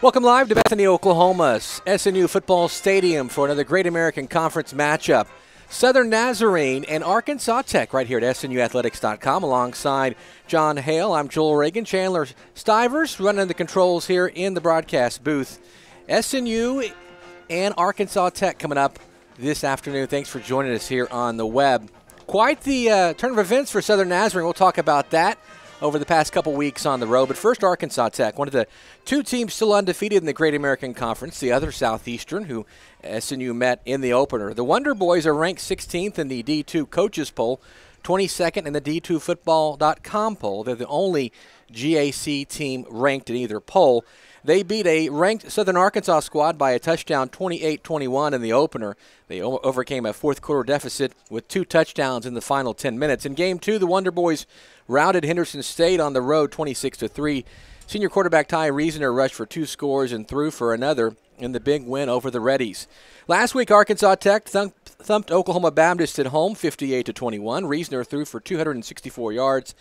Welcome live to Bethany, Oklahoma's SNU Football Stadium for another Great American Conference matchup. Southern Nazarene and Arkansas Tech right here at SNUathletics.com alongside John Hale. I'm Joel Reagan. Chandler Stivers running the controls here in the broadcast booth. SNU and Arkansas Tech coming up this afternoon. Thanks for joining us here on the web. Quite the turn of events for Southern Nazarene. We'll talk about that over the past couple weeks on the road. But first, Arkansas Tech, one of the two teams still undefeated in the Great American Conference, the other Southeastern, who SNU met in the opener. The Wonder Boys are ranked 16th in the D2 coaches poll, 22nd in the D2football.com poll. They're the only GAC team ranked in either poll. They beat a ranked Southern Arkansas squad by a touchdown 28-21 in the opener. They overcame a fourth quarter deficit with 2 touchdowns in the final 10 minutes. In Game 2, the Wonder Boys routed Henderson State on the road 26-3. Senior quarterback Ty Reasoner rushed for 2 scores and threw for another in the big win over the Reddies. Last week, Arkansas Tech thumped Oklahoma Baptist at home 58-21. Reasoner threw for 264 yards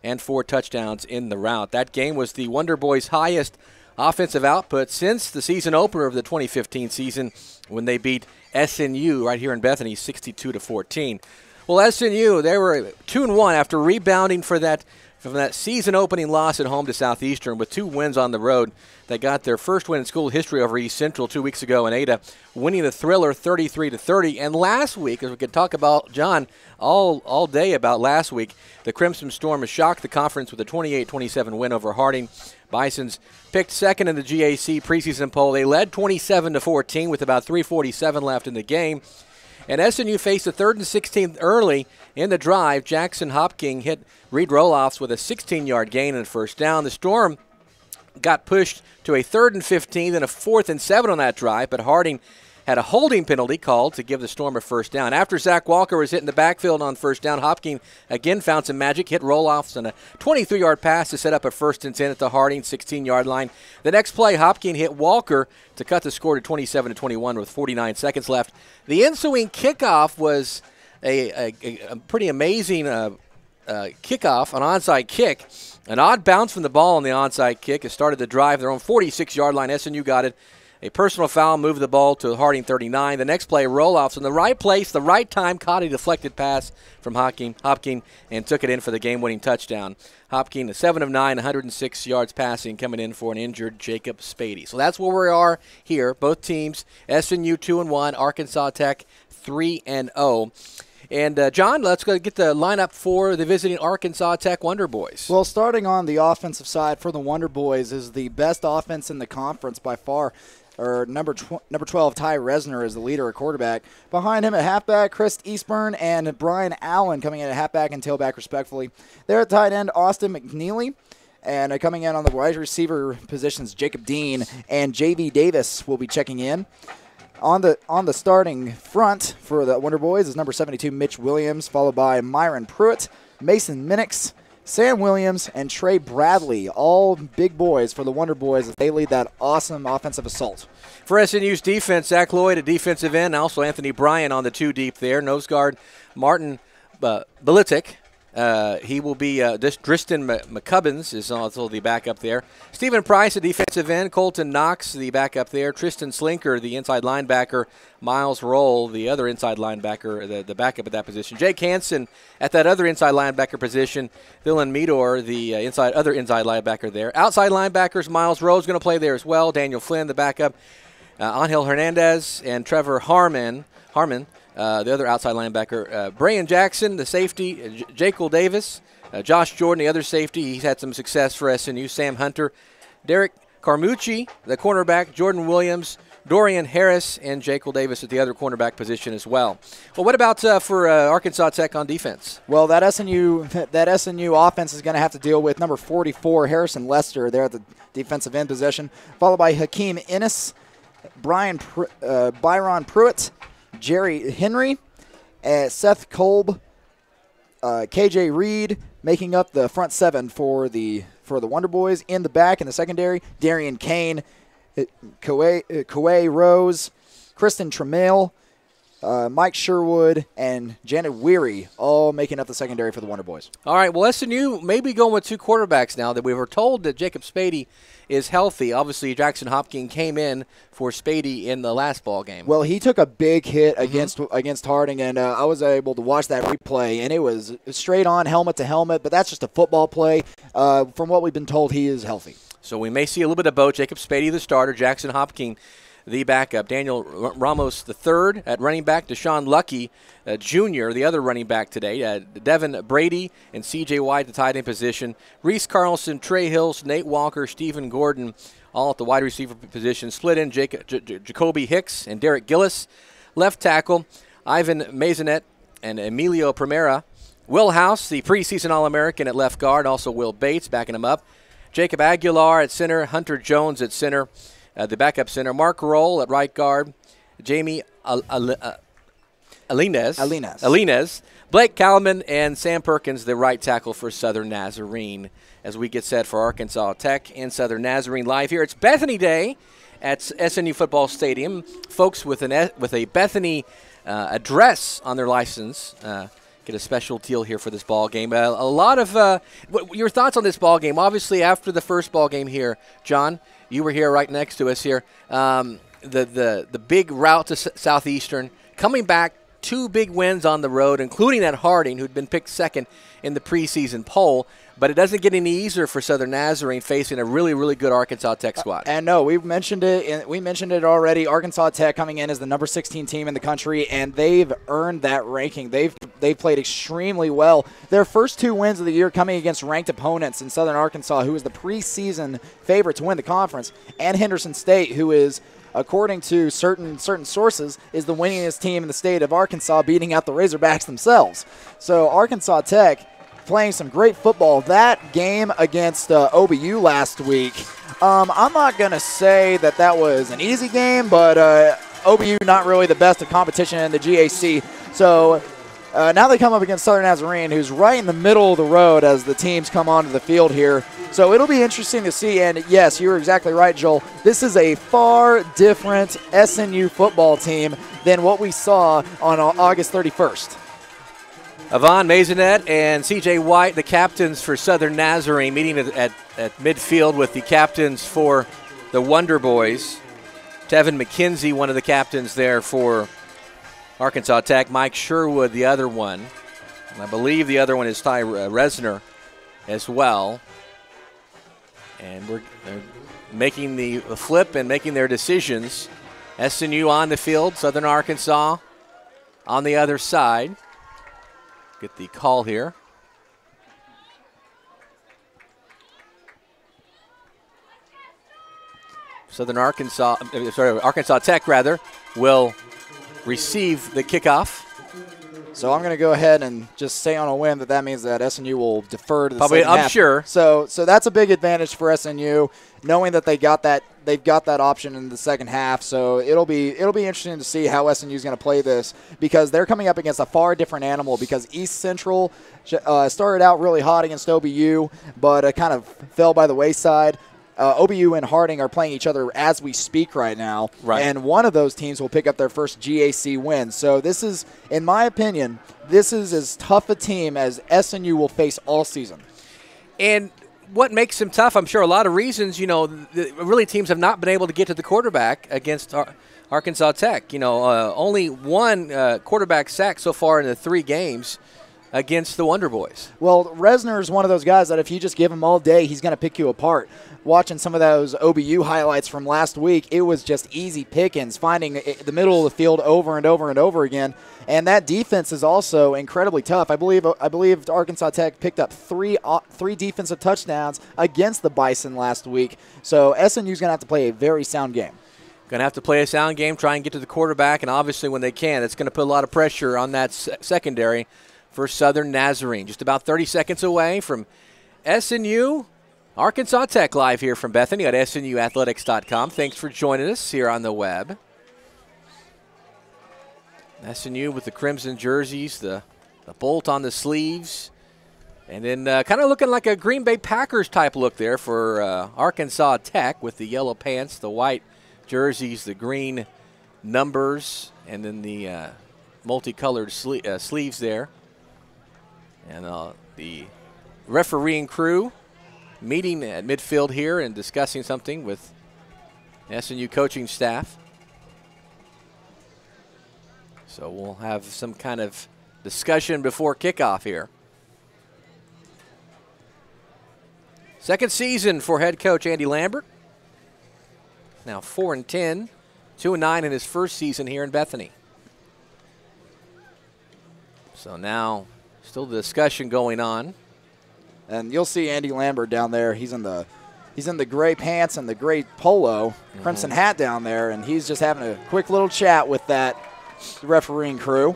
and 4 touchdowns in the rout. That game was the Wonder Boys' highest offensive output since the season opener of the 2015 season when they beat SNU right here in Bethany 62-14. Well, SNU, they were 2-1 after rebounding from that season opening loss at home to Southeastern with 2 wins on the road. They got their first win in school history over East Central 2 weeks ago in Ada, winning the thriller 33-30. And last week, as we could talk about, John, all day about last week, the Crimson Storm has shocked the conference with a 28-27 win over Harding. Bisons picked second in the GAC preseason poll. They led 27-14 with about 3:47 left in the game. And SNU faced a 3rd and 16 early in the drive. Jackson Hopking hit Reed Roloffs with a 16-yard gain and first down. The Storm got pushed to a 3rd and 15 and a 4th and 7 on that drive, but Harding had a holding penalty called to give the Storm a first down. After Zach Walker was hit in the backfield on first down, Hopking again found some magic, hit Roloffs on a 23-yard pass to set up a 1st and 10 at the Harding 16-yard line. The next play, Hopking hit Walker to cut the score to 27-21 with 49 seconds left. The ensuing kickoff was a pretty amazing kickoff, an onside kick. An odd bounce from the ball on the onside kick. It started the drive. Their own 46-yard line. SNU got it. A personal foul moved the ball to Harding 39. The next play, Roloffs in the right place, the right time, caught a deflected pass from Hopking and took it in for the game-winning touchdown. Hopking, 7 of 9, 106 yards passing, coming in for an injured Jacob Spady. So that's where we are here. Both teams, SNU 2-1, Arkansas Tech 3-0. And, John, let's go get the lineup for the visiting Arkansas Tech Wonder Boys. Well, starting on the offensive side for the Wonder Boys is the best offense in the conference by far. Number 12, Ty Reasoner, is the leader at quarterback. Behind him at halfback, Chris Eastburn and Brian Allen coming in at halfback and tailback respectively. There at tight end, Austin McNeely. And coming in on the wide receiver positions, Jacob Dean and J.V. Davis will be checking in. On the starting front for the Wonder Boys is number 72, Mitch Williams, followed by Myron Pruitt, Mason Minix, Sam Williams, and Trey Bradley, all big boys for the Wonder Boys as they lead that awesome offensive assault. For SNU's defense, Zach Lloyd at defensive end, also Anthony Bryan on the 2 deep there. Nose guard Martin Bilitic. He will be Driston McCubbins is also the backup there. Stephen Price, the defensive end. Colton Knox, the backup there. Tristan Slinker, the inside linebacker. Miles Roll, the other inside linebacker, the backup at that position. Jake Hansen at that other inside linebacker position. Dylan Meador, the other inside linebacker there. Outside linebackers, Miles Rowe is going to play there as well. Daniel Flynn, the backup. Angel Hernandez and Trevor Harmon. The other outside linebacker, Brian Jackson, the safety, Jekyll Davis, Josh Jordan, the other safety. He's had some success for SNU. Sam Hunter, Derek Carmucci, the cornerback, Jordan Williams, Dorian Harris, and Jekyll Davis at the other cornerback position as well. Well, what about for Arkansas Tech on defense? Well, that SNU offense is going to have to deal with number 44, Harrison Lester, there at the defensive end position, followed by Hakeem Innes, Byron Pruitt, Jerry Henry, Seth Kolb, KJ Reed making up the front 7 for the Wonder Boys. In the back in the secondary, Darian Kane, Kawhi Rose, Kristen Tremail, Mike Sherwood and Janet Weary all making up the secondary for the Wonder Boys. All right, well, SNU may be going with 2 quarterbacks now that we were told that Jacob Spady is healthy. Obviously, Jackson Hopkins came in for Spady in the last ball game. Well, he took a big hit against Harding, and I was able to watch that replay, and it was straight on, helmet to helmet, but that's just a football play. From what we've been told, he is healthy. So we may see a little bit of both. Jacob Spady, the starter, Jackson Hopkins, the backup. Daniel Ramos III at running back. Deshaun Lucky Jr., the other running back today. Devin Brady and C.J. White, the tight end position. Reese Carlson, Trey Hills, Nate Walker, Stephen Gordon, all at the wide receiver position. Split in Jacoby Hicks and Derek Gillis. Left tackle, Ivan Mazonet and Emilio Primera. Will House, the preseason All-American at left guard. Also Will Bates backing him up. Jacob Aguilar at center. Hunter Jones at center. The backup center, Mark Roll at right guard, Jamie Alines, Blake Kallman, and Sam Perkins, the right tackle for Southern Nazarene, as we get set for Arkansas Tech and Southern Nazarene live here. It's Bethany Day at SNU Football Stadium. Folks with a Bethany address on their license get a special deal here for this ball game. A lot of your thoughts on this ball game. Obviously, after the first ball game here, John, you were here right next to us here. The big route to Southeastern, coming back, 2 big wins on the road, including at Harding, who'd been picked second in the preseason poll. But it doesn't get any easier for Southern Nazarene facing a really, really good Arkansas Tech squad. And no, we mentioned it already. Arkansas Tech coming in as the number 16 team in the country, and they've earned that ranking. They've played extremely well. Their first 2 wins of the year coming against ranked opponents in Southern Arkansas, who is the preseason favorite to win the conference, and Henderson State, who is, according to certain sources, is the winningest team in the state of Arkansas, beating out the Razorbacks themselves. So Arkansas Tech playing some great football. That game against OBU last week, I'm not going to say that was an easy game, but OBU not really the best of competition in the GAC. So now they come up against Southern Nazarene, who's right in the middle of the road as the teams come onto the field here. So it'll be interesting to see, and yes, you're exactly right, Joel. This is a far different SNU football team than what we saw on August 31st. Yvonne Mazonet and C.J. White, the captains for Southern Nazarene, meeting at midfield with the captains for the Wonder Boys. Tevin McKenzie, one of the captains there for Arkansas Tech. Mike Sherwood, the other one. And I believe the other one is Ty Resner as well. And they're making the flip and making their decisions. SNU on the field, Southern Arkansas on the other side. Get the call here. Arkansas Tech will receive the kickoff. So I'm going to go ahead and just say on a whim that means that SNU will defer to the second half. I'm sure. So that's a big advantage for SNU, knowing that they've got that option in the second half. So it'll be interesting to see how SNU is going to play this, because they're coming up against a far different animal, because East Central started out really hot against OBU, but kind of fell by the wayside. OBU and Harding are playing each other as we speak right now, and one of those teams will pick up their first GAC win. So this is, in my opinion, this is as tough a team as SNU will face all season. And what makes them tough, I'm sure a lot of reasons, really teams have not been able to get to the quarterback against Arkansas Tech. Only one quarterback sack so far in the 3 games against the Wonder Boys. Well, Resner is one of those guys that if you just give him all day, he's going to pick you apart. Watching some of those OBU highlights from last week, it was just easy pickings, finding the middle of the field over and over and over again. And that defense is also incredibly tough. I believe Arkansas Tech picked up three defensive touchdowns against the Bison last week. So SNU's going to have to play a very sound game. Going to have to play a sound game, try and get to the quarterback, and obviously when they can, it's going to put a lot of pressure on that secondary for Southern Nazarene. Just about 30 seconds away from SNU, Arkansas Tech live here from Bethany at SNUathletics.com. Thanks for joining us here on the web. SNU with the crimson jerseys, the bolt on the sleeves, and then kind of looking like a Green Bay Packers type look there for Arkansas Tech with the yellow pants, the white jerseys, the green numbers, and then the multicolored sleeves there. And the refereeing crew meeting at midfield here and discussing something with SNU coaching staff. So we'll have some kind of discussion before kickoff here. Second season for head coach Andy Lambert. Now 4-10, 2-9 in his first season here in Bethany. So now still the discussion going on. And you'll see Andy Lambert down there. He's in the gray pants and the gray polo, crimson hat down there, and he's just having a quick little chat with that refereeing crew.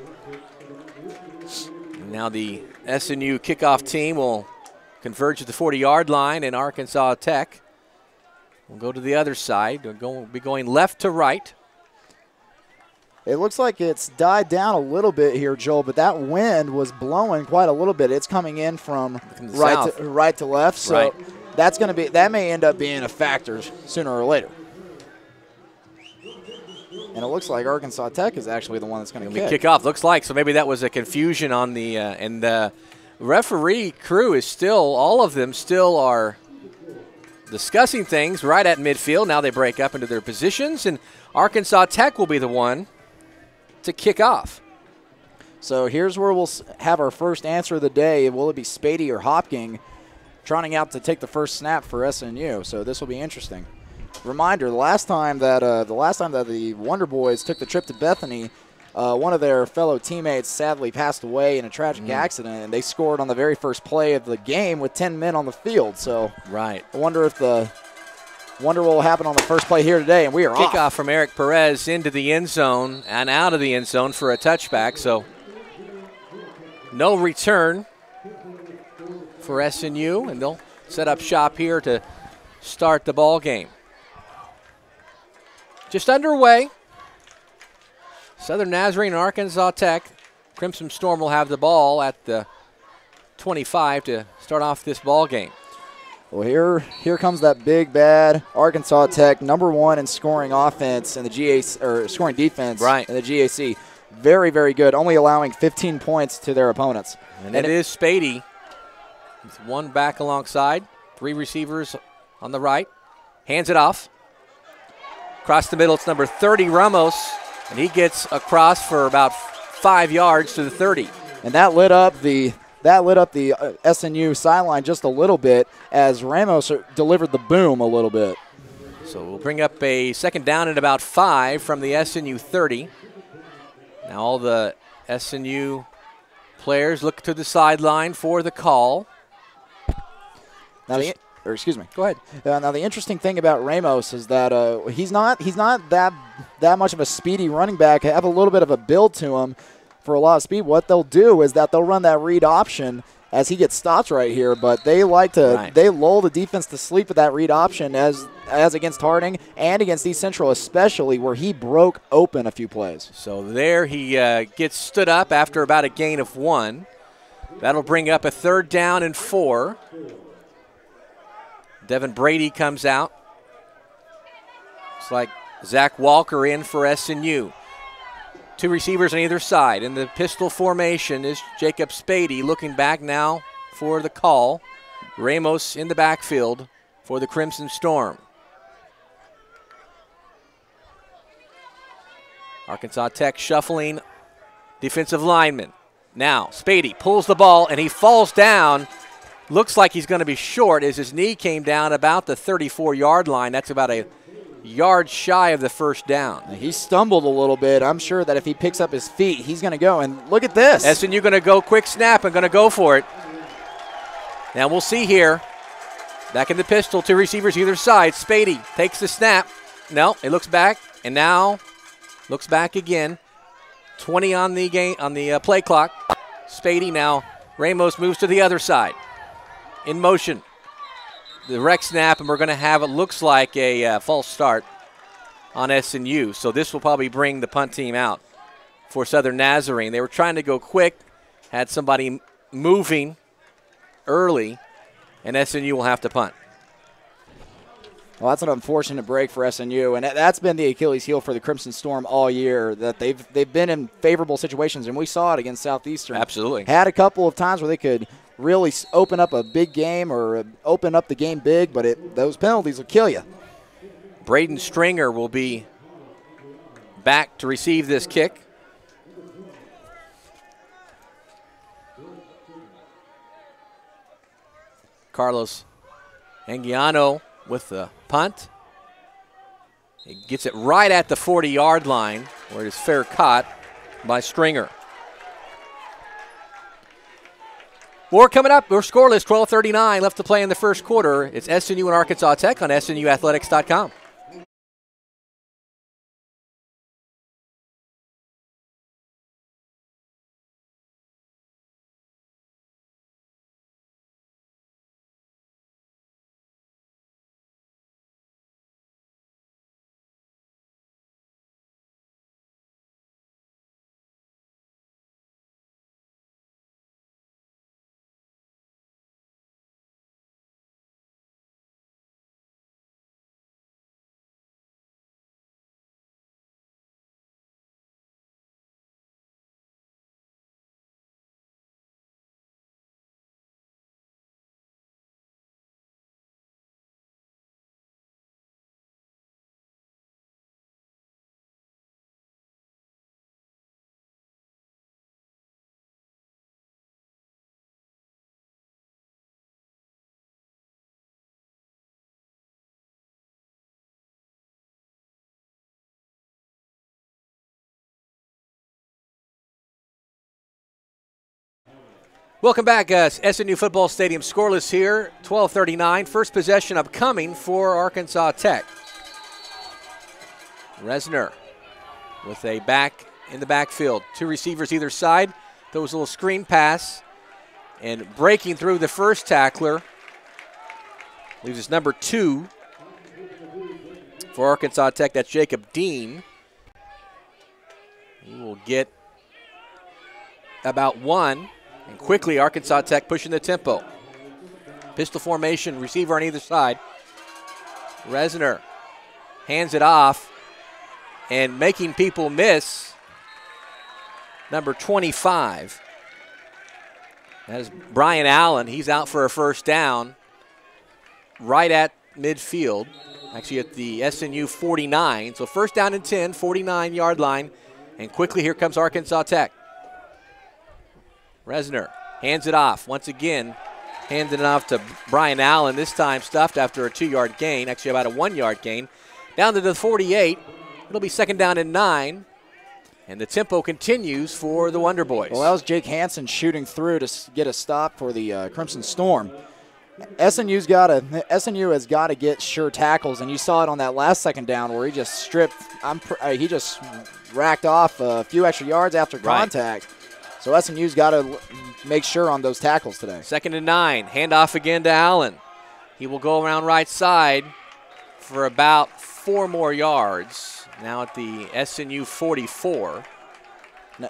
Now the SNU kickoff team will converge at the 40-yard line, and Arkansas Tech will go to the other side. We'll be going left to right. It looks like it's died down a little bit here, Joel, but that wind was blowing quite a little bit. It's coming in from right to left, so that may end up being a factor sooner or later. And it looks like Arkansas Tech is actually the one that's going to kick off. Looks like, so maybe that was a confusion on the and the referee crew is still, all of them still are discussing things right at midfield. Now they break up into their positions, and Arkansas Tech will be the one to kick off. So here's where we'll have our first answer of the day. Will it be Spady or Hopking trotting out to take the first snap for SNU? So this will be interesting. Reminder: the last time that the Wonder Boys took the trip to Bethany, one of their fellow teammates sadly passed away in a tragic accident, and they scored on the very first play of the game with 10 men on the field. So I wonder what will happen on the first play here today, and we are kickoff off. From Eric Perez into the end zone and out of the end zone for a touchback. So no return for SNU, and they'll set up shop here to start the ball game. Just underway. Southern Nazarene and Arkansas Tech. Crimson Storm will have the ball at the 25 to start off this ball game. Well, here comes that big bad Arkansas Tech, #1 in scoring offense in the GAC, or scoring defense in the GAC. Very, very good, only allowing 15 points to their opponents. And it is Spady. With one back alongside, 3 receivers on the right. Hands it off. Across the middle, it's number 30, Ramos, and he gets across for about 5 yards to the 30. And that lit up the SNU sideline just a little bit as Ramos delivered the boom a little bit. So we'll bring up a second down at about 5 from the SNU 30. Now all the SNU players look to the sideline for the call. Now excuse me. Go ahead. Now the interesting thing about Ramos is that he's not that much of a speedy running back. Have a little bit of a build to him for a lot of speed. What they'll do is that they'll run that read option as he gets stopped right here, but they like to they lull the defense to sleep with that read option as against Harding and against East Central especially, where he broke open a few plays. So there he gets stood up after about a gain of 1. That'll bring up a 3rd down and 4. Devin Brady comes out. Looks like Zach Walker in for SNU. 2 receivers on either side. In the pistol formation is Jacob Spady looking back now for the call. Ramos in the backfield for the Crimson Storm. Arkansas Tech shuffling defensive lineman. Now Spady pulls the ball and he falls down. Looks like he's going to be short as his knee came down about the 34-yard line. That's about a yard shy of the first down. He stumbled a little bit. I'm sure that if he picks up his feet, he's going to go. And look at this. SNU going to go quick snap and going to go for it. Now we'll see here. Back in the pistol, 2 receivers either side. Spady takes the snap. No, it looks back, and now looks back again. 20 on the game on the play clock. Spady now. Ramos moves to the other side. In motion. The rec snap, and we're going to have, it looks like, a false start on SNU. So this will probably bring the punt team out for Southern Nazarene. They were trying to go quick, had somebody moving early, and SNU will have to punt. Well, that's an unfortunate break for SNU, and that's been the Achilles heel for the Crimson Storm all year, that they've been in favorable situations, and we saw it against Southeastern. Absolutely. Had a couple of times where they could really open up a big game or open up the game big, but those penalties will kill you. Braden Stringer will be back to receive this kick. Carlos Anguiano with the punt. He gets it right at the 40-yard line, where it is fair caught by Stringer. More coming up. We're scoreless, 12:39 left to play in the first quarter. It's SNU and Arkansas Tech on SNUathletics.com. Welcome back, SNU Football Stadium. Scoreless here, 12:39. First possession upcoming for Arkansas Tech. Resner with a back in the backfield. Two receivers either side. Throws a little screen pass. And breaking through the first tackler. Leaves us number 2 for Arkansas Tech. That's Jacob Dean. He will get about 1. And quickly, Arkansas Tech pushing the tempo. Pistol formation, receiver on either side. Resner hands it off and making people miss. Number 25. That is Brian Allen. He's out for a first down right at midfield. Actually at the SNU 49. So first down and 10, 49-yard line. And quickly here comes Arkansas Tech. Resner hands it off. Once again, handed it off to Brian Allen, this time stuffed after a 2-yard gain, actually about a 1-yard gain. Down to the 48. It'll be second down and 9. And the tempo continues for the Wonder Boys. Well, that was Jake Hansen shooting through to get a stop for the Crimson Storm. SNU has got to get sure tackles, and you saw it on that last second down where he just stripped. He just racked off a few extra yards after contact. Right. So SNU's got to make sure on those tackles today. Second and 9. Handoff again to Allen. He will go around right side for about 4 more yards. Now at the SNU 44.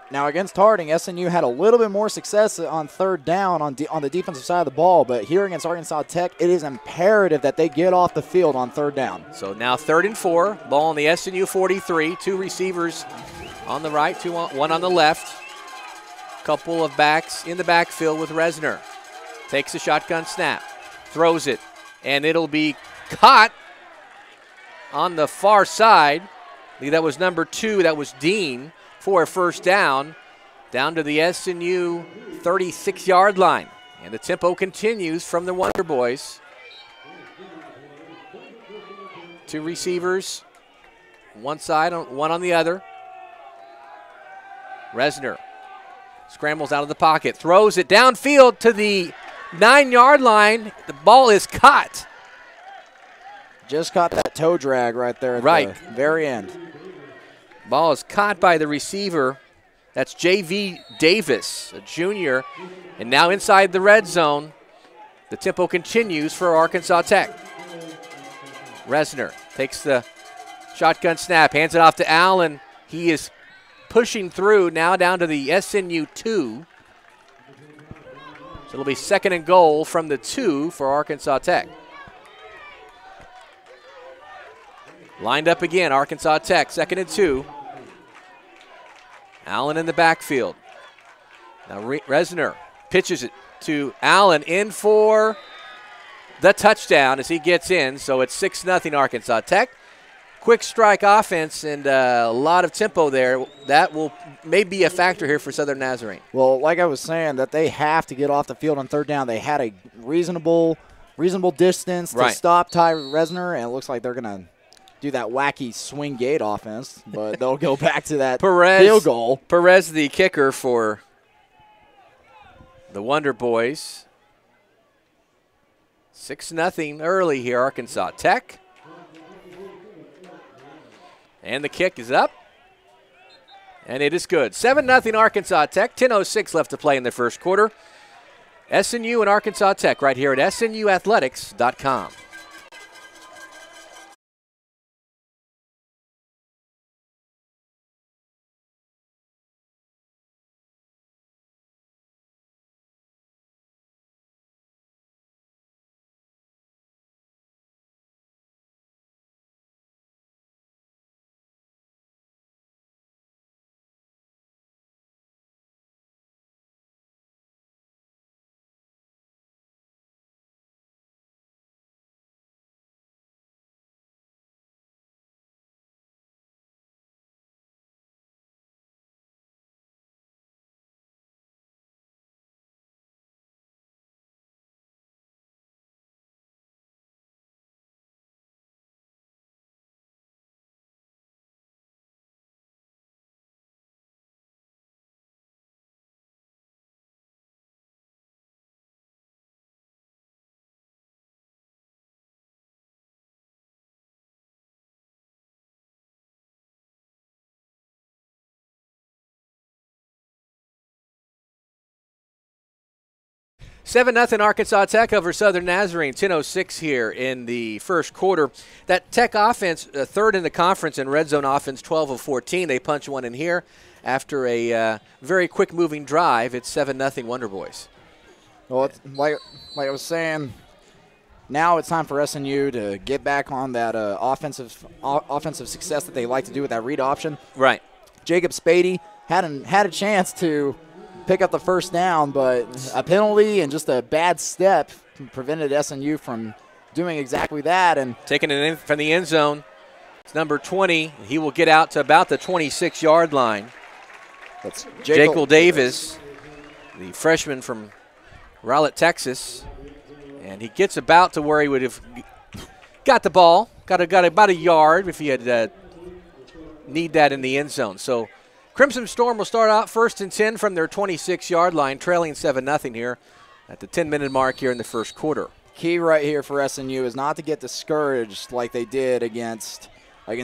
Now against Harding, SNU had a little bit more success on third down on the defensive side of the ball. But here against Arkansas Tech, it is imperative that they get off the field on third down. So now 3rd and 4. Ball on the SNU 43. 2 receivers on the right, 1 on the left. Couple of backs in the backfield with Resner. Takes a shotgun snap, throws it, and it'll be caught on the far side. I think that was number 2, that was Dean, for a first down, down to the SNU 36-yard line. And the tempo continues from the Wonder Boys. 2 receivers, one side, 1 on the other. Resner scrambles out of the pocket, throws it downfield to the 9-yard line. The ball is caught. Just caught that toe drag right there at the very end. Ball is caught by the receiver. That's J.V. Davis, a junior. And now inside the red zone, the tempo continues for Arkansas Tech. Resner takes the shotgun snap, hands it off to Allen. He is pushing through now down to the SNU 2. So it'll be 2nd and goal from the 2 for Arkansas Tech. Lined up again, Arkansas Tech, 2nd and 2. Allen in the backfield. Now Resner pitches it to Allen, in for the touchdown as he gets in. So it's 6-0 Arkansas Tech. Quick strike offense and a lot of tempo there. That will maybe be a factor here for Southern Nazarene. Well, like I was saying, that they have to get off the field on 3rd down. They had a reasonable distance to stop Ty Resner, and it looks like they're going to do that wacky swing gate offense, but they'll go back to that field goal. Perez, the kicker for the Wonder Boys. 6-0 early here, Arkansas Tech. And the kick is up. And it is good. 7-0 Arkansas Tech. 10:06 left to play in the first quarter. SNU and Arkansas Tech right here at SNUathletics.com. Seven 0 Arkansas Tech over Southern Nazarene. 10:06 here in the first quarter. That Tech offense, 3rd in the conference in red zone offense, 12 of 14. They punch one in here after a very quick-moving drive. It's 7-0 Wonder Boys. Well, it's like I was saying, now it's time for SNU to get back on that offensive success that they like to do with that read option. Right. Jacob Spady had a chance to pick up the first down, but a penalty and just a bad step prevented SNU from doing exactly that. And taking it in from the end zone, it's number 20. He will get out to about the 26-yard line. That's Jekyll Davis, the freshman from Rowlett, Texas. And he gets about to where he would have got the ball, got about a yard if he had need that in the end zone. So Crimson Storm will start out 1st and 10 from their 26-yard line, trailing 7-0 here at the 10-minute mark here in the first quarter. Key right here for SNU is not to get discouraged like they did against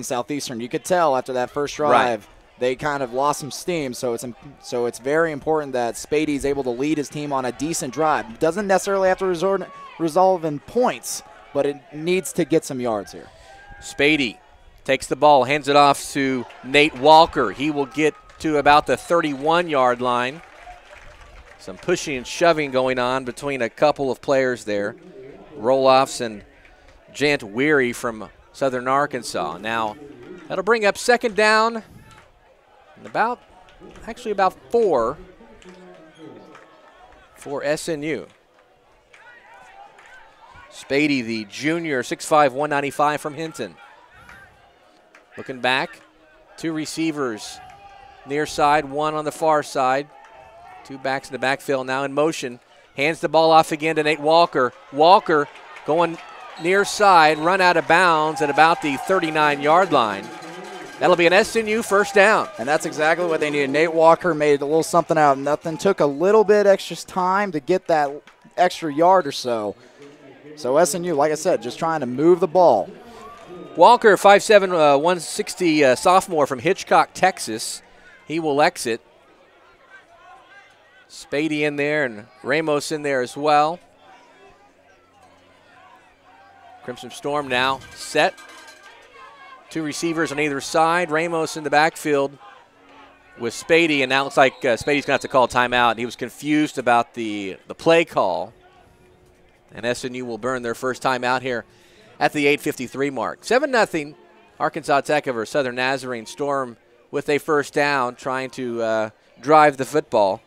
Southeastern. You could tell after that first drive they kind of lost some steam, so it's very important that Spady's able to lead his team on a decent drive. Doesn't necessarily have to resolve in points, but it needs to get some yards here. Spady takes the ball, hands it off to Nate Walker. He will get to about the 31-yard line. Some pushing and shoving going on between a couple of players there. Roloffs and Jant Weary from Southern Arkansas. Now, that'll bring up 2nd down and about 4 for SNU. Spady, the junior, 6'5", 195 from Hinton. Looking back, 2 receivers near side, 1 on the far side. 2 backs in the backfield now in motion. Hands the ball off again to Nate Walker. Walker going near side, run out of bounds at about the 39-yard line. That'll be an SNU first down. And that's exactly what they needed. Nate Walker made a little something out of nothing. Took a little bit extra time to get that extra yard or so. So SNU, like I said, just trying to move the ball. Walker, 5'7", 160 sophomore from Hitchcock, Texas. He will exit. Spady in there and Ramos in there as well. Crimson Storm now set. 2 receivers on either side. Ramos in the backfield with Spady, and now it looks like Spady's going to have to call a timeout. He was confused about the play call. And SNU will burn their first timeout here at the 8:53 mark. 7-0 Arkansas Tech over Southern Nazarene. Storm with a first down, trying to drive the football.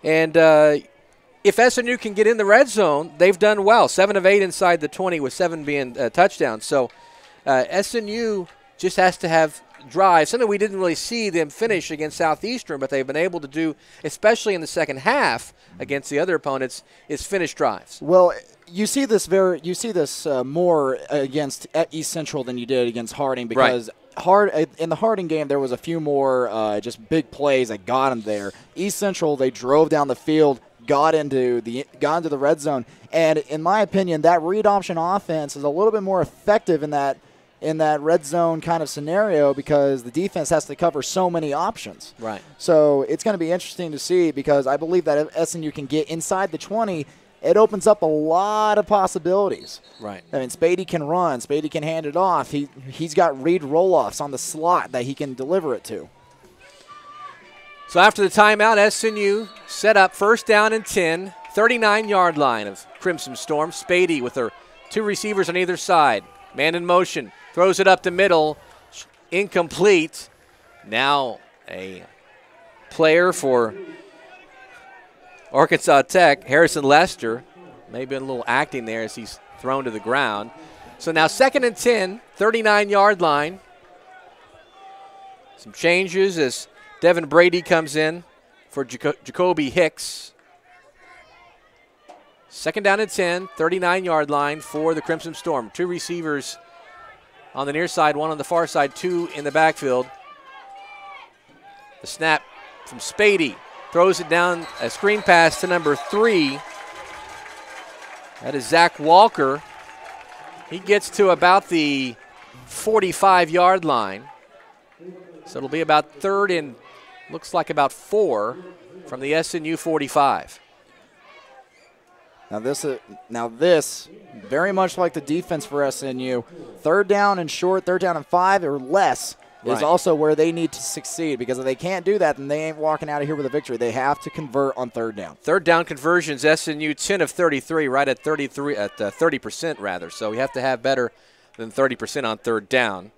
And if SNU can get in the red zone, they've done well. 7 of 8 inside the 20, with 7 being touchdowns. So SNU just has to have drive, something we didn't really see them finish against Southeastern, but they've been able to do, especially in the second half against the other opponents, is finish drives. Well, you see this more against East Central than you did against Harding, because in the Harding game there was a few more just big plays that got them there. East Central, they drove down the field, got into the red zone, and in my opinion, that read option offense is a little bit more effective in that red zone kind of scenario, because the defense has to cover so many options. Right. So it's going to be interesting to see, because I believe that if SNU can get inside the 20, it opens up a lot of possibilities. Right. I mean, Spady can run. Spady can hand it off. He's got read roll-offs on the slot that he can deliver it to. So after the timeout, SNU set up first down and 10, 39-yard line of Crimson Storm. Spady with her 2 receivers on either side. Man in motion. Throws it up the middle. Incomplete. Now a player for Arkansas Tech, Harrison Lester. Maybe a little acting there as he's thrown to the ground. So now 2nd and 10, 39-yard line. Some changes as Devin Brady comes in for Jacoby Hicks. 2nd down and 10, 39-yard line for the Crimson Storm. 2 receivers on the near side, 1 on the far side, 2 in the backfield. The snap from Spady. Throws it down, a screen pass to number 3. That is Zach Walker. He gets to about the 45-yard line. So it'll be about 3rd and looks like about 4 from the SNU 45. Now this, very much like the defense for SNU, 3rd down and short, 3rd down and 5 or less is also where they need to succeed, because if they can't do that, then they ain't walking out of here with a victory. They have to convert on 3rd down. 3rd down conversions, SNU 10 of 33, right at 30% rather. So we have to have better than 30% on 3rd down.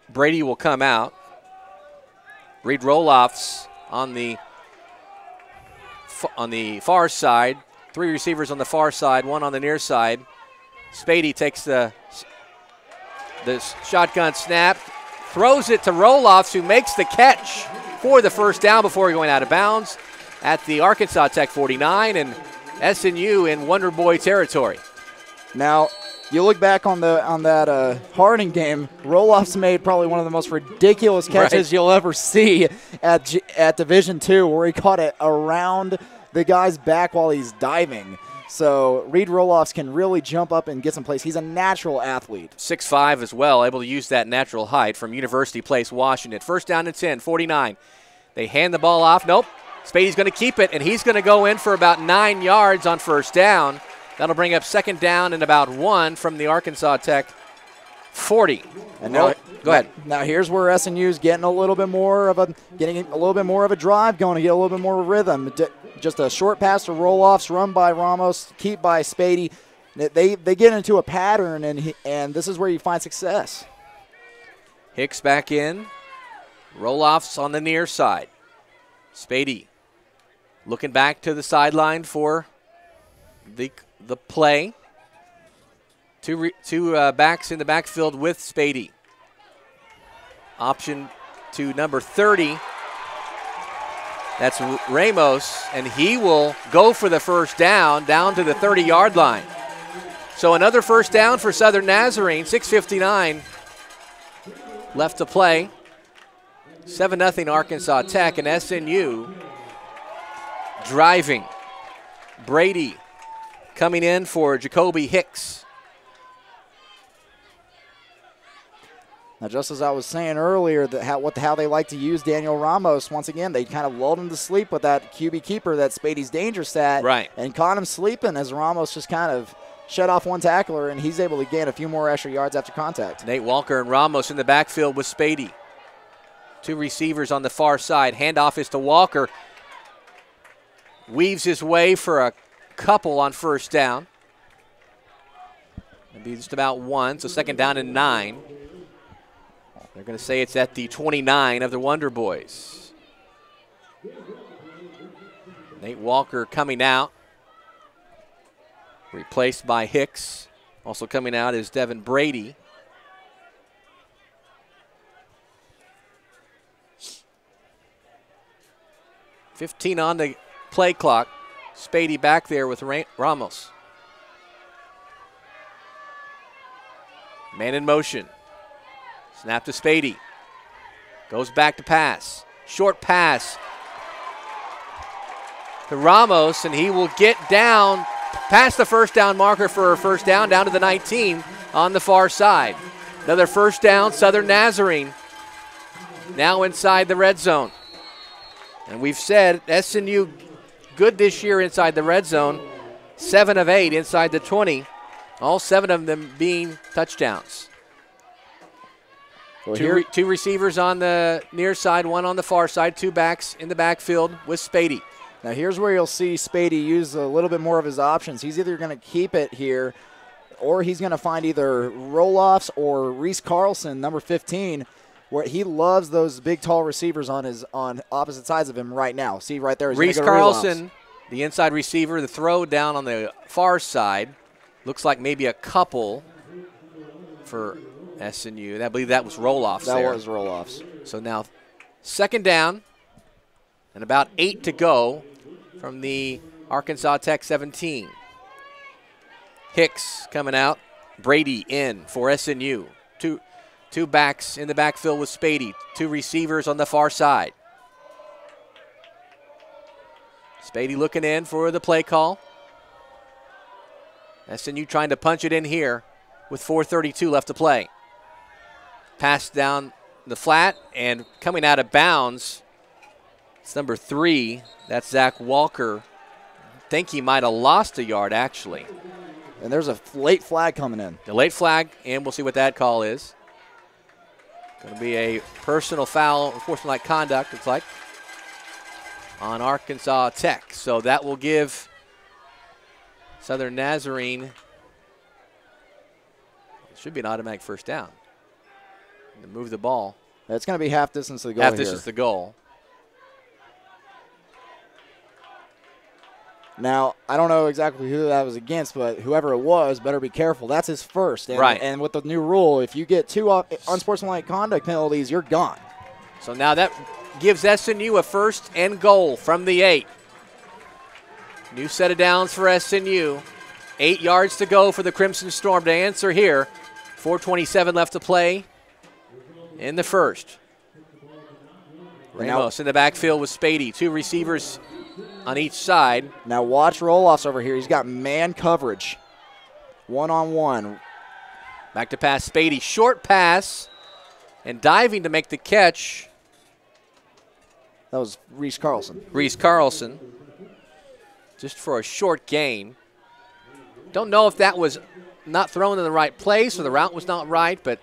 Brady will come out. Read roll-offs on the far side. 3 receivers on the far side, 1 on the near side. Spady takes the shotgun snap, throws it to roll-offs, who makes the catch for the first down before going out of bounds at the Arkansas Tech 49, and SNU in Wonder Boy territory. Now, you look back on that Harding game, roll-offs made probably one of the most ridiculous catches you'll ever see at Division II, where he caught it around the guy's back while he's diving. So Reed Roloffs can really jump up and get some plays. He's a natural athlete. 6'5" as well, able to use that natural height from University Place, Washington. First down and 10, 49. They hand the ball off. Nope. Spady's going to keep it, and he's going to go in for about 9 yards on first down. That'll bring up 2nd down and about 1 from the Arkansas Tech 40. And now, go ahead. Now here's where SNU's getting a little bit more of a drive going, to get a little bit more rhythm. Just a short pass to roll-offs, run by Ramos, keep by Spady. They get into a pattern, and this is where you find success. Hicks back in. Roll-offs on the near side. Spady looking back to the sideline for the play. Two backs in the backfield with Spady. Option to number 30. That's Ramos, and he will go for the first down to the 30-yard line. So another first down for Southern Nazarene, 6:59 left to play. 7-0 Arkansas Tech, and SNU driving. Brady coming in for Jacoby Hicks. Now, just as I was saying earlier, how they like to use Daniel Ramos, once again, they kind of lulled him to sleep with that QB keeper that Spady's dangerous at. Right. And caught him sleeping as Ramos just kind of shut off one tackler, and he's able to gain a few more extra yards after contact. Nate Walker and Ramos in the backfield with Spady. 2 receivers on the far side. Handoff is to Walker. Weaves his way for a couple on first down. Maybe just about 1, so 2nd down and 9. They're going to say it's at the 29 of the Wonder Boys. Nate Walker coming out, replaced by Hicks. Also coming out is Devin Brady. .15 on the play clock. Spady back there with Ramos. Man in motion. Snap to Spady. Goes back to pass. Short pass to Ramos, and he will get down past the first down marker for a first down to the 19 on the far side. Another first down, Southern Nazarene now inside the red zone. And we've said SNU good this year inside the red zone, 7 of 8 inside the 20, all 7 of them being touchdowns. Well, two receivers on the near side, 1 on the far side, 2 backs in the backfield with Spady. Now here's where you'll see Spady use a little bit more of his options. He's either going to keep it here or he's going to find either roll-offs or Reese Carlson, number 15, where he loves those big, tall receivers on opposite sides of him right now. See right there. Reese Carlson, the inside receiver, the throw down on the far side. Looks like maybe a couple for SNU. I believe that was roll-offs there. That was roll-offs. So now second down and about 8 to go from the Arkansas Tech 17. Hicks coming out. Brady in for SNU. Two backs in the backfield with Spady. 2 receivers on the far side. Spady looking in for the play call. SNU trying to punch it in here with 4:32 left to play. Pass down the flat and coming out of bounds. It's number 3. That's Zach Walker. I think he might have lost a yard actually. And there's a late flag coming in. The late flag, and we'll see what that call is. Going to be a personal foul, unsportsmanlike conduct, it's like, on Arkansas Tech. So that will give Southern Nazarene, it should be an automatic first down. To move the ball. It's going to be half distance to the goal. Half distance to the goal. Now, I don't know exactly who that was against, but whoever it was better be careful. That's his first. And, right. And with the new rule, if you get 2 unsportsmanlike conduct penalties, you're gone. So now that gives SNU a first and goal from the 8. New set of downs for SNU. 8 yards to go for the Crimson Storm to answer here. 4:27 left to play in the first. Ramos in the backfield with Spady. 2 receivers on each side. Now watch roll-offs over here. He's got man coverage. 1-on-1. Back to pass. Spady. Short pass. And diving to make the catch. That was Reese Carlson. Reese Carlson. Just for a short gain. Don't know if that was not thrown in the right place or the route was not right, but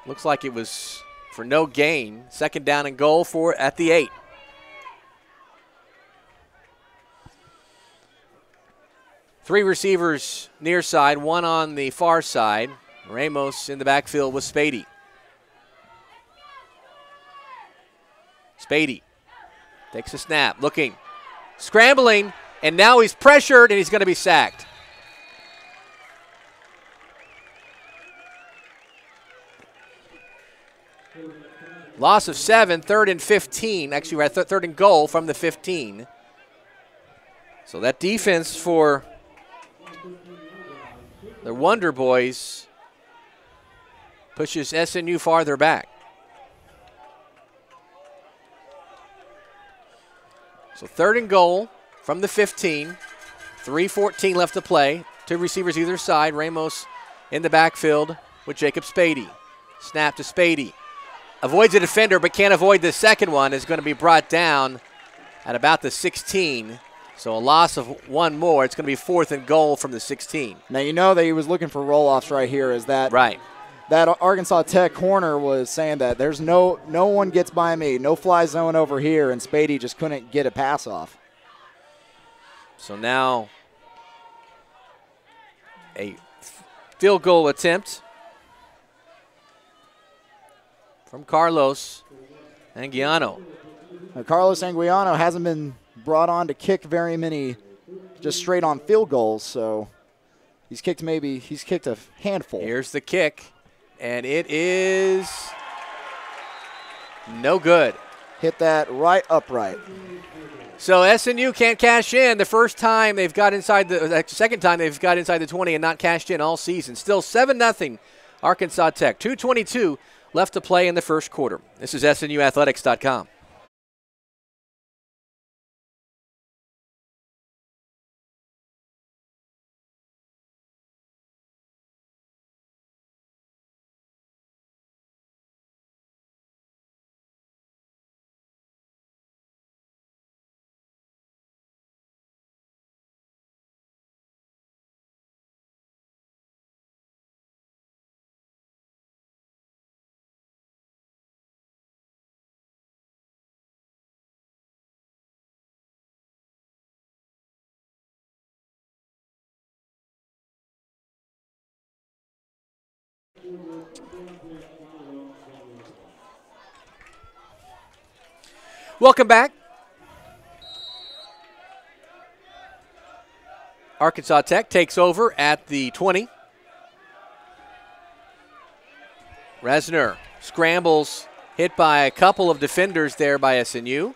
looks like it was for no gain. Second down and goal for at the 8. Three receivers near side, 1 on the far side. Ramos in the backfield with Spady. Spady takes a snap, looking, scrambling, and now he's pressured and he's going to be sacked. Loss of 7, 3rd and 15. Actually, we're at 3rd and goal from the 15. So that defense for the Wonder Boys pushes SNU farther back. So 3rd and goal from the 15. 3:14 left to play. 2 receivers either side. Ramos in the backfield with Jacob Spady. Snap to Spady. Avoids a defender but can't avoid the second one. Is going to be brought down at about the 16. So a loss of 1 more. It's going to be 4th and goal from the 16. Now you know that he was looking for roll-offs right here. Is that right? That Arkansas Tech corner was saying that there's no one gets by me, no fly zone over here, and Spady just couldn't get a pass off. So now a field goal attempt from Carlos Anguiano. Now, Carlos Anguiano hasn't been brought on to kick very many just straight on field goals, so he's kicked a handful. Here's the kick, and it is no good. Hit that right upright. So SNU can't cash in the first time they've got inside the second time they've got inside the 20 and not cashed in all season. Still 7-0 Arkansas Tech. 2:22 left to play in the first quarter. This is SNUathletics.com. Welcome back. Arkansas Tech takes over at the 20. Resner scrambles, hit by a couple of defenders there by SNU.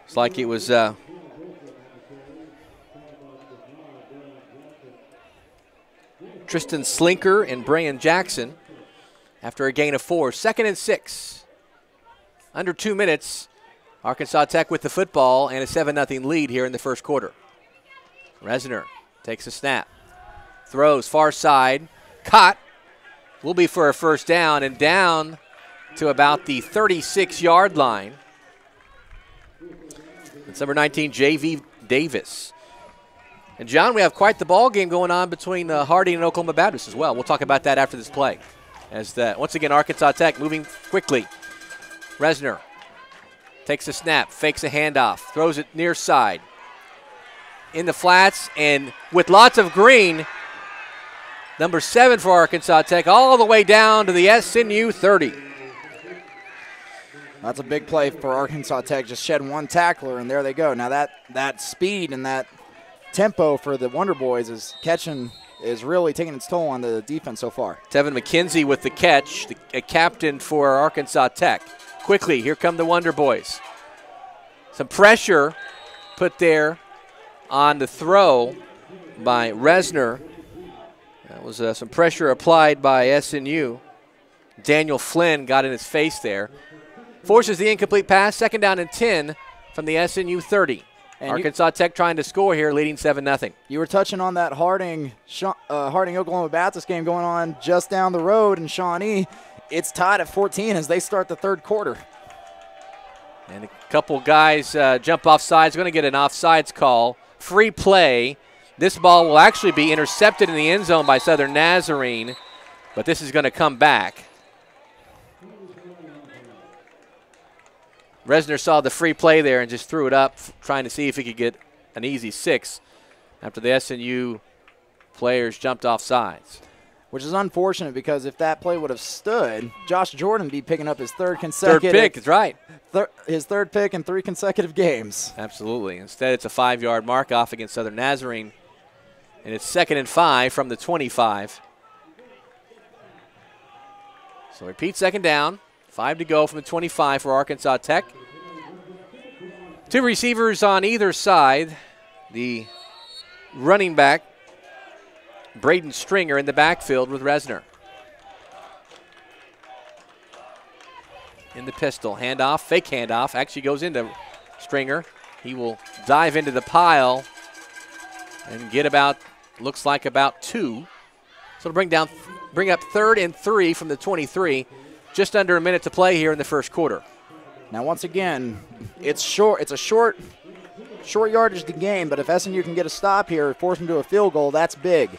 It's like it was Tristan Slinker and Brian Jackson after a gain of 4. 2nd and 6. Under 2 minutes, Arkansas Tech with the football and a 7-0 lead here in the first quarter. Resner takes a snap, throws far side, caught, will be for a first down and down to about the 36-yard line. It's number 19, J.V. Davis. And, John, we have quite the ball game going on between Harding and Oklahoma Baptist as well. We'll talk about that after this play. As once again, Arkansas Tech moving quickly. Resner takes a snap, fakes a handoff, throws it near side. In the flats and with lots of green, number 7 for Arkansas Tech all the way down to the SNU 30. That's a big play for Arkansas Tech. Just shed one tackler, and there they go. Now that speed and that tempo for the Wonder Boys is really taking its toll on the defense so far. Tevin McKenzie with the catch, a captain for Arkansas Tech. Quickly, here come the Wonder Boys. Some pressure put there on the throw by Resner. That was some pressure applied by SNU. Daniel Flynn got in his face there. Forces the incomplete pass, 2nd down and 10 from the SNU 30. And Arkansas Tech trying to score here, leading 7-0. You were touching on that Harding Oklahoma Baptist game going on just down the road in Shawnee. It's tied at 14 as they start the third quarter. And a couple guys jump offsides, going to get an offsides call. Free play. This ball will actually be intercepted in the end zone by Southern Nazarene, but this is going to come back. Resner saw the free play there and just threw it up, trying to see if he could get an easy 6 after the SNU players jumped off sides. Which is unfortunate because if that play would have stood, Josh Jordan would be picking up his third consecutive. Third pick, that's right. His third pick in 3 consecutive games. Absolutely. Instead, it's a 5-yard mark off against Southern Nazarene. And it's 2nd and 5 from the 25. So repeat 2nd down. 5 to go from the 25 for Arkansas Tech. 2 receivers on either side. The running back, Braden Stringer, in the backfield with Resner. In the pistol, handoff, fake handoff, actually goes into Stringer. He will dive into the pile and get looks like about 2. So it'll bring up 3rd and 3 from the 23. Just under a minute to play here in the first quarter. Now, once again, it's a short yardage to game, but if SNU can get a stop here, force them to a field goal, that's big.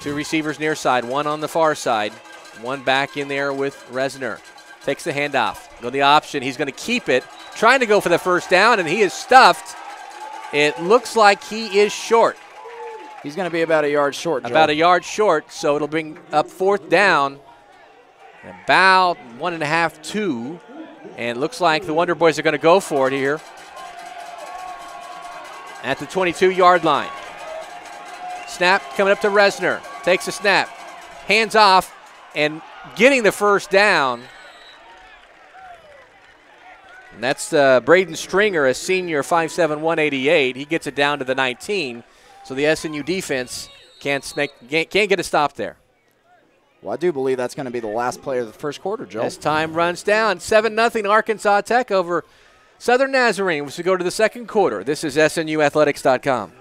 2 receivers near side, 1 on the far side, 1 back in there with Resner. Takes the handoff, go the option. He's going to keep it, trying to go for the first down, and he is stuffed. It looks like he is short. He's going to be about a yard short, Joe. About a yard short, so it'll bring up 4th down. About 1.5, 2. And it looks like the Wonder Boys are going to go for it here at the 22-yard line. Snap coming up to Resner. Takes a snap. Hands off and getting the first down. And that's Braden Stringer, a senior, 5'7", 188. He gets it down to the 19. So the SNU defense can't get a stop there. Well, I do believe that's going to be the last play of the first quarter, Joe. As time runs down, 7-0 Arkansas Tech over Southern Nazarene. We go to the second quarter. This is SNUathletics.com.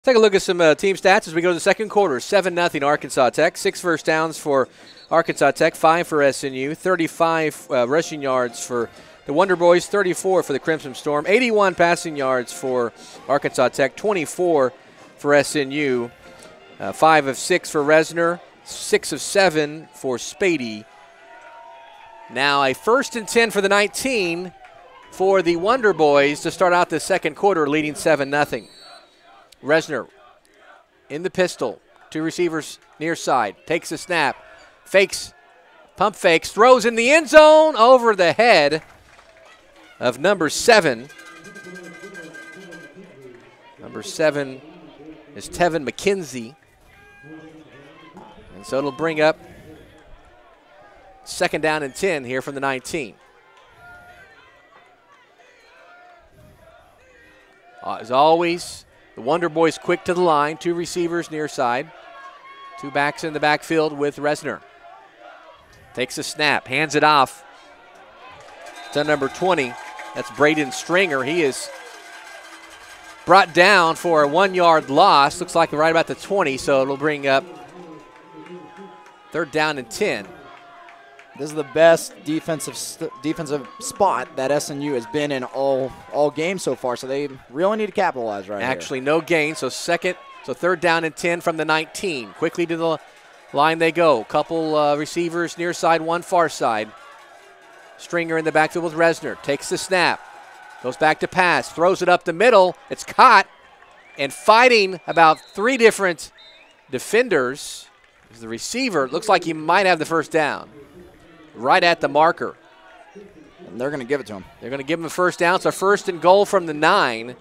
Take a look at some team stats as we go to the second quarter. 7-0 Arkansas Tech. 6 first downs for Arkansas Tech, 5 for SNU. 35 rushing yards for the Wonder Boys, 34 for the Crimson Storm. 81 passing yards for Arkansas Tech, 24 for SNU. 5 of 6 for Resner, 6 of 7 for Spady. Now a 1st and 10 for the 19 for the Wonder Boys to start out the second quarter, leading 7-0. Resner in the pistol. 2 receivers near side. Takes a snap. Fakes. Pump fakes. Throws in the end zone over the head of number 7. Number 7 is Tevin McKenzie. And so it'll bring up 2nd down and 10 here from the 19. As always, the Wonder Boys quick to the line. 2 receivers near side. 2 backs in the backfield with Resner. Takes a snap, hands it off to number 20. That's Braden Stringer. He is brought down for a 1-yard loss. Looks like right about the 20, so it'll bring up 3rd down and 10. This is the best defensive spot that SNU has been in all game so far, so they really need to capitalize right here. Actually, no gain, so 3rd down and 10 from the 19. Quickly to the line they go. Couple receivers near side, 1 far side. Stringer in the backfield with Resner. Takes the snap. Goes back to pass. Throws it up the middle. It's caught. And fighting about 3 different defenders is the receiver. Looks like he might have the first down. Right at the marker. And they're going to give it to him. They're going to give him a first down. So 1st and goal from the 9.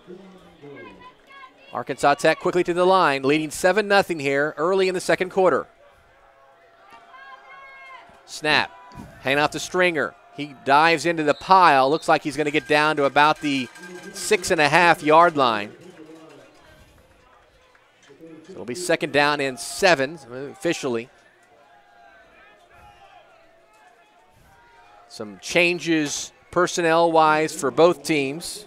Arkansas Tech quickly to the line, leading 7-0 here early in the second quarter. Snap. Hang off the Stringer. He dives into the pile. Looks like he's going to get down to about the 6.5-yard line. So it'll be 2nd down and 7 officially. Some changes personnel-wise for both teams.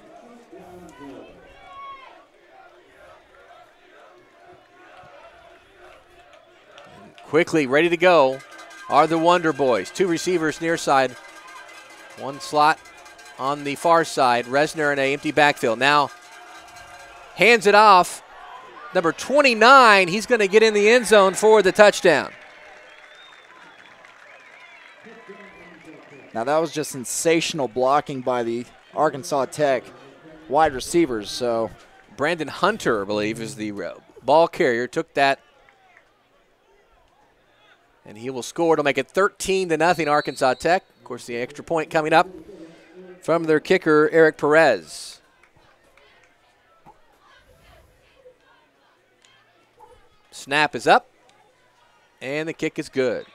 Quickly ready to go are the Wonder Boys. 2 receivers near side. 1 slot on the far side. Resner in an empty backfield. Now hands it off. Number 29, he's going to get in the end zone for the touchdown. Now that was just sensational blocking by the Arkansas Tech wide receivers. So Brandon Hunter, I believe, is the ball carrier. Took that And he will score to make it 13-0 Arkansas Tech. Of course, the extra point coming up from their kicker, Eric Perez. Snap is up, and the kick is good.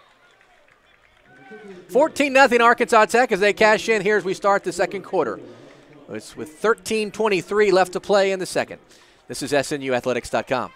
14-0 Arkansas Tech as they cash in here as we start the second quarter. It's with 13:23 left to play in the second. This is SNUathletics.com.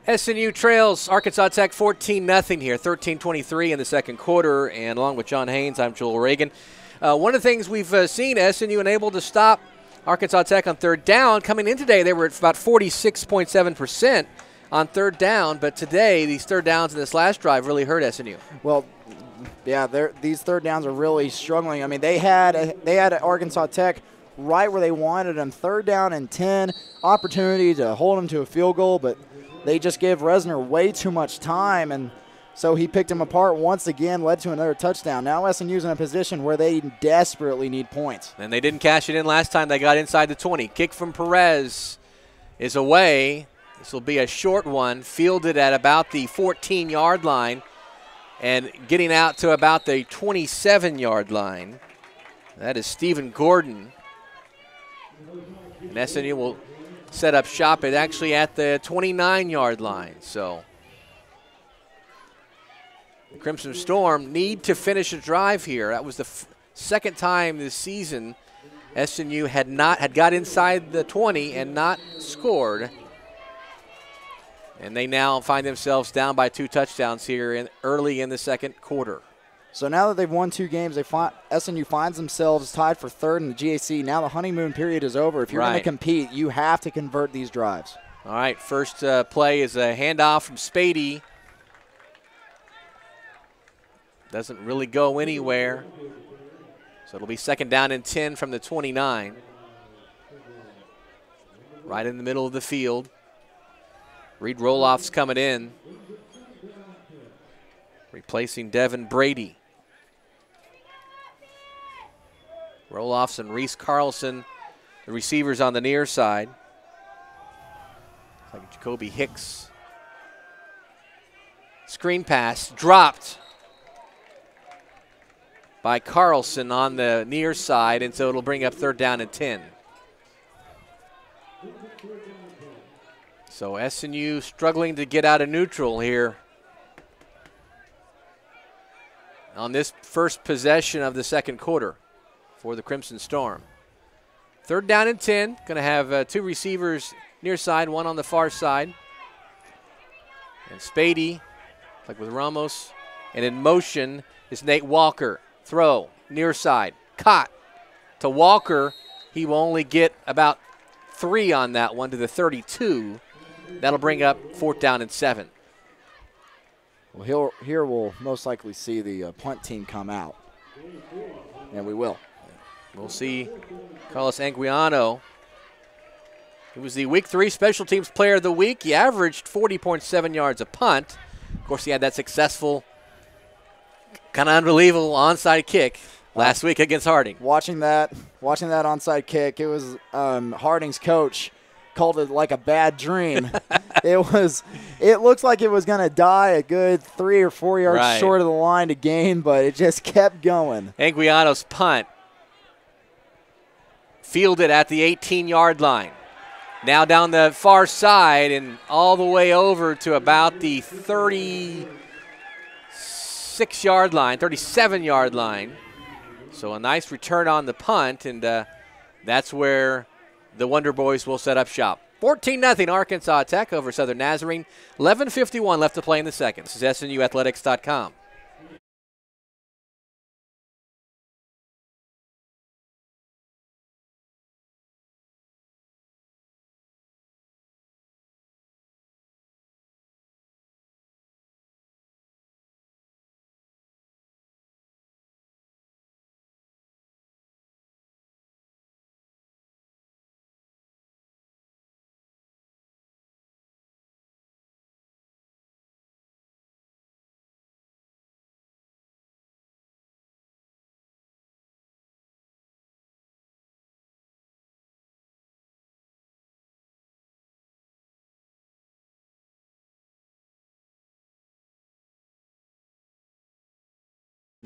SNU trails Arkansas Tech 14-0 here, 13:23 in the second quarter. And along with John Haynes, I'm Joel Reagan. One of the things we've seen, SNU unable to stop Arkansas Tech on third down. Coming in today, they were at about 46.7% on third down. But today, these third downs in this last drive really hurt SNU. Well, yeah, these third downs are really struggling. I mean, they had Arkansas Tech right where they wanted them. Third down and 10, opportunity to hold them to a field goal, but they just gave Resner way too much time, and so he picked him apart once again, led to another touchdown. Now SNU's in a position where they desperately need points. And they didn't cash it in last time. They got inside the 20. Kick from Perez is away. This will be a short one, fielded at about the 14-yard line and getting out to about the 27-yard line. That is Stephen Gordon. And SNU will set up shop actually at the 29-yard line. So the Crimson Storm need to finish a drive here. That was the second time this season SNU had got inside the 20 and not scored. And they now find themselves down by 2 touchdowns here early in the second quarter. So now that they've won 2 games, SNU finds themselves tied for third in the GAC. Now the honeymoon period is over. If you're going to compete, you have to convert these drives. All right, first play is a handoff from Spady. Doesn't really go anywhere. So it'll be second down and 10 from the 29. Right in the middle of the field. Reed Roloff's coming in, replacing Devin Brady. Roloffs and Reese Carlson, the receivers on the near side. Like Jacoby Hicks. Screen pass dropped by Carlson on the near side, and so it'll bring up third down and 10. So SNU struggling to get out of neutral here on this first possession of the second quarter for the Crimson Storm. Third down and 10. Going to have 2 receivers near side, 1 on the far side. And Spady, like with Ramos. And in motion is Nate Walker. Throw, near side, caught to Walker. He will only get about 3 on that one to the 32. That'll bring up fourth down and 7. Well, here we'll most likely see the punt team come out. And we will. We'll see Carlos Anguiano. He was the Week 3 Special Teams Player of the Week. He averaged 40.7 yards a punt. Of course, he had that successful, kind of unbelievable onside kick last week against Harding. Watching that onside kick, it was Harding's coach called it like a bad dream. It looks like it was going to die a good 3 or 4 yards short of the line to gain, but it just kept going. Anguiano's punt fielded at the 18-yard line. Now down the far side and all the way over to about the 36-yard line, 37-yard line. So a nice return on the punt, and that's where the Wonder Boys will set up shop. 14-0 Arkansas Tech over Southern Nazarene. 11:51 left to play in the second. This is SNUathletics.com.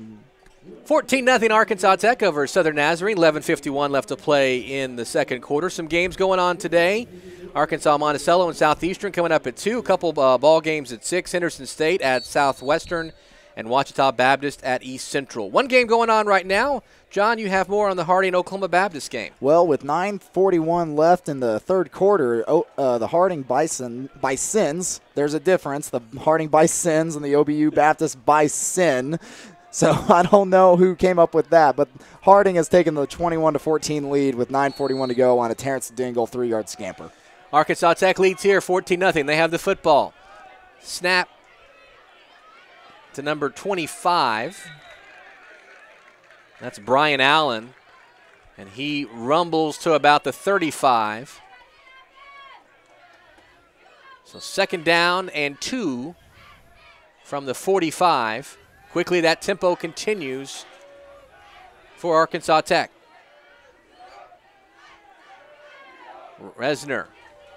Mm. 14-0 Arkansas Tech over Southern Nazarene. 11:51 left to play in the second quarter. Some games going on today. Arkansas Monticello and Southeastern coming up at 2. A couple ball games at 6. Henderson State at Southwestern and Ouachita Baptist at East Central. One game going on right now. John, you have more on the Harding Oklahoma Baptist game. Well, with 9:41 left in the third quarter, the Harding Bisons, there's a difference. The Harding Bisons and the OBU Baptist Bison. So I don't know who came up with that, but Harding has taken the 21-14 lead with 9:41 to go on a Terrence Dingle 3-yard scamper. Arkansas Tech leads here 14-0. They have the football. Snap to number 25. That's Brian Allen, and he rumbles to about the 35. So second down and 2 from the 45. Quickly, that tempo continues for Arkansas Tech. Resner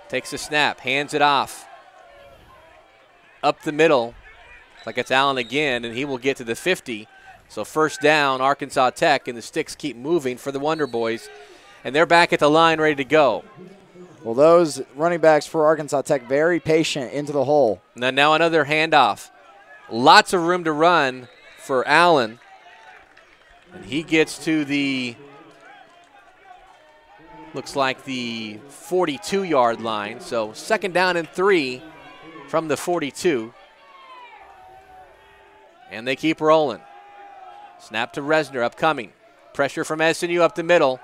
takes a snap, hands it off. Up the middle, like it's Allen again, and he will get to the 50. So first down, Arkansas Tech, and the sticks keep moving for the Wonder Boys. And they're back at the line ready to go. Well, those running backs for Arkansas Tech very patient into the hole. Now another handoff. Lots of room to run for Allen. And he gets to the, looks like the 42-yard line. So second down and 3 from the 42. And they keep rolling. Snap to Resner, upcoming. Pressure from SNU up the middle.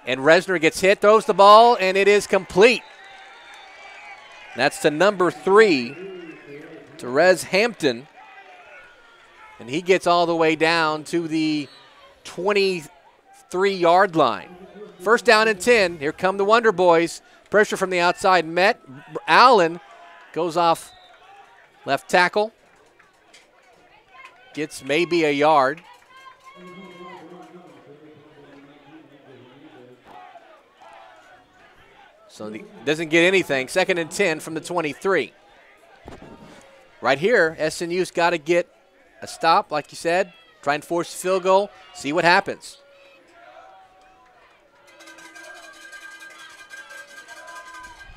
And Resner gets hit, throws the ball, and it is complete. That's to number 3, Terez Hampton. And he gets all the way down to the 23-yard line. First down and 10. Here come the Wonder Boys. Pressure from the outside met. Allen goes off left tackle. Gets maybe a yard. So he doesn't get anything. Second and 10 from the 23. Right here, SNU's got to get a stop, like you said. Try and force a field goal. See what happens.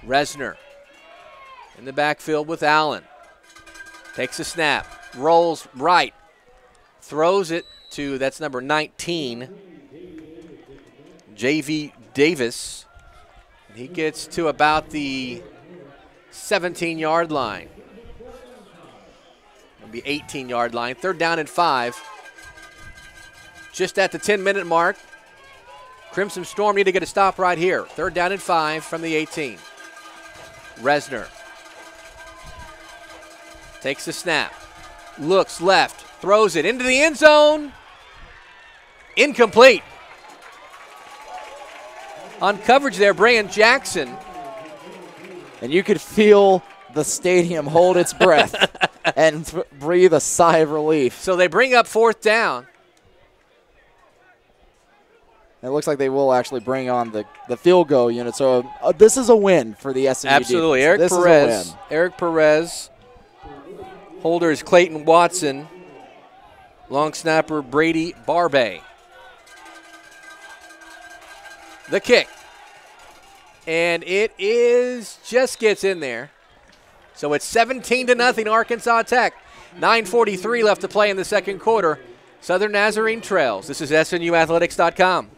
Resner in the backfield with Allen. Takes a snap. Rolls right. Throws it to, that's number 19, J.V. Davis. And he gets to about the 17-yard line. It'll be 18-yard line. Third down and 5. Just at the 10-minute mark. Crimson Storm need to get a stop right here. Third down and 5 from the 18. Resner takes the snap. Looks left. Throws it into the end zone. Incomplete. On coverage there, Brian Jackson. And you could feel the stadium hold its breath and breathe a sigh of relief. So they bring up fourth down. And it looks like they will actually bring on the field goal unit. So this is a win for the SMU Absolutely. defense. Eric Perez. Holder is Clayton Watson. Long snapper Brady Barbay. The kick. And it just gets in there. So it's 17-0 Arkansas Tech. 9:43 left to play in the second quarter. Southern Nazarene trails. This is SNUathletics.com.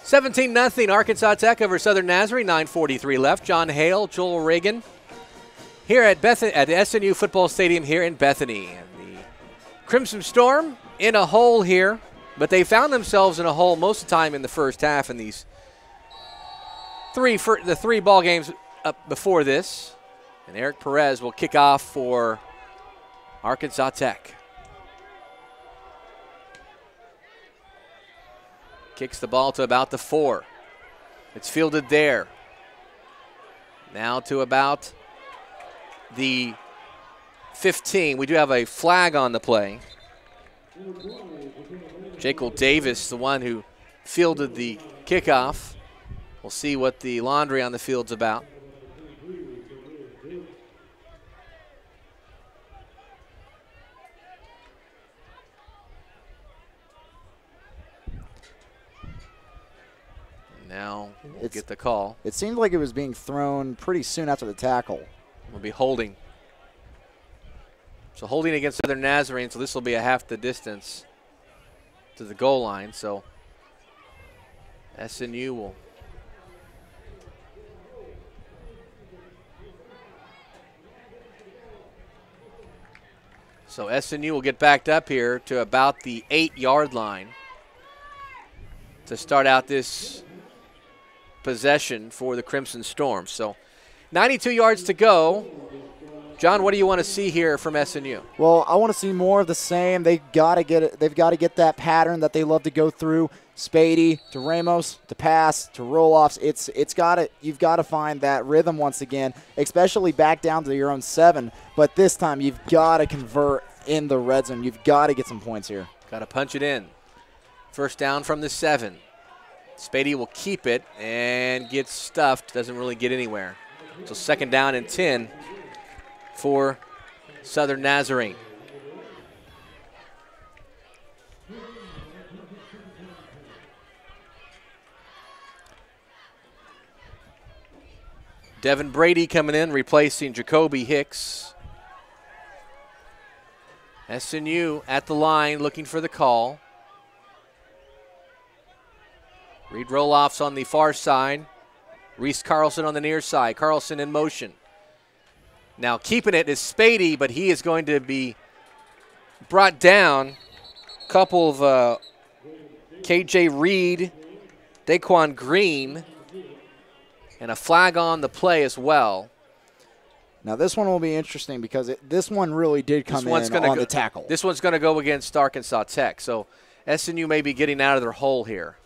$17-0 Arkansas Tech over Southern Nazarene. 9:43 left. John Hale, Joel Reagan here at SNU Football Stadium here in Bethany. And the Crimson Storm in a hole here, but they found themselves in a hole most of the time in the first half in these three ball games up before this. And Eric Perez will kick off for Arkansas Tech. Kicks the ball to about the 4. It's fielded there. Now to about the 15. We do have a flag on the play. Jekyll Davis, the one who fielded the kickoff. We'll see what the laundry on the field's about. Now we'll get the call. It seemed like it was being thrown pretty soon after the tackle. We'll be holding. So holding against Southern Nazarene, so this will be a half the distance to the goal line. So SNU will get backed up here to about the 8-yard line to start out this possession for the Crimson Storm. So 92 yards to go. John, what do you want to see here from SNU? Well, I want to see more of the same. They've got to get it. They've got to get that pattern that they love to go through. Spady to Ramos to pass to roll-offs. You've got to find that rhythm once again, especially back down to your own 7. But this time you've got to convert in the red zone. You've got to get some points here. Got to punch it in. First down from the 7. Spady will keep it and get stuffed. Doesn't really get anywhere. So second down and 10 for Southern Nazarene. Devin Brady coming in, replacing Jacoby Hicks. SNU at the line looking for the call. Reed roll-offs on the far side. Reese Carlson on the near side. Carlson in motion. Now keeping it is Spady, but he is going to be brought down. A couple of KJ Reed, Daquan Green, and a flag on the play as well. Now this one will be interesting because this one really did come in on the tackle. This one's going to go against Arkansas Tech. So SNU may be getting out of their hole here.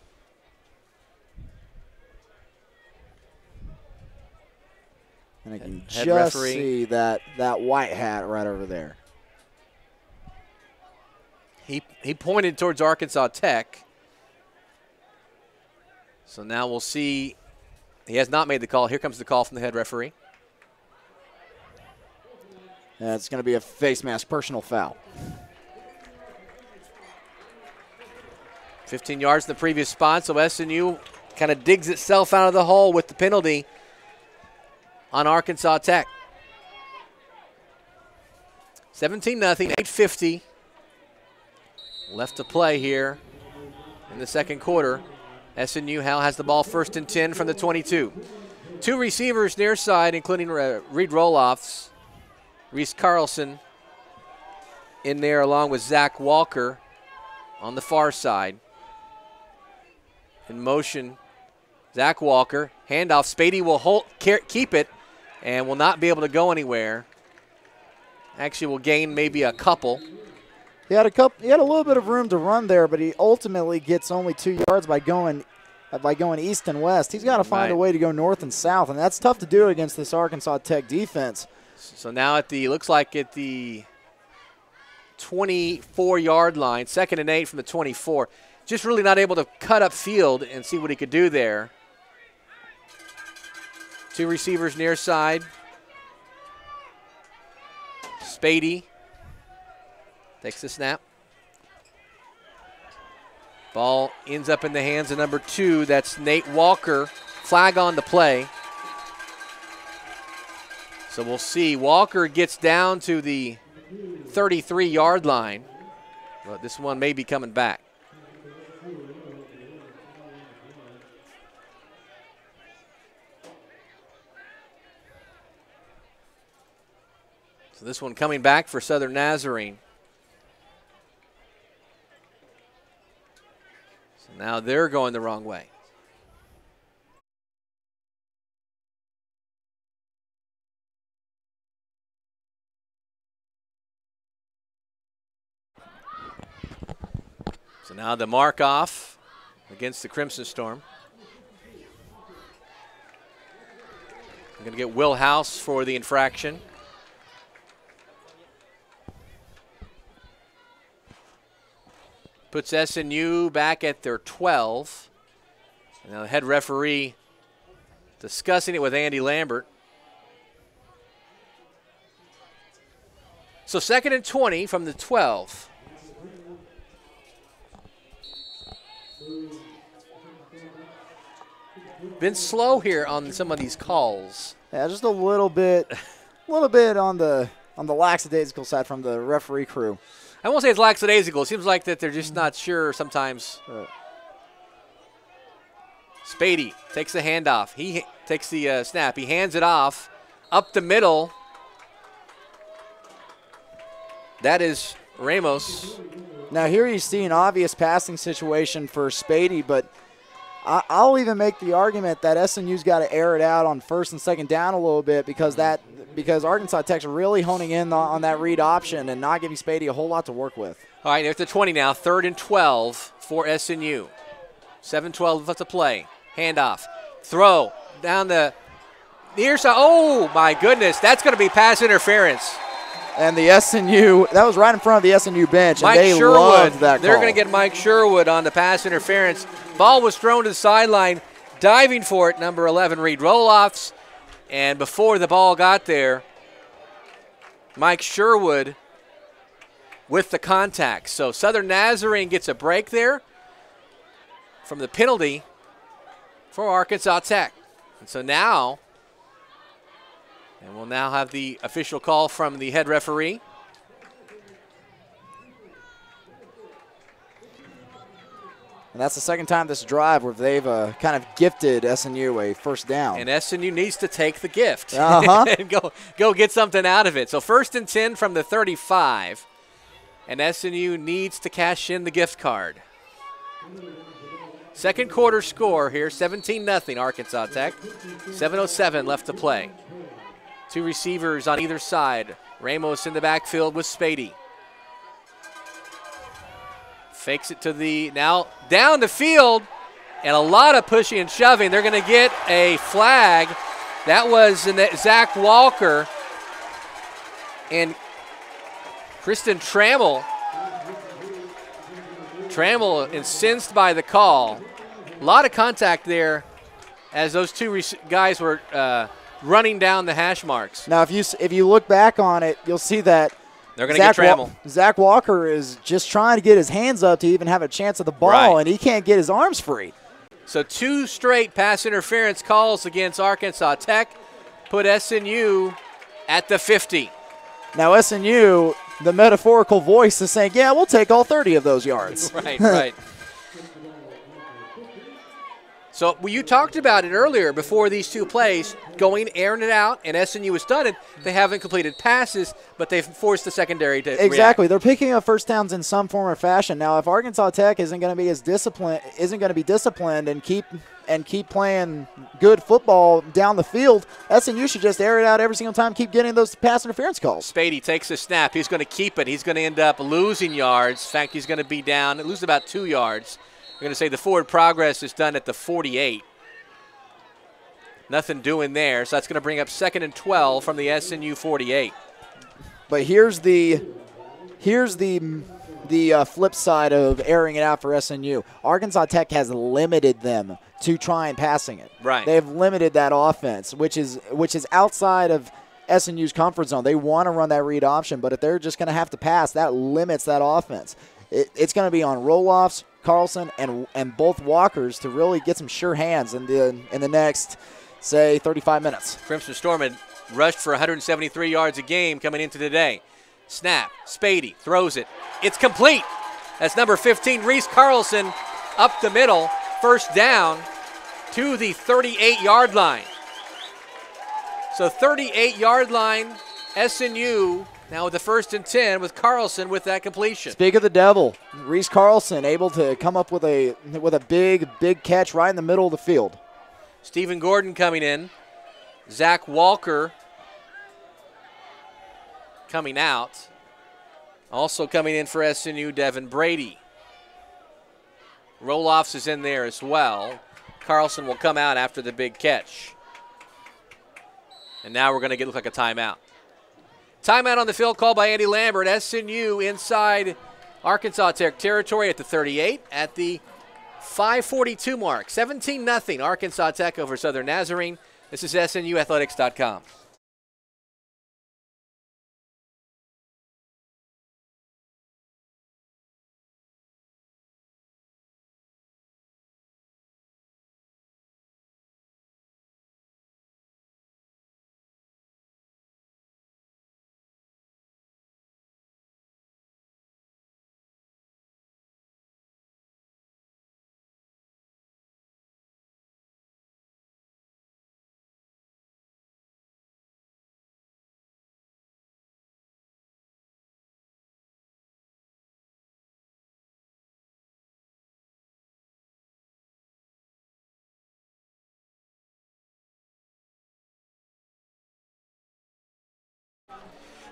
And I can just see that white hat right over there. He pointed towards Arkansas Tech. So now we'll see. He has not made the call. Here comes the call from the head referee. And it's going to be a face mask personal foul. 15 yards in the previous spot, so SNU kind of digs itself out of the hole with the penalty on Arkansas Tech. 17-0, 8:50 left to play here in the second quarter. SNU Hal has the ball 1st and 10 from the 22. 2 receivers near side, including Reed Roloffs. Reese Carlson in there along with Zach Walker on the far side. In motion, Zach Walker. Handoff. Spady will keep it and will not be able to go anywhere. Actually will gain maybe a couple. He had a little bit of room to run there, but he ultimately gets only 2 yards by going east and west. He's got to find a way to go north and south, and that's tough to do against this Arkansas Tech defense. So now looks like at the 24-yard line, 2nd and 8 from the 24. Just really not able to cut up field and see what he could do there. 2 receivers near side. Spady takes the snap. Ball ends up in the hands of number 2. That's Nate Walker. Flag on the play. So we'll see. Walker gets down to the 33-yard line. But this one may be coming back. So this one coming back for Southern Nazarene. So now they're going the wrong way. So now the mark off against the Crimson Storm. We're going to get Will House for the infraction. Puts SNU back at their 12. And now the head referee discussing it with Andy Lambert. So 2nd and 20 from the 12. Been slow here on some of these calls. Yeah, just a little bit on the lackadaisical side from the referee crew. I won't say it's lackadaisical. It seems like that they're just not sure sometimes. Right. Spady takes the handoff. He takes the snap. He hands it off up the middle. That is Ramos. Now here you see an obvious passing situation for Spady, but I'll even make the argument that SNU's got to air it out on 1st and 2nd down a little bit because Arkansas Tech's really honing in on that read option and not giving Spady a whole lot to work with. All right, there's the 20 now, 3rd and 12 for SNU. 7-12 left to play. Handoff. Throw down the near side. Oh, my goodness. That's going to be pass interference. And the SNU, that was right in front of the SNU bench, and they loved that call. They're going to get Mike Sherwood on the pass interference. Ball was thrown to the sideline. Diving for it, number 11, Reed Roloffs. And before the ball got there, Mike Sherwood with the contact. So Southern Nazarene gets a break there from the penalty for Arkansas Tech. And so now, and we'll now have the official call from the head referee. And that's the second time this drive where they've kind of gifted SNU a 1st down. And SNU needs to take the gift and go get something out of it. So 1st and 10 from the 35. And SNU needs to cash in the gift card. Second quarter score here, 17-0 Arkansas Tech. 7:07 left to play. 2 receivers on either side. Ramos in the backfield with Spady. Fakes it to now down the field, and a lot of pushing and shoving. They're going to get a flag. That was Zach Walker and Kristen Trammell. Trammell incensed by the call. A lot of contact there as those 2 guys were running down the hash marks. Now, if you look back on it, you'll see that they're going to get Trammell. Zach Walker is just trying to get his hands up to even have a chance at the ball, and he can't get his arms free. So 2 straight pass interference calls against Arkansas Tech put SNU at the 50. Now SNU the metaphorical voice is saying, yeah, we'll take all 30 of those yards. Right. So you talked about it earlier before these two plays, airing it out, and SNU has done it. They haven't completed passes, but they've forced the secondary to Exactly. react. They're picking up first downs in some form or fashion. Now, if Arkansas Tech isn't going to be disciplined and keep playing good football down the field, SNU should just air it out every single time, keep getting those pass interference calls. Spady takes a snap. He's going to keep it. He's going to end up losing yards. In fact, he's going to be down, lose about 2 yards. We're going to say the forward progress is done at the 48. Nothing doing there, so that's going to bring up 2nd and 12 from the SNU 48. But here's the flip side of airing it out for SNU. Arkansas Tech has limited them to try and passing it. Right. They've limited that offense, which is outside of SNU's comfort zone. They want to run that read option, but if they're just going to have to pass, that limits that offense. It's going to be on roll-offs, Carlson, and both Walkers to really get some sure hands in the next, say, 35 minutes. Crimson Storm had rushed for 173 yards a game coming into today. Snap. Spady throws it. It's complete. That's number 15, Reese Carlson, up the middle. First down to the 38-yard line. So 38-yard line, SNU now with the 1st and 10 with Carlson with that completion. Speak of the devil, Reese Carlson able to come up with a big catch right in the middle of the field. Stephen Gordon coming in. Zach Walker coming out. Also coming in for SNU, Devin Brady. Roloffs is in there as well. Carlson will come out after the big catch. And now we're going to look like a timeout. Timeout on the field called by Andy Lambert. SNU inside Arkansas Tech territory at the 38 at the 5:42 mark. 17-0 Arkansas Tech over Southern Nazarene. This is SNUathletics.com.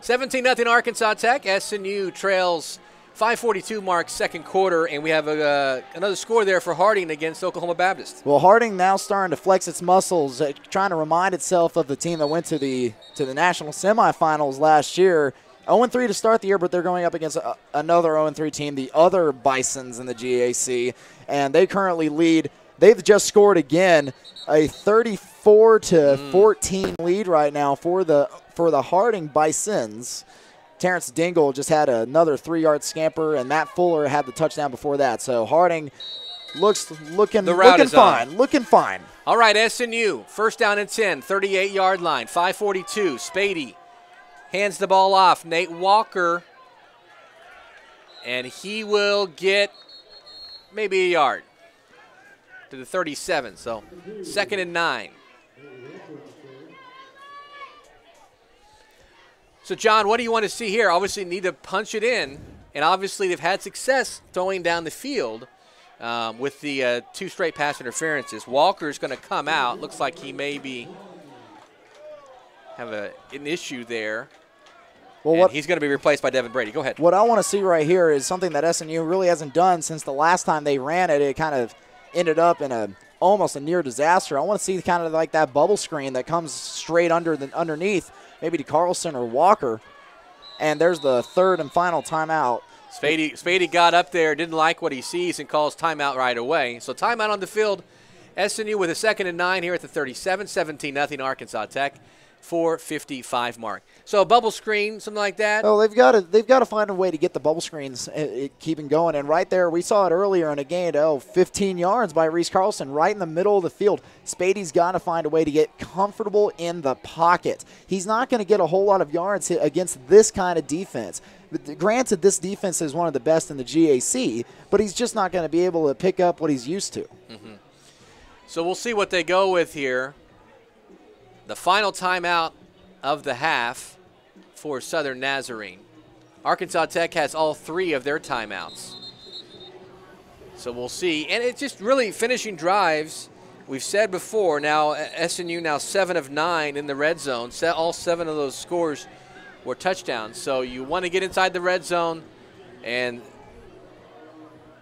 (17-0) Arkansas Tech. SNU trails 5:42 mark second quarter, and we have another score there for Harding against Oklahoma Baptist. Well, Harding now starting to flex its muscles, trying to remind itself of the team that went to the national semifinals last year. 0-3 to start the year, but they're going up against another 0-3 team, the other Bisons in the GAC, and they currently lead. They've just scored again, a 34-14 lead right now for the Harding Bisons. Terrence Dingle just had another 3-yard scamper, and Matt Fuller had the touchdown before that. So Harding looking fine. All right, SNU, 1st down and 10, 38-yard line, 5:42. Spady hands the ball off. Nate Walker, and he will get maybe a yard to the 37. So 2nd and 9. So, John, what do you want to see here? Obviously, need to punch it in, and obviously they've had success throwing down the field with the 2 straight pass interferences. Walker's going to come out. Looks like he maybe have an issue there. Well, he's going to be replaced by Devin Brady. Go ahead. What I want to see right here is something that SNU really hasn't done since the last time they ran it. It kind of ended up in almost a near disaster. I want to see kind of like that bubble screen that comes straight underneath, maybe to Carlson or Walker. And there's the 3rd and final timeout. Spady got up there, didn't like what he sees, and calls timeout right away. So timeout on the field. SNU with a 2nd and 9 here at the 37, 17-0 Arkansas Tech. 4:55 mark. So a bubble screen, something like that. Oh, they've got to find a way to get the bubble screens keeping going. And right there, we saw it earlier in a gain. 15 yards by Reese Carlson, right in the middle of the field. Spady's got to find a way to get comfortable in the pocket. He's not going to get a whole lot of yards against this kind of defense. Granted, this defense is one of the best in the GAC, but he's just not going to be able to pick up what he's used to. Mm-hmm. So we'll see what they go with here. The final timeout of the half for Southern Nazarene. Arkansas Tech has all 3 of their timeouts. So we'll see. And it's just really finishing drives. We've said before, now SNU now 7 of 9 in the red zone. All 7 of those scores were touchdowns. So you want to get inside the red zone and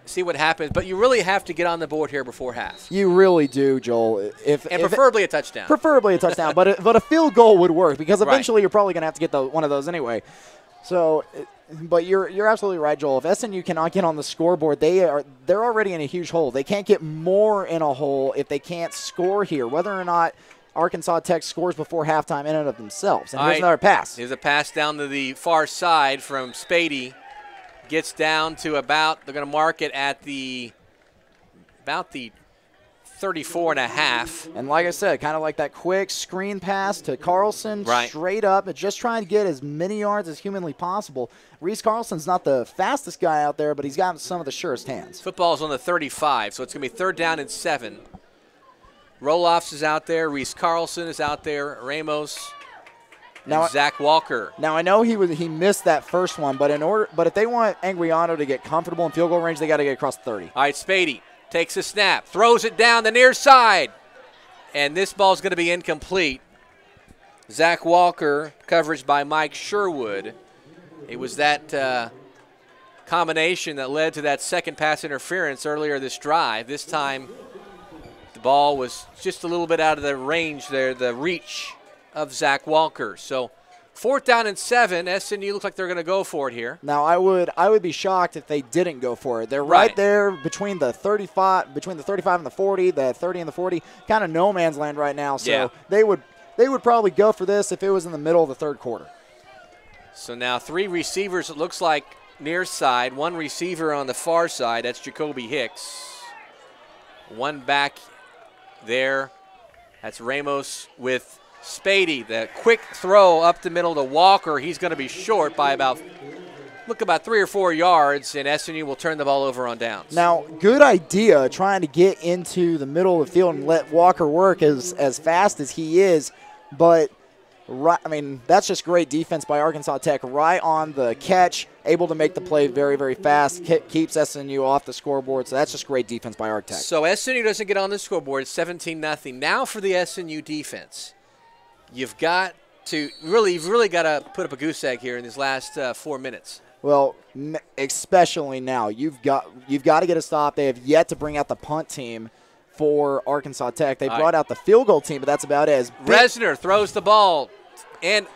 see what happens. But you really have to get on the board here before half. You really do, Joel. Preferably a touchdown. Preferably a touchdown, but a field goal would work because eventually you're probably going to have to get one of those anyway. So, but you're absolutely right, Joel. If SNU cannot get on the scoreboard, they're already in a huge hole. They can't get more in a hole if they can't score here, whether or not Arkansas Tech scores before halftime in and of themselves. And here's another pass. Here's a pass down to the far side from Spady. Gets down to about, they're going to mark it at about the 34.5. And like I said, kind of like that quick screen pass to Carlson, straight up, and just trying to get as many yards as humanly possible. Reese Carlson's not the fastest guy out there, but he's got some of the surest hands. Football's on the 35, so it's going to be 3rd down and 7. Roloffs is out there. Reese Carlson is out there. Ramos. Now, Zach Walker. Now I know he missed that first one, but if they want Anguiano to get comfortable in field goal range, they got to get across 30. All right, Spady takes a snap, throws it down the near side, and this ball's going to be incomplete. Zach Walker, coverage by Mike Sherwood. It was that combination that led to that second pass interference earlier this drive. This time, the ball was just a little bit out of the range there, the reach of Zach Walker. So 4th down and 7. SNU looks like they're going to go for it here. Now I would be shocked if they didn't go for it. They're right there between the 35 and the 40, the 30 and the 40, kind of no man's land right now. So they would probably go for this if it was in the middle of the third quarter. So now 3 receivers, it looks like near side, 1 receiver on the far side. That's Jacoby Hicks. 1 back there. That's Ramos with Spady, the quick throw up the middle to Walker. He's going to be short by about 3 or 4 yards, and SNU will turn the ball over on downs. Now, good idea trying to get into the middle of the field and let Walker work as fast as he is, but that's just great defense by Arkansas Tech. Right on the catch, able to make the play very, very fast, keeps SNU off the scoreboard. So that's just great defense by Ark Tech. So SNU doesn't get on the scoreboard. It's 17-0. Now for the SNU defense. You've really got to put up a goose egg here in these last 4 minutes. Well, especially now, you've got to get a stop. They have yet to bring out the punt team for Arkansas Tech. They brought out the field goal team, but that's about it. Resner throws the ball, and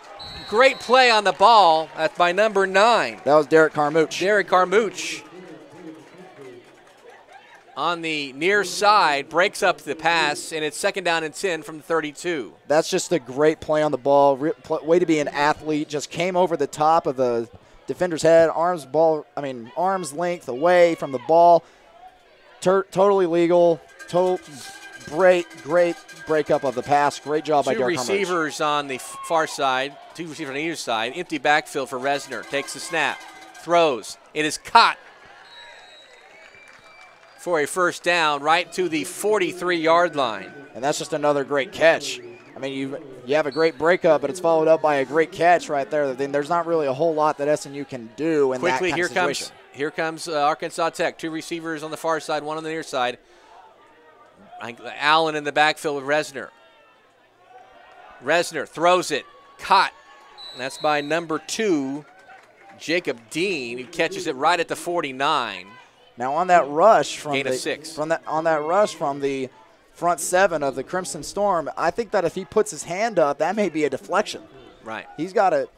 great play on the ball. That's by number 9. That was Derek Carmouche. Derek Carmouche on the near side, breaks up the pass, and it's 2nd down and 10 from the 32. That's just a great play on the ball. Way to be an athlete. Just came over the top of the defender's head, arms length away from the ball. Totally legal. Great breakup of the pass. Great job by Derek Carmouche. 2 receivers on the far side, 2 receivers on either side. Empty backfield for Resner. Takes the snap, throws. It is caught for a 1st down right to the 43-yard line. And that's just another great catch. I mean, you have a great breakup, but it's followed up by a great catch right there. Then there's not really a whole lot that SNU can do in that kind of situation. Here comes Arkansas Tech. 2 receivers on the far side, 1 on the near side. Allen in the backfield with Resner. Resner throws it, caught. And that's by number 2, Jacob Dean, who catches it right at the 49. Now on that rush from the front 7 of the Crimson Storm, I think that if he puts his hand up, that may be a deflection. Right. He's got to,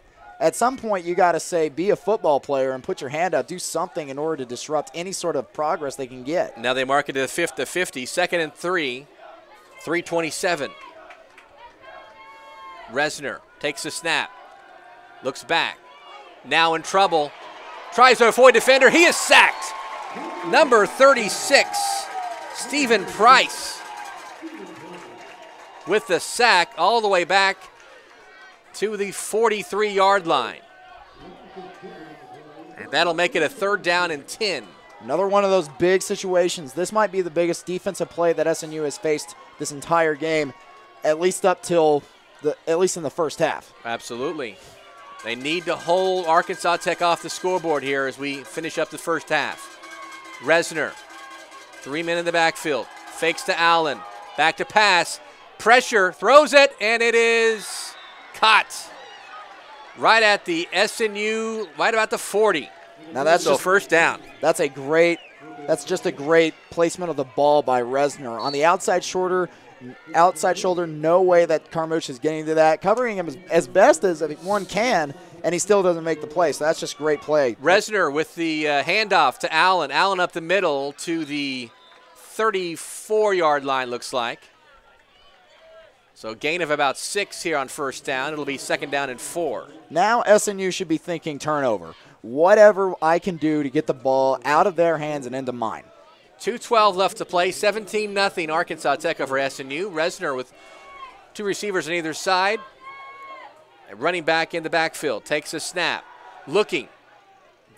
at some point, you got to say, be a football player and put your hand up, do something in order to disrupt any sort of progress they can get. Now they mark it to the 50, 2nd and 3, 3:27. Resner takes the snap, looks back, now in trouble, tries to avoid defender. He is sacked. Number 36, Stephen Price, with the sack all the way back to the 43-yard line. And that'll make it a 3rd down and 10. Another one of those big situations. This might be the biggest defensive play that SNU has faced this entire game, at least in the first half. Absolutely. They need to hold Arkansas Tech off the scoreboard here as we finish up the first half. Resner, 3 men in the backfield, fakes to Allen, back to pass, pressure, throws it, and it is caught right at the SNU, right about the 40. Now that's so first down. That's just a great placement of the ball by Resner. On the outside shoulder, no way that Carmouche is getting to that. Covering him as best as one can, and he still doesn't make the play. So that's just great play. Resner with the handoff to Allen. Allen up the middle to the 34-yard line, looks like. So gain of about 6 here on first down. It'll be 2nd down and 4. Now SNU should be thinking turnover. Whatever I can do to get the ball out of their hands and into mine. 2:12 left to play. 17-0 Arkansas Tech over SNU. Resner with 2 receivers on either side. A running back in the backfield. Takes a snap. Looking.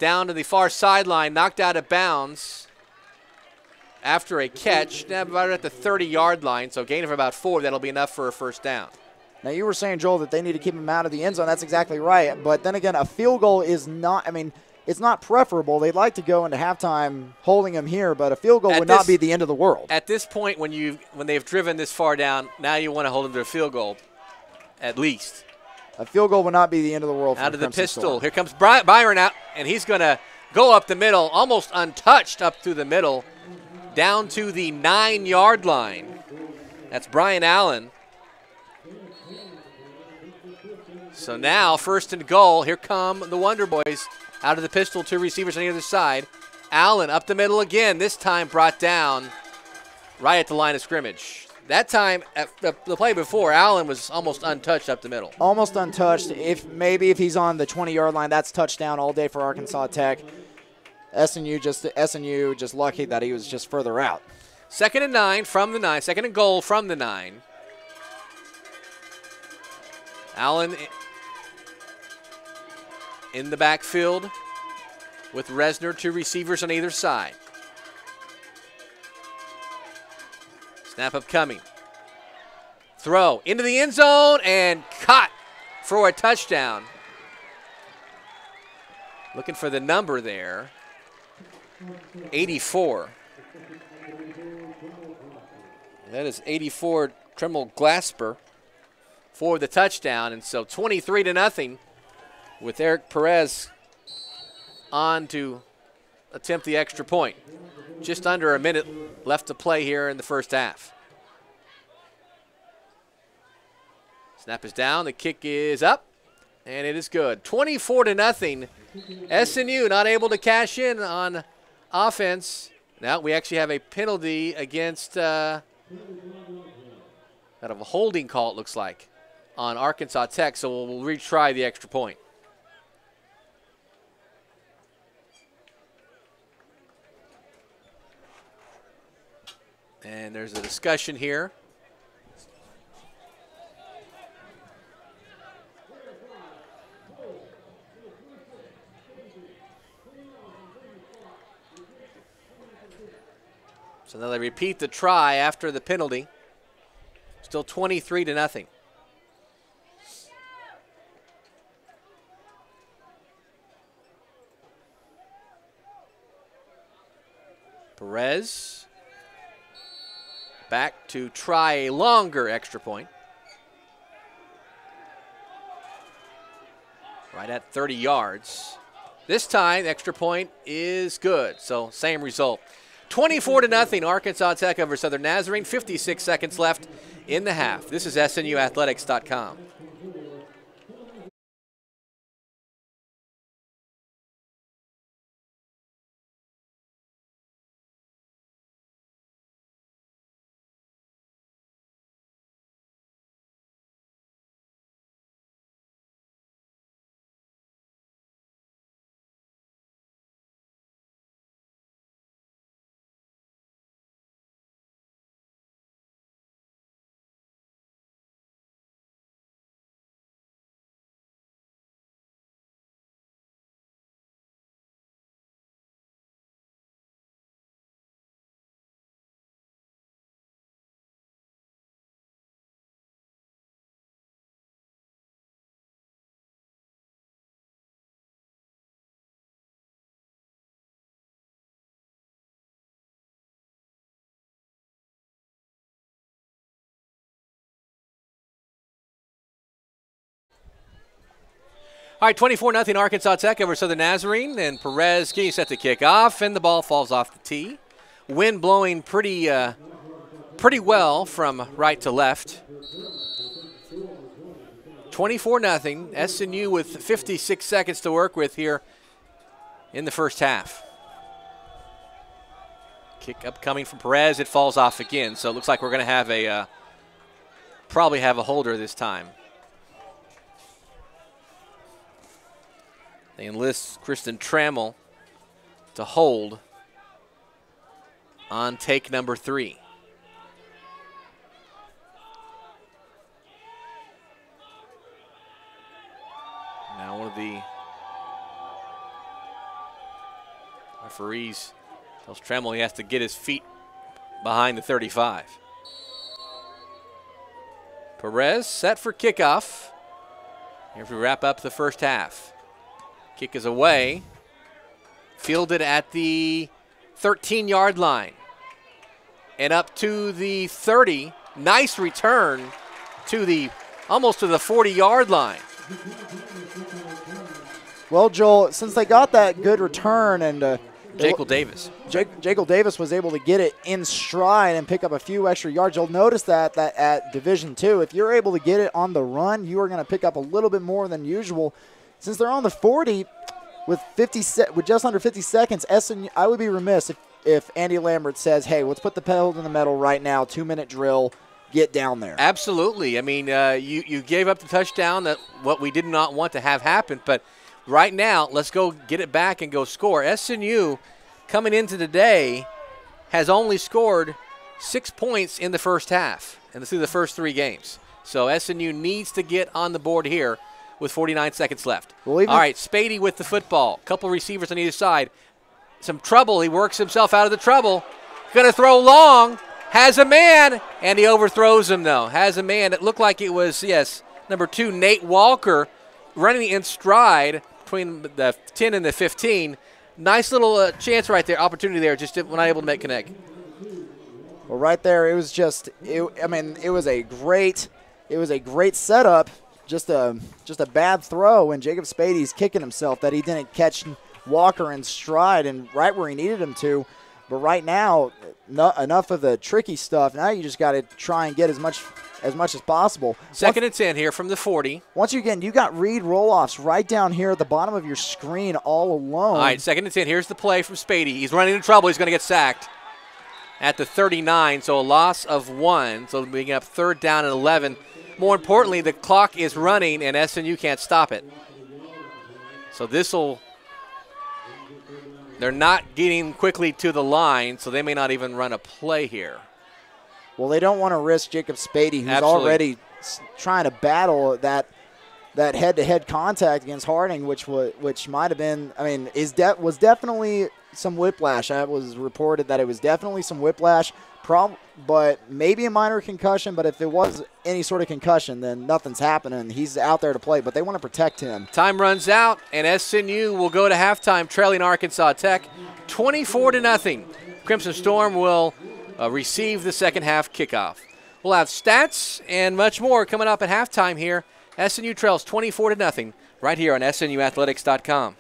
Down to the far sideline. Knocked out of bounds after a catch. Now about at the 30-yard line. So gain of about 4. That'll be enough for a first down. Now, you were saying, Joel, that they need to keep him out of the end zone. That's exactly right. But then again, a field goal is not, it's not preferable. They'd like to go into halftime holding him here, but a field goal would not be the end of the world. At this point, when they've driven this far down, now you want to hold them to a field goal, at least. A field goal would not be the end of the world. Out of the pistol. Here comes Byron out, and he's going to go up the middle, almost untouched up through the middle, down to the 9-yard line. That's Brian Allen. So now, 1st and goal. Here come the Wonder Boys out of the pistol. 2 receivers on the other side. Allen up the middle again. This time brought down right at the line of scrimmage. That time, the play before, Allen was almost untouched up the middle. Almost untouched. If he's on the 20-yard line, that's touchdown all day for Arkansas Tech. SNU just lucky that he was just further out. 2nd and 9 from the 9. 2nd and goal from the 9. Allen in the backfield with Resner, 2 receivers on either side. Snap upcoming. Throw into the end zone and caught for a touchdown. Looking for the number there. 84. That is 84, Tremel Glasper for the touchdown. And so 23-0 with Eric Perez on to attempt the extra point. Just under a minute left to play here in the first half. Snap is down, the kick is up, and it is good. 24-0. SNU not able to cash in on offense. Now we actually have a penalty against out of a holding call, it looks like, on Arkansas Tech, so we'll retry the extra point. And there's a discussion here. So now they repeat the try after the penalty. Still 23-0. Perez back to try a longer extra point. Right at 30 yards. This time, the extra point is good. So same result. 24-0 Arkansas Tech over Southern Nazarene. 56 seconds left in the half. This is SNUathletics.com. All right, 24-0 Arkansas Tech over Southern Nazarene, and Perez getting set to kick off, and the ball falls off the tee. Wind blowing pretty well from right to left. 24-0, SNU with 56 seconds to work with here in the first half. Kick upcoming from Perez, it falls off again, so it looks like we're going to have probably have a holder this time. They enlist Kristen Trammell to hold on take number 3. Now one of the referees tells Trammell he has to get his feet behind the 35. Perez set for kickoff. Here we wrap up the first half. Kick is away. Fielded at the 13-yard line. And up to the 30. Nice return to almost to the 40-yard line. Well, Joel, since they got that good return and Jekyll Davis. Jekyll Davis was able to get it in stride and pick up a few extra yards. You'll notice that at Division II, if you're able to get it on the run, you are going to pick up a little bit more than usual. Since they're on the 40 with just under 50 seconds, SNU, I would be remiss if Andy Lambert says, hey, let's put the pedal to the metal right now, 2-minute drill, get down there. Absolutely. I mean, you gave up the touchdown, that what we did not want to have happen, but right now, let's go get it back and go score. SNU, coming into today, has only scored 6 points in the first half and through the first 3 games. So SNU needs to get on the board here with 49 seconds left. All right, Spady with the football. Couple receivers on either side. Some trouble. He works himself out of the trouble. Going to throw long. Has a man, and he overthrows him, though. Has a man. It looked like it was, yes, number 2, Nate Walker, running in stride between the 10 and the 15. Nice little chance right there, opportunity there, just not able to make connect. Well, right there, it was just, it was a great setup. Just a bad throw, and Jacob Spady's kicking himself that he didn't catch Walker in stride and right where he needed him to. But right now, enough of the tricky stuff. Now you just got to try and get as much as possible. Second and 10 here from the 40. Once again, you got read roll-offs right down here at the bottom of your screen all alone. All right, second and 10. Here's the play from Spady. He's running into trouble. He's going to get sacked at the 39, so a loss of 1. So bringing up 3rd down and 11. More importantly, the clock is running, and SNU can't stop it. So they're not getting quickly to the line, so they may not even run a play here. Well, they don't want to risk Jacob Spady, who's already trying to battle that head-to-head contact against Harding, which might have been, was definitely some whiplash. It was reported that it was definitely some whiplash, but maybe a minor concussion. But if it was any sort of concussion, then nothing's happening. He's out there to play, but they want to protect him. Time runs out, and SNU will go to halftime trailing Arkansas Tech 24-0. Crimson Storm will receive the second half kickoff. We'll have stats and much more coming up at halftime here. SNU trails 24-0 right here on SNUathletics.com.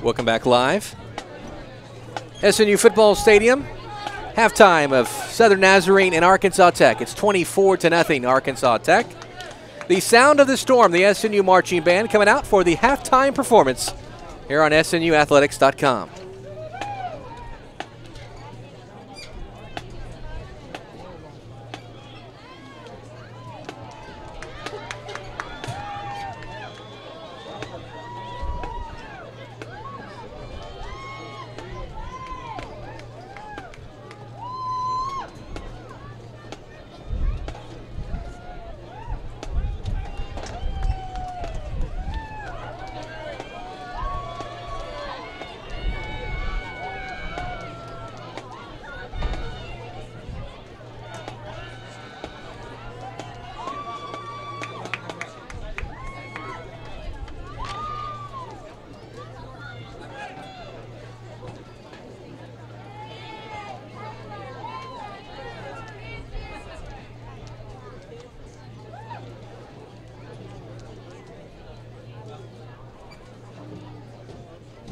Welcome back live. SNU Football Stadium. Halftime of Southern Nazarene and Arkansas Tech. It's 24-0 Arkansas Tech. The sound of the storm, the SNU marching band coming out for the halftime performance here on SNUathletics.com.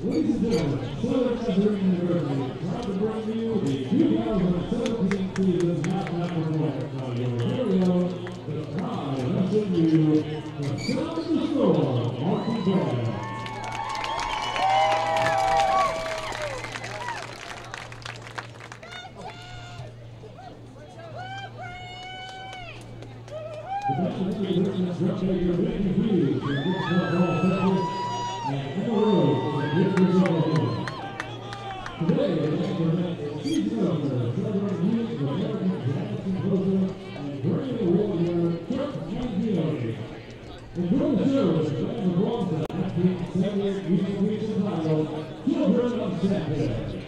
Ladies and gentlemen, Southern Nazarene University, proud to bring you the 2017 season halftime performance on your very own, the pride of SNU, the Sound of the Storm marching band. The band is instructed your main views for this football session and on the road for this result. Today, the next event is season opener, celebrating youth of American Jazz composer and Grammy Award winner Kirk Mangione. Enjoy the show as the band performs the 1978 music week entitled Children of Saturday.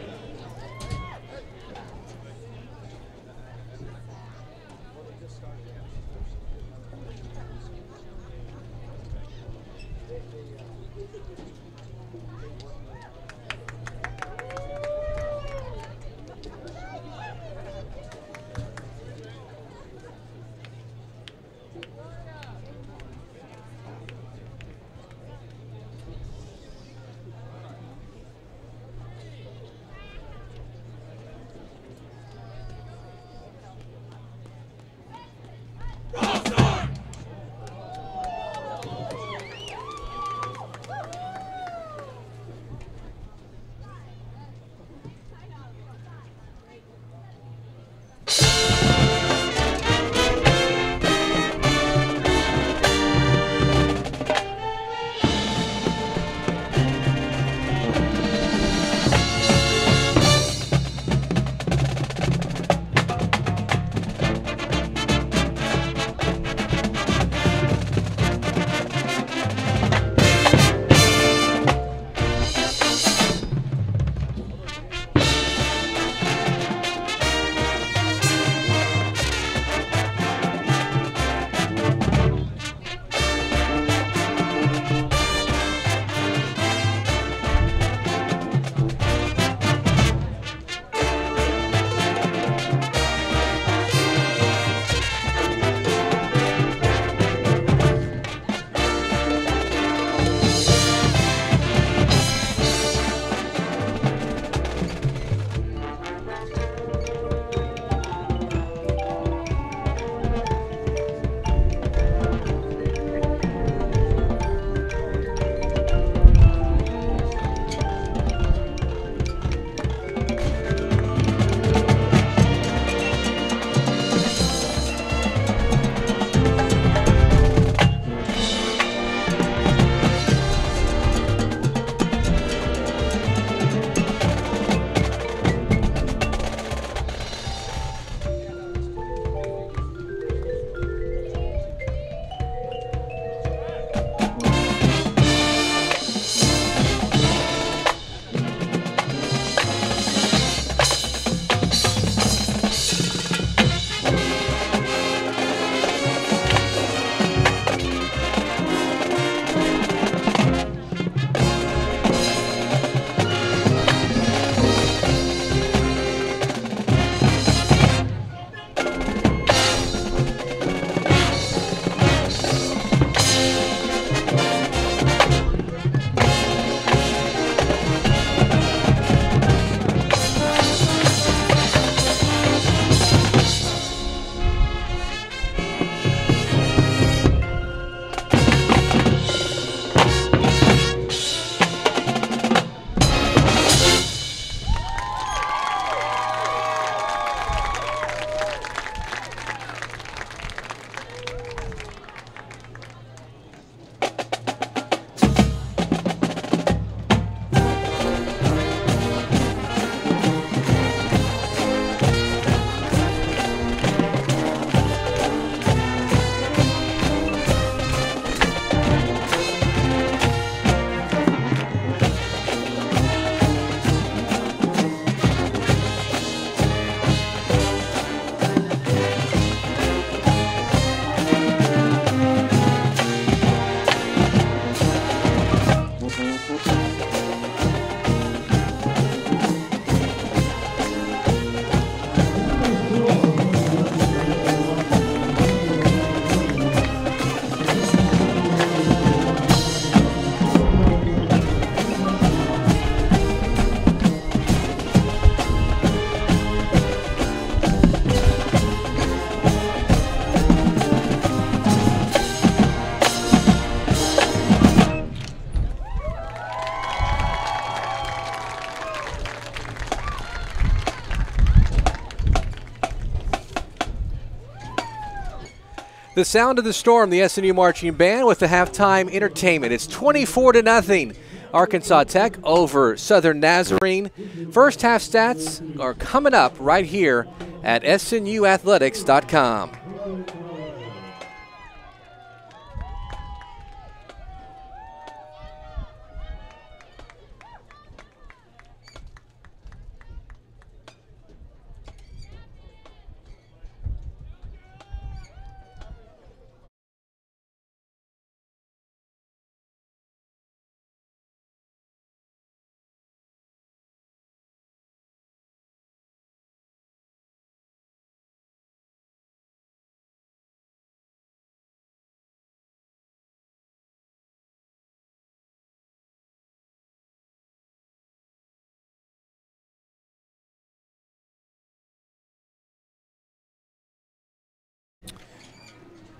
The sound of the storm, the SNU marching band with the halftime entertainment. It's 24-0. Arkansas Tech over Southern Nazarene. First half stats are coming up right here at SNUathletics.com.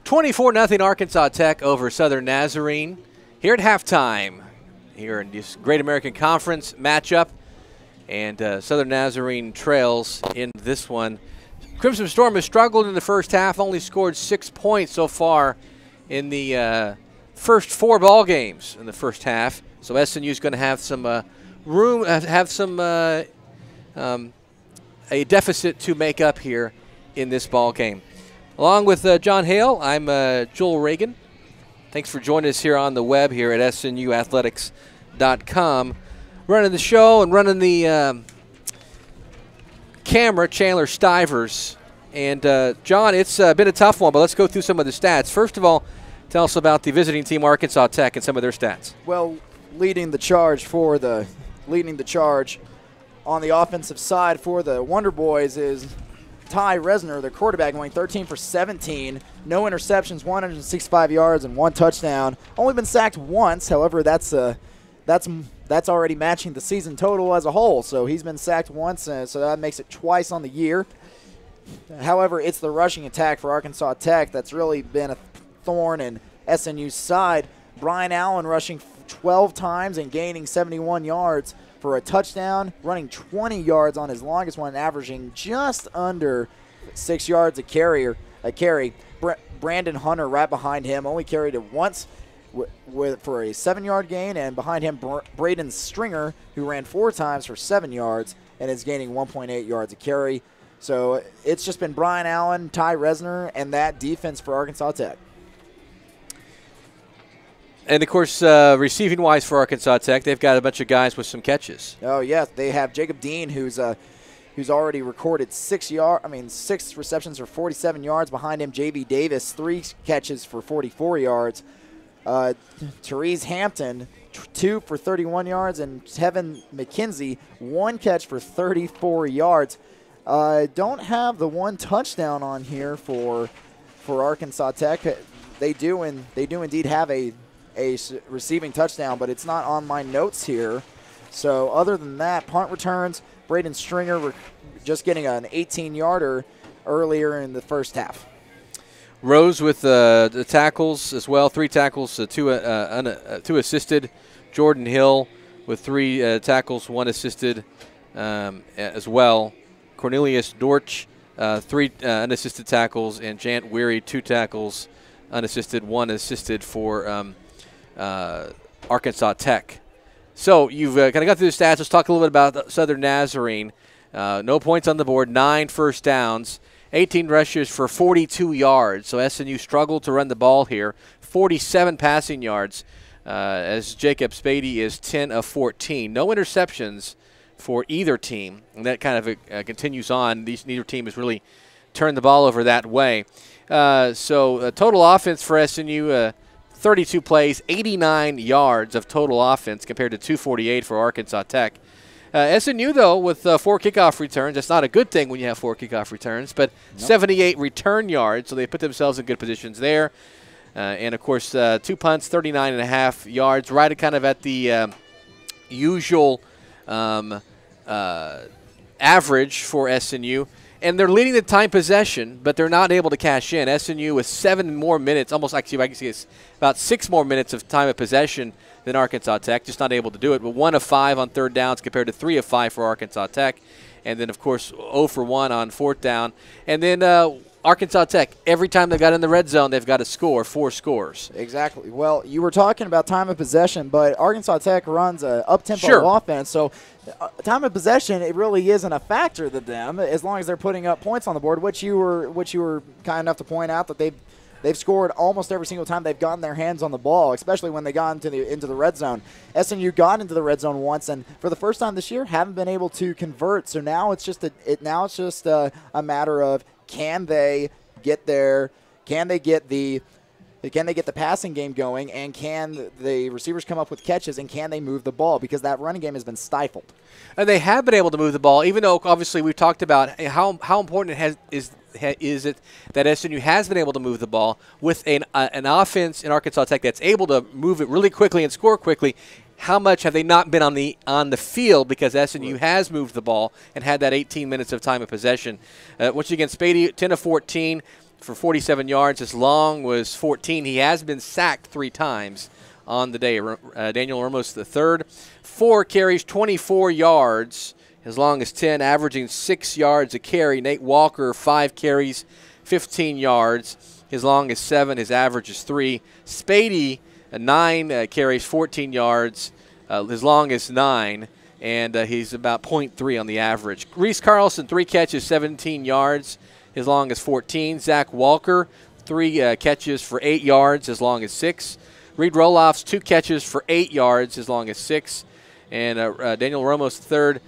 (24-0) Arkansas Tech over Southern Nazarene here at halftime here in this Great American Conference matchup. And Southern Nazarene trails in this one. Crimson Storm has struggled in the first half, only scored 6 points so far in the first 4 ball games in the first half. So SNU is going to have some a deficit to make up here in this ball game. Along with John Hale, I'm Joel Reagan. Thanks for joining us here on the web here at SNUathletics.com. Running the show and running the camera, Chandler Stivers. And, John, it's been a tough one, but let's go through some of the stats. First of all, tell us about the visiting team, Arkansas Tech, and some of their stats. Well, leading the charge on the offensive side for the Wonder Boys is Ty Resner, the quarterback, going 13 for 17, no interceptions, 165 yards, and 1 touchdown. Only been sacked once. However, that's already matching the season total as a whole. So he's been sacked once, so that makes it twice on the year. However, it's the rushing attack for Arkansas Tech that's really been a thorn in SNU's side. Brian Allen rushing 12 times and gaining 71 yards for a touchdown, running 20 yards on his longest one, averaging just under 6 yards a carry. Brandon Hunter right behind him, only carried it once for a 7-yard gain, and behind him Braden Stringer, who ran 4 times for 7 yards and is gaining 1.8 yards a carry. So it's just been Brian Allen, Ty Resner, and that defense for Arkansas Tech. And, of course, receiving-wise for Arkansas Tech, they've got a bunch of guys with some catches. Oh, yes. They have Jacob Dean, who's already recorded 6 receptions for 47 yards. Behind him, J.B. Davis, 3 catches for 44 yards. Therese Hampton, 2 for 31 yards. And Tevin McKenzie, 1 catch for 34 yards. Don't have the 1 touchdown on here for Arkansas Tech. They do indeed have a receiving touchdown, but it's not on my notes here. So other than that, punt returns, Braden Stringer just getting an 18-yarder earlier in the first half. Rose with the tackles as well, 3 tackles, 2 assisted. Jordan Hill with 3 tackles, 1 assisted as well. Cornelius Dortch, 3 unassisted tackles, and Jant Weary, 2 tackles, unassisted, 1 assisted for Arkansas Tech. So you've kind of got through the stats. Let's talk a little bit about Southern Nazarene. No points on the board, 9 first downs, 18 rushes for 42 yards. So SNU struggled to run the ball here. 47 passing yards as Jacob Spady is 10 of 14. No interceptions for either team, and that kind of continues on. Neither team has really turned the ball over that way. So total offense for SNU, 32 plays, 89 yards of total offense compared to 248 for Arkansas Tech. SNU, though, with 4 kickoff returns. That's not a good thing when you have 4 kickoff returns, but nope. 78 return yards, so they put themselves in good positions there. And, of course, 2 punts, 39.5 yards, right kind of at the usual average for SNU. And they're leading the time possession, but they're not able to cash in. SNU with 7 more minutes, almost actually I can see it's about 6 more minutes of time of possession than Arkansas Tech, just not able to do it. But 1 of 5 on 3rd downs compared to 3 of 5 for Arkansas Tech. And then, of course, 0 for 1 on 4th down. And then Arkansas Tech, every time they got in the red zone, they've got to score 4 scores. Exactly. Well, you were talking about time of possession, but Arkansas Tech runs a up-tempo offense, so time of possession, it really isn't a factor to them as long as they're putting up points on the board, which you were kind enough to point out that they've scored almost every single time they've gotten their hands on the ball, especially when they got into the red zone. SNU got into the red zone once, and for the first time this year, haven't been able to convert. So now it's just a matter of can they get there? Can they get the passing game going, and can the receivers come up with catches, and can they move the ball? Because that running game has been stifled. And they have been able to move the ball, even though obviously we've talked about how important is it that SNU has been able to move the ball with an offense in Arkansas Tech that's able to move it really quickly and score quickly. How much have they not been on the field because SNU has moved the ball and had that 18 minutes of time of possession? Once again, Spady, 10 of 14 for 47 yards. His long was 14. He has been sacked 3 times on the day. Daniel Ramos III, 4 carries, 24 yards. His long is 10, averaging 6 yards a carry. Nate Walker, 5 carries, 15 yards. His long is 7. His average is 3. Spady, 9 carries, 14 yards. His long is 9, and he's about 0.3 on the average. Reese Carlson, 3 catches, 17 yards. His long is 14. Zach Walker, 3 catches for 8 yards. His long is 6. Reed Roloff's 2 catches for 8 yards. His long is 6. And Daniel Ramos III,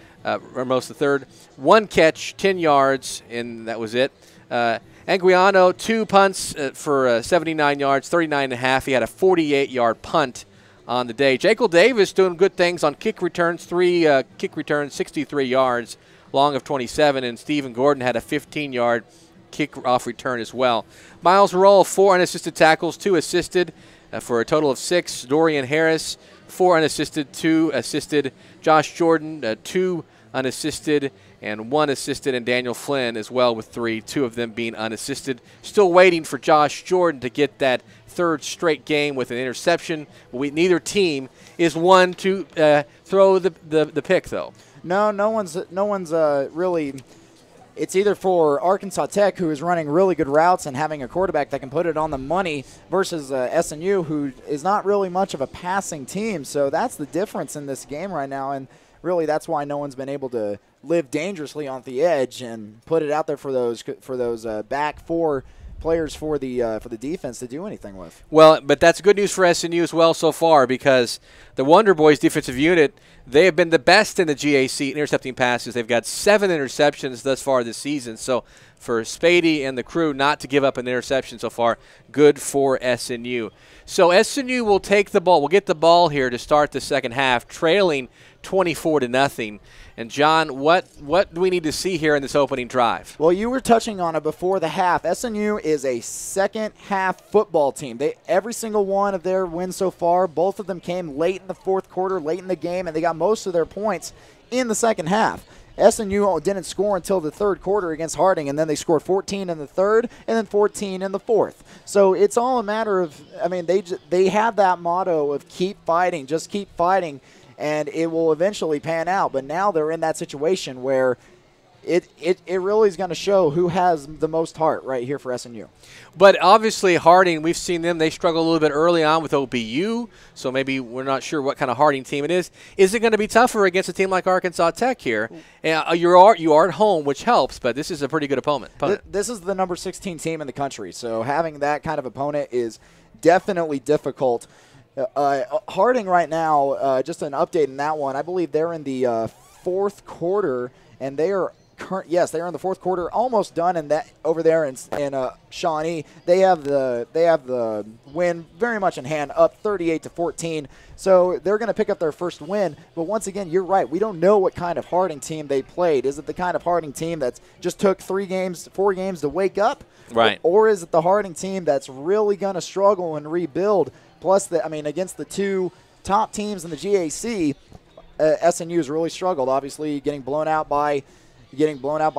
1 catch, 10 yards, and that was it. Anguiano, 2 punts for 79 yards, 39.5. He had a 48-yard punt on the day. Jekyll Davis doing good things on kick returns, 3 kick returns, 63 yards, long of 27, and Stephen Gordon had a 15-yard kick-off return as well. Miles Roll, 4 unassisted tackles, 2 assisted for a total of 6. Dorian Harris, 4 unassisted, 2 assisted. Josh Jordan, 2 unassisted and 1 assisted, and Daniel Flynn as well with 3, 2 of them being unassisted. Still waiting for Josh Jordan to get that 3rd straight game with an interception. Neither team is one to throw the pick, though. No one's really. It's either for Arkansas Tech, who is running really good routes and having a quarterback that can put it on the money, versus SNU, who is not really much of a passing team. So that's the difference in this game right now, and really that's why no one's been able to live dangerously on the edge and put it out there for those back 4 players for the defense to do anything with. Well, but that's good news for SNU as well so far, because the Wonder Boys defensive unit, they have been the best in the GAC intercepting passes. They've got 7 interceptions thus far this season. So for Spady and the crew not to give up an interception so far, good for SNU. So SNU will take the ball. We'll get the ball here to start the second half, trailing 24-0. And John, what do we need to see here in this opening drive? Well, you were touching on it before the half. SNU is a second-half football team. Every single one of their wins so far, both of them came late in the 4th quarter, late in the game, and they got most of their points in the second half. SNU didn't score until the 3rd quarter against Harding, and then they scored 14 in the 3rd and then 14 in the 4th. So it's all a matter of, they have that motto of keep fighting, just keep fighting, and it will eventually pan out. But now they're in that situation where it really is going to show who has the most heart right here for SNU. But obviously Harding, we've seen them, they struggle a little bit early on with OBU, so maybe we're not sure what kind of Harding team it is. Is it going to be tougher against a team like Arkansas Tech here? You are at home, which helps, but this is a pretty good opponent. This is the number 16 team in the country, so having that kind of opponent is definitely difficult. Harding right now, just an update in that one, I believe they're in the 4th quarter, and they are yes, they are in the 4th quarter, almost done. And that over there in Shawnee, they have the win very much in hand, up 38-14. So they're going to pick up their first win. But once again, you're right. We don't know what kind of Harding team they played. Is it the kind of Harding team that just took 4 games to wake up? Right. Or is it the Harding team that's really going to struggle and rebuild? Plus, against the 2 top teams in the GAC, SNU has really struggled. Obviously, getting blown out by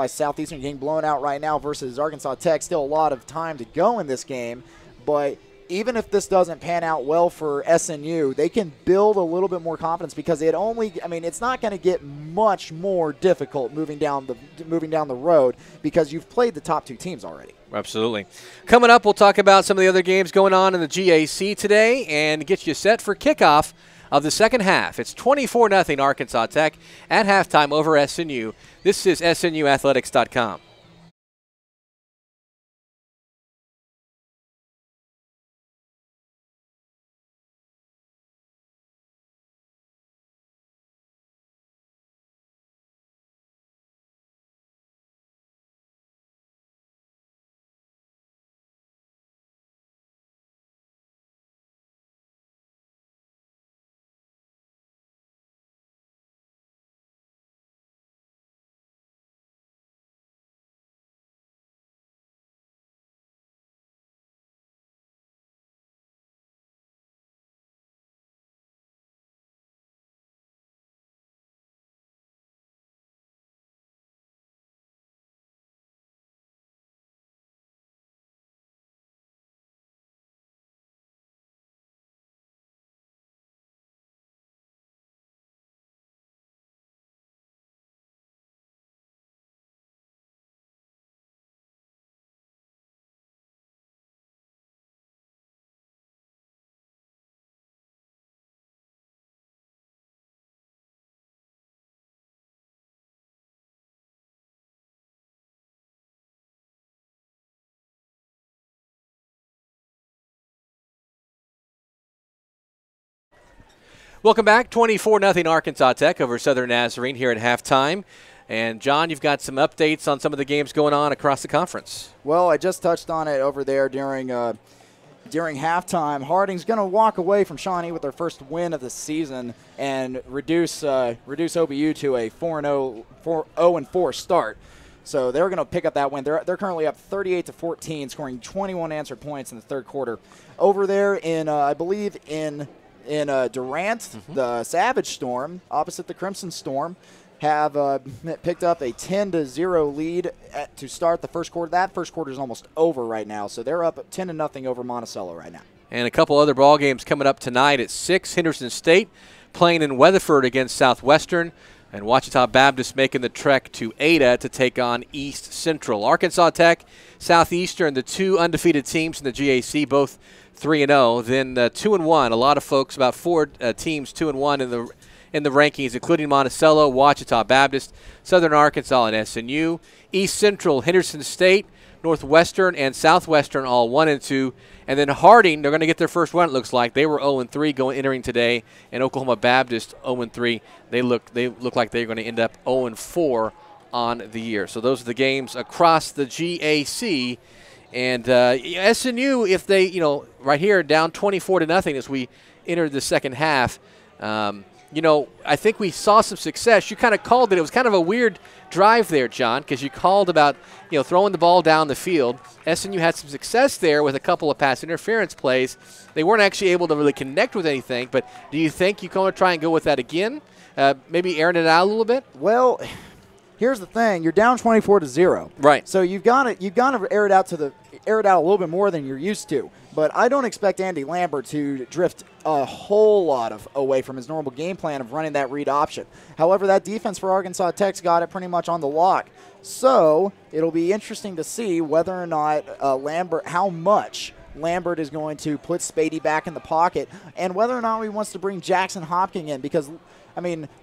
Southeastern, getting blown out right now versus Arkansas Tech. Still a lot of time to go in this game, but even if this doesn't pan out well for SNU, they can build a little bit more confidence because it's not going to get much more difficult moving down the road because you've played the top 2 teams already. Absolutely. Coming up, we'll talk about some of the other games going on in the GAC today and get you set for kickoff of the second half. It's 24-0 Arkansas Tech at halftime over SNU. This is SNUathletics.com. Welcome back. 24-0 Arkansas Tech over Southern Nazarene here at halftime. And, John, you've got some updates on some of the games going on across the conference. Well, I just touched on it over there during halftime. Harding's going to walk away from Shawnee with their first win of the season and reduce OBU to a 4-4 start. So they're going to pick up that win. They're currently up 38-14, scoring 21 answered points in the third quarter. Over there in, I believe, in Durant, the Savage Storm, opposite the Crimson Storm, have picked up a 10-0 lead to start the first quarter. That first quarter is almost over right now, so they're up 10-0 over Monticello right now. And a couple other ball games coming up tonight at 6. Henderson State playing in Weatherford against Southwestern, and Ouachita Baptist making the trek to Ada to take on East Central. Arkansas Tech, Southeastern, the 2 undefeated teams in the GAC, both 3-0. Then 2-1. A lot of folks, about 4 teams, 2-1 in the rankings, including Monticello, Ouachita Baptist, Southern Arkansas, and SNU. East Central, Henderson State, Northwestern, and Southwestern all 1-2. And then Harding, they're going to get their first win, it looks like. They were 0-3 entering today, and Oklahoma Baptist 0-3. They look like they're going to end up 0-4 on the year. So those are the games across the GAC. And SNU, if they, right here, down 24-0 as we enter the second half, I think we saw some success. You kind of called it. It was kind of a weird drive there, John, because you called about, throwing the ball down the field. SNU had some success there with a couple of pass interference plays. They weren't actually able to really connect with anything, but do you think you're going to try and go with that again? Maybe airing it out a little bit? Well, here's the thing: you're down 24-0. Right. So you've got to air it out a little bit more than you're used to. But I don't expect Andy Lambert to drift a whole lot away from his normal game plan of running that read option. However, that defense for Arkansas Tech's got it pretty much on the lock. So it'll be interesting to see whether or not how much Lambert is going to put Spady back in the pocket, and whether or not he wants to bring Jackson Hopkins in, because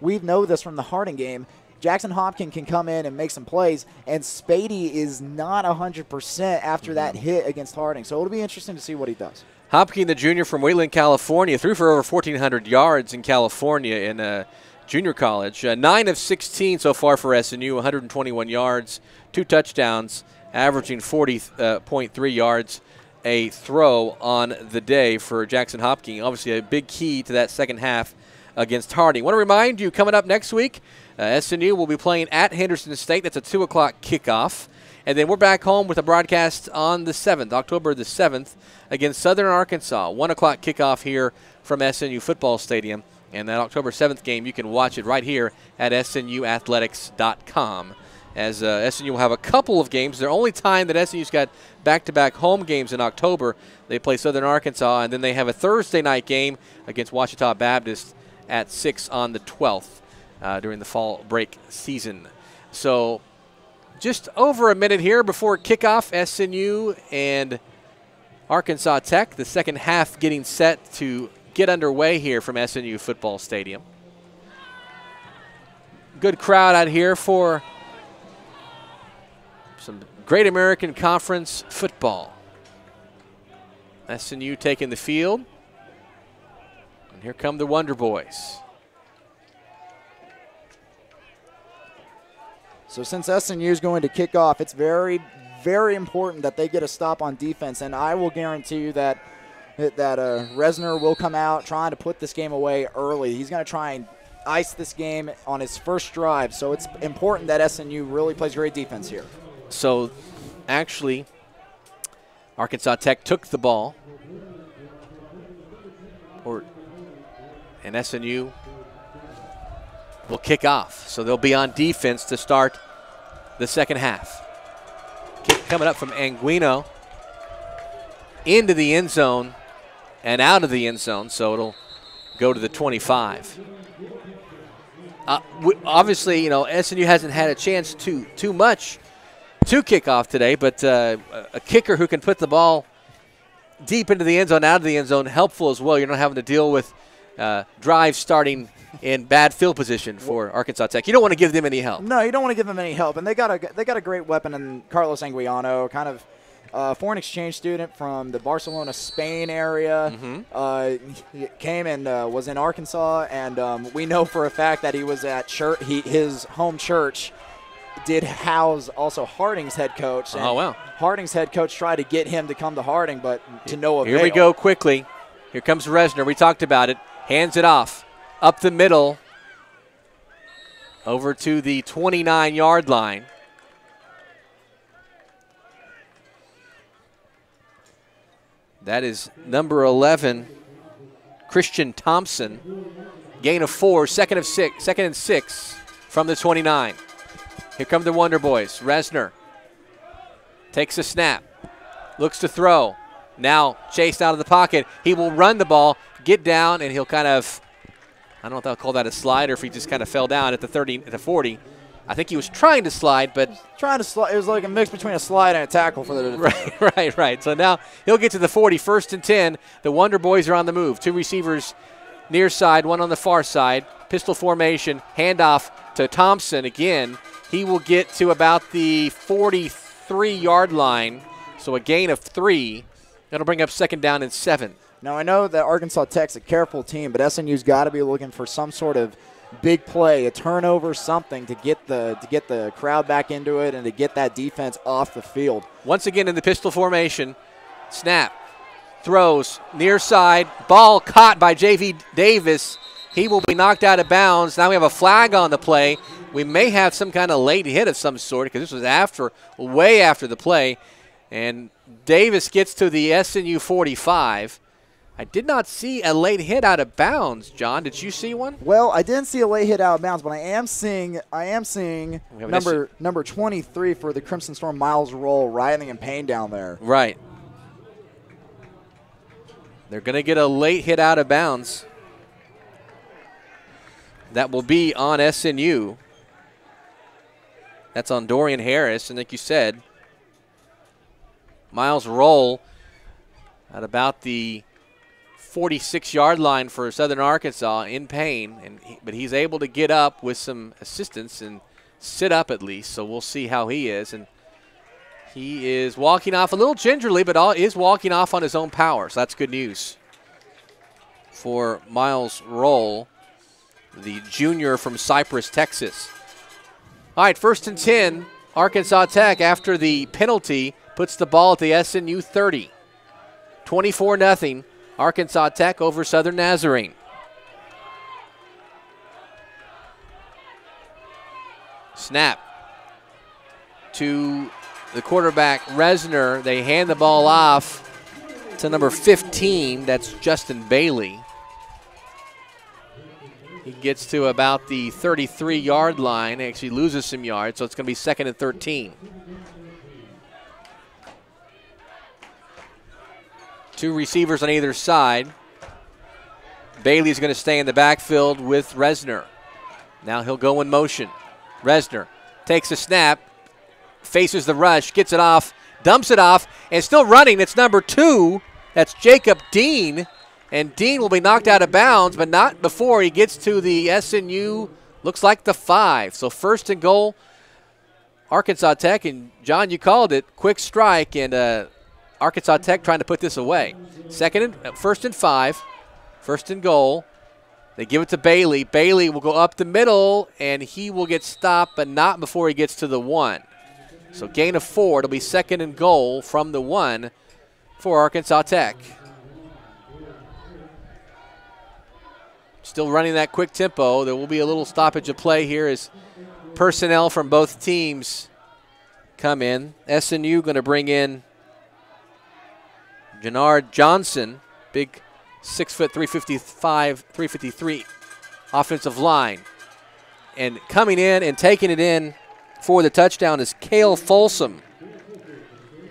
we know this from the Harding game. Jackson Hopkins can come in and make some plays, and Spady is not 100% after that hit against Harding. So it'll be interesting to see what he does. Hopkins, the junior from Wayland, California, threw for over 1,400 yards in California in junior college. 9 of 16 so far for SNU, 121 yards, 2 touchdowns, averaging 40.3 yards a throw on the day for Jackson Hopkins. Obviously a big key to that second half against Harding. I want to remind you, coming up next week, SNU will be playing at Henderson State. That's a 2 o'clock kickoff. And then we're back home with a broadcast on the 7th, October the 7th, against Southern Arkansas. 1 o'clock kickoff here from SNU Football Stadium. And that October 7th game, you can watch it right here at SNUathletics.com. as SNU will have a couple of games. The only time that SNU's got back-to-back home games in October, they play Southern Arkansas, and then they have a Thursday night game against Ouachita Baptist at 6 on the 12th during the fall break season. So just over a minute here before kickoff, SNU and Arkansas Tech, the second half getting set to get underway here from SNU Football Stadium. Good crowd out here for some Great American Conference football. SNU taking the field. And here come the Wonder Boys. So since SNU is going to kick off, it's very, very important that they get a stop on defense. And I will guarantee you that Resner will come out trying to put this game away early. He's going to try and ice this game on his first drive. So it's important that SNU really plays great defense here. So, actually, Arkansas Tech took the ball, and SNU will kick off. So they'll be on defense to start the second half. Kick coming up from Anguino into the end zone and out of the end zone, so it'll go to the 25. Obviously, SNU hasn't had a chance too much to kick off today, but a kicker who can put the ball deep into the end zone, out of the end zone, helpful as well. You're not having to deal with drives starting in bad field position for Arkansas Tech. You don't want to give them any help. No, you don't want to give them any help, and they got a great weapon in Carlos Anguiano, kind of foreign exchange student from the Barcelona, Spain area. He came and was in Arkansas, and we know for a fact that he was at his home church. Did house also Harding's head coach. Oh, wow. Harding's head coach tried to get him to come to Harding, but to no avail. Here we go quickly. Here comes Resner. We talked about it. Hands it off. Up the middle. Over to the 29-yard line. That is number 11, Christian Thompson. Gain of 4, second and 6 from the 29. Here come the Wonder Boys. Resner takes a snap, looks to throw. Now chased out of the pocket. He will run the ball, get down, and he'll kind of, I don't know if they'll call that a slide or if he just kind of fell down at the 30, at the 40. I think he was trying to slide, but trying to slide. It was like a mix between a slide and a tackle for the defense. Right. So now he'll get to the 40, 1st and 10. The Wonder Boys are on the move. 2 receivers near side, 1 on the far side. Pistol formation, handoff to Thompson again. He will get to about the 43-yard line, so a gain of 3. That'll bring up 2nd down and 7. Now, I know that Arkansas Tech's a careful team, but SNU's got to be looking for some sort of big play, a turnover, something to get the crowd back into it and to get that defense off the field. Once again in the pistol formation, snap, throws, near side, ball caught by J.V. Davis. He will be knocked out of bounds. Now we have a flag on the play. We may have some kind of late hit of some sort because this was way after the play. And Davis gets to the SNU 45. I did not see a late hit out of bounds, John. Did you see one? Well, I didn't see a late hit out of bounds, but I am seeing number 23 for the Crimson Storm, Miles Roll, writhing in pain down there. Right. They're going to get a late hit out of bounds. That will be on SNU. That's on Dorian Harris, and like you said, Miles Roll at about the 46-yard line for Southern Arkansas in pain, but he's able to get up with some assistance and sit up at least, so we'll see how he is. And he is walking off a little gingerly, but is walking off on his own power, so that's good news for Miles Roll, the junior from Cypress, Texas. All right, 1st and 10, Arkansas Tech after the penalty puts the ball at the SNU 30. 24-0. Arkansas Tech over Southern Nazarene. Snap to the quarterback, Resner. They hand the ball off to number 15. That's Justin Bailey. He gets to about the 33-yard line, actually loses some yards, so it's going to be 2nd and 13. Two receivers on either side. Bailey's going to stay in the backfield with Resner. Now he'll go in motion. Resner takes a snap, faces the rush, gets it off, dumps it off, and still running. It's number 2. That's Jacob Dean. And Dean will be knocked out of bounds, but not before he gets to the SNU, looks like the 5. So 1st and goal, Arkansas Tech. And, John, you called it, quick strike, and Arkansas Tech trying to put this away. 1st and 5, 1st and goal. They give it to Bailey. Bailey will go up the middle, and he will get stopped, but not before he gets to the 1. So gain of 4. It'll be 2nd and goal from the 1 for Arkansas Tech. Still running that quick tempo. There will be a little stoppage of play here as personnel from both teams come in. SNU going to bring in Jannard Johnson, big 6 foot, 355, 353 offensive line. And coming in and taking it in for the touchdown is Cale Folsom.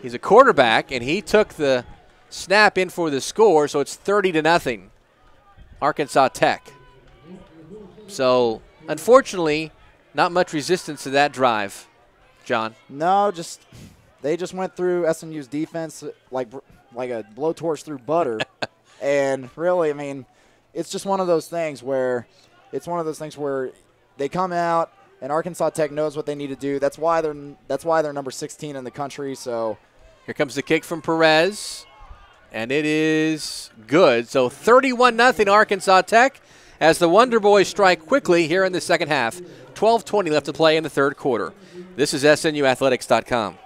He's a quarterback, and he took the snap in for the score, so it's 30-0. Arkansas Tech. So, unfortunately, not much resistance to that drive, John. No, they just went through SMU's defense like a blowtorch through butter. And really, I mean, it's just one of those things where they come out and Arkansas Tech knows what they need to do. That's why they're number 16 in the country. So here comes the kick from Perez. And it is good. So 31-0 Arkansas Tech as the Wonder Boys strike quickly here in the second half. 12:20 left to play in the third quarter. This is SNUathletics.com.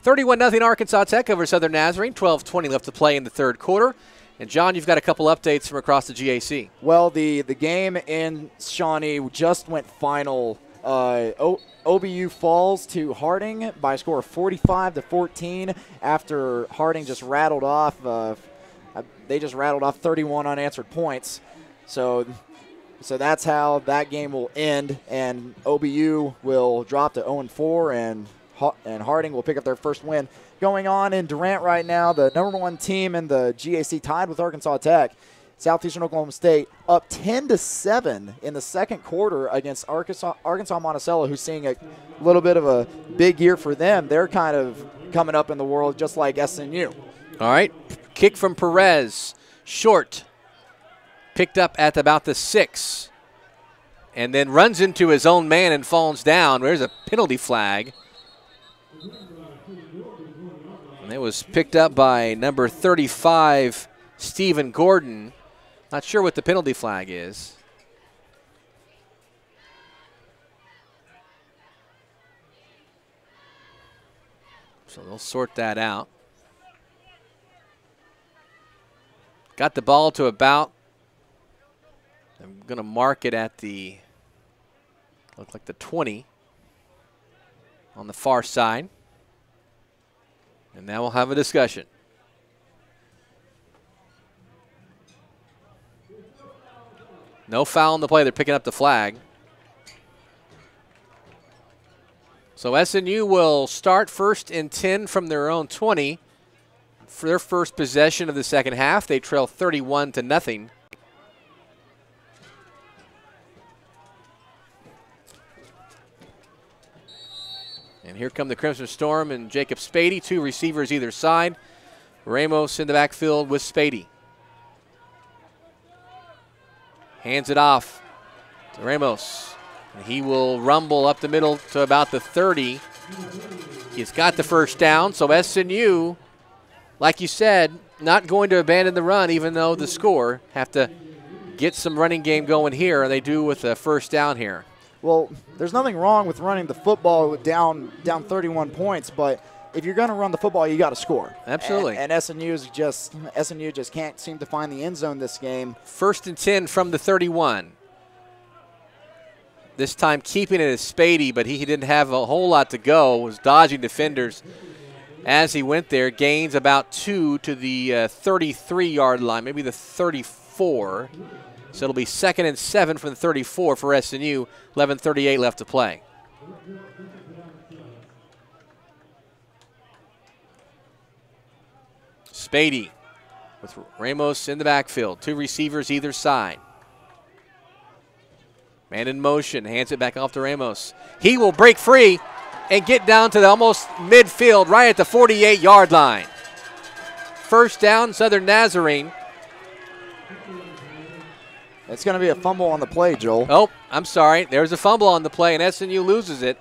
$31-0 Arkansas Tech over Southern Nazarene. 12:20 left to play in the third quarter. And, John, you've got a couple updates from across the GAC. Well, the game in Shawnee just went final. OBU falls to Harding by a score of 45-14 after Harding just rattled off. They just rattled off 31 unanswered points. So that's how that game will end, and OBU will drop to 0-4, and Harding will pick up their first win. Going on in Durant right now, the number 1 team in the GAC tied with Arkansas Tech. Southeastern Oklahoma State up 10-7 in the second quarter against Arkansas Monticello, who's seeing a little bit of a big year for them. They're kind of coming up in the world just like SNU. All right, kick from Perez, short, picked up at about the 6, and then runs into his own man and falls down. There's a penalty flag. And it was picked up by number 35, Stephen Gordon. Not sure what the penalty flag is. So they'll sort that out. Got the ball to about, I'm going to mark it at the, look like the 20 on the far side. And now we'll have a discussion. No foul on the play. They're picking up the flag. So SNU will start 1st and 10 from their own 20. For their first possession of the second half, they trail 31-0. And here come the Crimson Storm and Jacob Spady, 2 receivers either side. Ramos in the backfield with Spady. Hands it off to Ramos. And he will rumble up the middle to about the 30. He's got the first down, so SNU, like you said, not going to abandon the run even though the score. Have to get some running game going here, and they do with a first down here. Well, there's nothing wrong with running the football down 31 points, but if you're going to run the football, you got to score. Absolutely. And SNU just can't seem to find the end zone this game. 1st and 10 from the 31. This time keeping it as Spady, but he didn't have a whole lot to go. Was dodging defenders as he went there. Gains about 2 to the 33-yard line, maybe the 34. So it'll be 2nd and 7 from the 34 for SNU. 11:38 left to play. Spady with Ramos in the backfield. 2 receivers either side. Man in motion, hands it back off to Ramos. He will break free and get down to the almost midfield, right at the 48-yard line. First down, Southern Nazarene. It's going to be a fumble on the play, Joel. Oh, I'm sorry. There's a fumble on the play, and SNU loses it.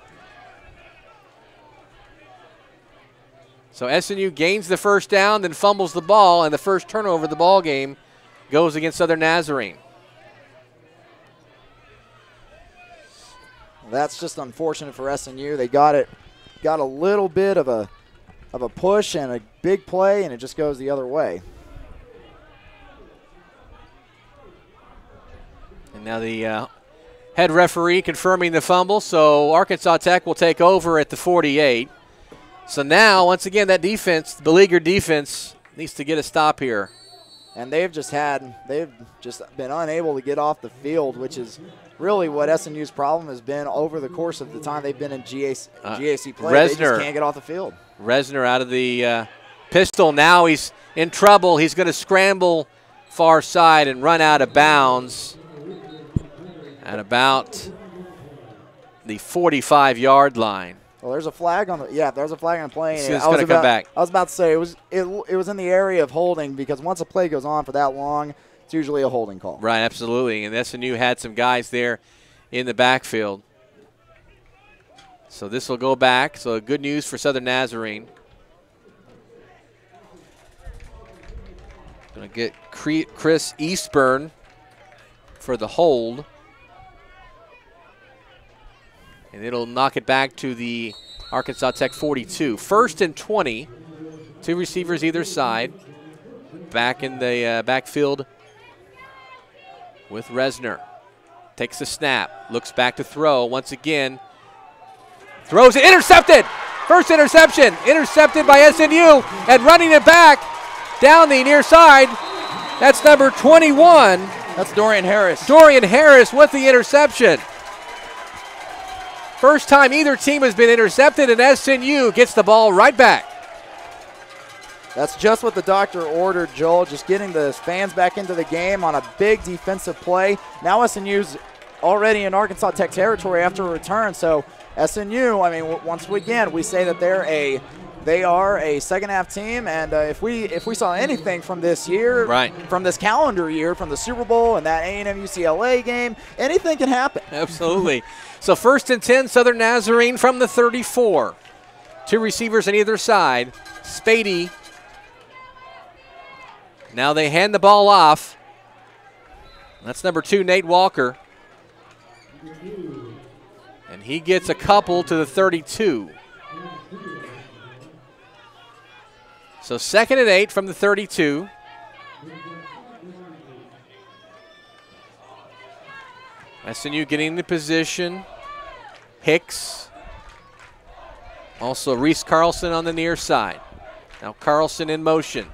So SNU gains the first down, then fumbles the ball, and the first turnover of the ball game goes against Southern Nazarene. That's just unfortunate for SNU. They got a little bit of a push and a big play, and it just goes the other way. And now the head referee confirming the fumble, so Arkansas Tech will take over at the 48. So now, once again, that defense, the beleaguered defense, needs to get a stop here. And they've just been unable to get off the field, which is really what SNU's problem has been over the course of the time they've been in GAC play. They just can't get off the field. Resner out of the pistol. Now he's in trouble. He's going to scramble far side and run out of bounds at about the 45-yard line. Well, there's a flag on the there's a flag on the play. It's going to come back. I was about to say it was in the area of holding, because once a play goes on for that long, it's usually a holding call. Right, absolutely. And SNU had some guys there in the backfield. So this will go back. So good news for Southern Nazarene. Going to get Chris Eastburn for the hold. And it'll knock it back to the Arkansas Tech 42. 1st and 20. 2 receivers either side. Back in the backfield with Resner. Takes the snap. Looks back to throw. Once again. Throws it. Intercepted! First interception. Intercepted by SNU. And running it back down the near side. That's number 21. That's Dorian Harris. Dorian Harris with the interception. First time either team has been intercepted, and SNU gets the ball right back. That's just what the doctor ordered, Joel, just getting the fans back into the game on a big defensive play. Now SNU's already in Arkansas Tech territory after a return, so SNU, I mean, once again, we say that they are a second-half team, and if we saw anything from this year, right, from this calendar year, from the Super Bowl and that A&M UCLA game, anything can happen. Absolutely. So 1st and 10, Southern Nazarene from the 34. 2 receivers on either side. Spady. Now they hand the ball off. That's number 2, Nate Walker. And he gets a couple to the 32. So 2nd and 8 from the 32. SNU getting the position. Hicks. Also Reese Carlson on the near side. Now Carlson in motion.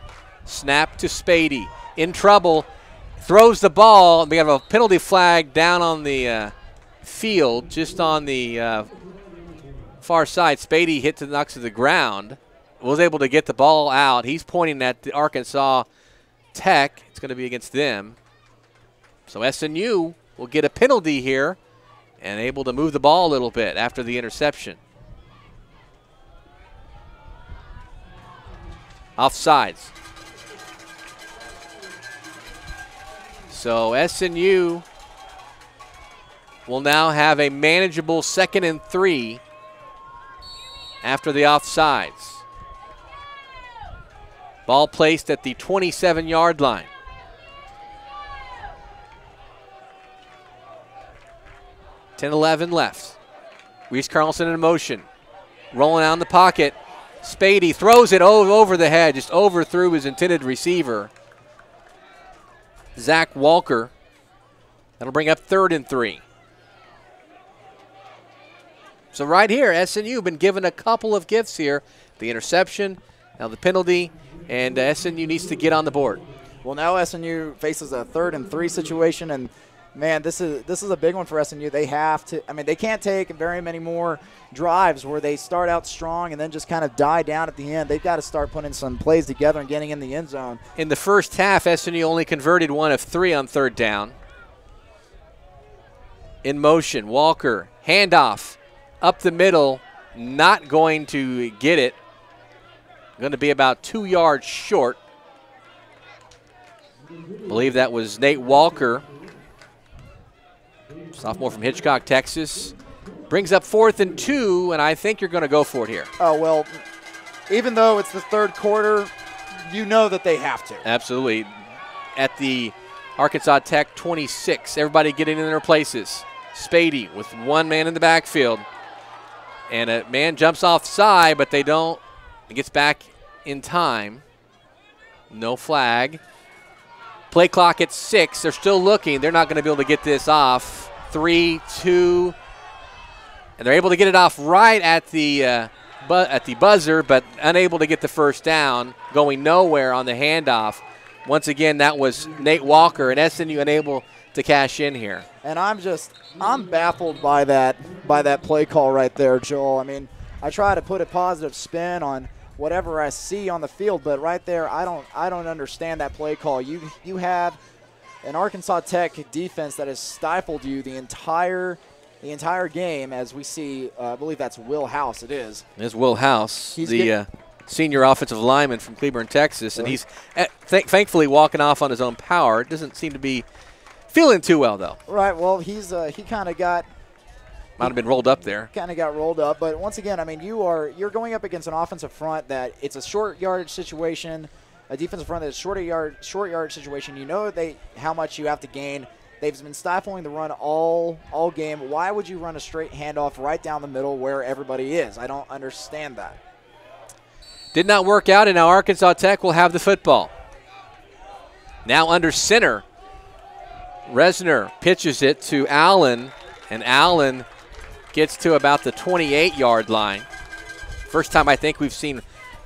Snap to Spady. In trouble. Throws the ball. We have a penalty flag down on the field, just on the far side. Spady hit the knocks to the ground. Was able to get the ball out. He's pointing at the Arkansas Tech. It's going to be against them. So SNU will get a penalty here and able to move the ball a little bit after the interception. Offsides. So SNU will now have a manageable 2nd and 3 after the offsides. Ball placed at the 27-yard line. .11 left. Reese Carlson in motion. Rolling out in the pocket. Spady throws it over the head, just overthrew his intended receiver. Zach Walker. That'll bring up 3rd and 3. So right here, SNU been given a couple of gifts here. The interception, now the penalty, and SNU needs to get on the board. Well, now SNU faces a 3rd and 3 situation, and man, this is a big one for SNU. They have to. I mean, they can't take very many more drives where they start out strong and then just kind of die down at the end. They've got to start putting some plays together and getting in the end zone. In the first half, SNU only converted 1 of 3 on 3rd down. In motion, Walker, handoff, up the middle, not going to get it. Going to be about 2 yards short. I believe that was Nate Walker, sophomore from Hitchcock, Texas. Brings up 4th and 2, and I think you're going to go for it here. Oh, well, even though it's the 3rd quarter, you know that they have to. Absolutely. At the Arkansas Tech 26, everybody getting in their places. Spady with 1 man in the backfield. And a man jumps offside, but they don't. It gets back in time. No flag. Play clock at 6. They're still looking. They're not going to be able to get this off. 3, 2. And they're able to get it off right at the buzzer, but unable to get the first down, going nowhere on the handoff. Once again, that was Nate Walker, and SNU unable to cash in here. And I'm baffled by that play call right there, Joel. I mean, I try to put a positive spin on whatever I see on the field, but right there, I don't understand that play call. You have an Arkansas Tech defense that has stifled you the entire game, as we see. I believe that's Will House. It is. It's Will House, the senior offensive lineman from Cleburne, Texas, and he's thankfully walking off on his own power. It doesn't seem to be feeling too well, though. Right. Well, he kind of got. Might have been rolled up there. Kind of got rolled up, but once again, I mean, you're going up against an offensive front that it's a short yardage situation, a defensive front that's short yardage situation. You know how much you have to gain. They've been stifling the run all game. Why would you run a straight handoff right down the middle where everybody is? I don't understand that. Did not work out, and now Arkansas Tech will have the football. Now under center, Resner pitches it to Allen, and Allen gets to about the 28-yard line. First time I think we've seen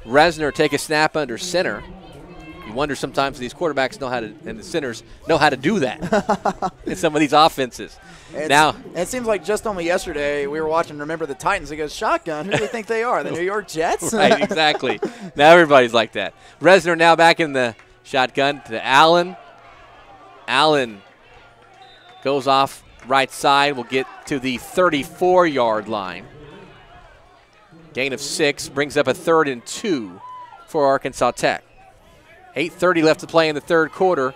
Resner take a snap under center. You wonder sometimes these quarterbacks and the centers know how to do that in some of these offenses. It seems like just only yesterday we were watching Remember the Titans. He goes, shotgun, who do you think they are, the New York Jets? Right, exactly. Now everybody's like that. Resner now back in the shotgun to Allen. Allen goes off right side, will get to the 34-yard line. Gain of 6 brings up a 3rd and 2 for Arkansas Tech. 8:30 left to play in the 3rd quarter.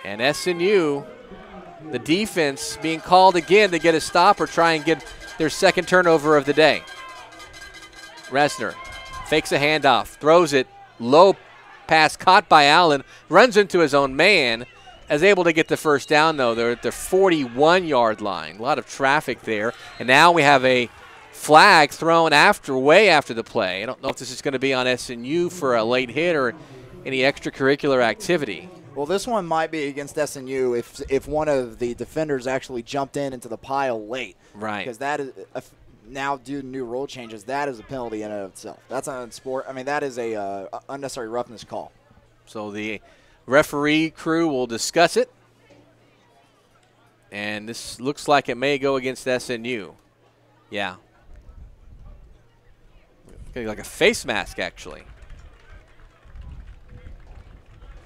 And SNU, the defense being called again to get a stop or try and get their 2nd turnover of the day. Resner fakes a handoff, throws it, low pass caught by Allen, runs into his own man, is able to get the first down, though. They're at the 41-yard line. A lot of traffic there. And now we have a flag thrown way after the play. I don't know if this is going to be on SNU for a late hit or any extracurricular activity. Well, this one might be against SNU if one of the defenders actually jumped into the pile late. Right. Because that is now due to new rule changes, that is a penalty in and of itself. That's on sport. I mean, that is a unnecessary roughness call. So the referee crew will discuss it. And this looks like it may go against SNU. Yeah. Like a face mask, actually.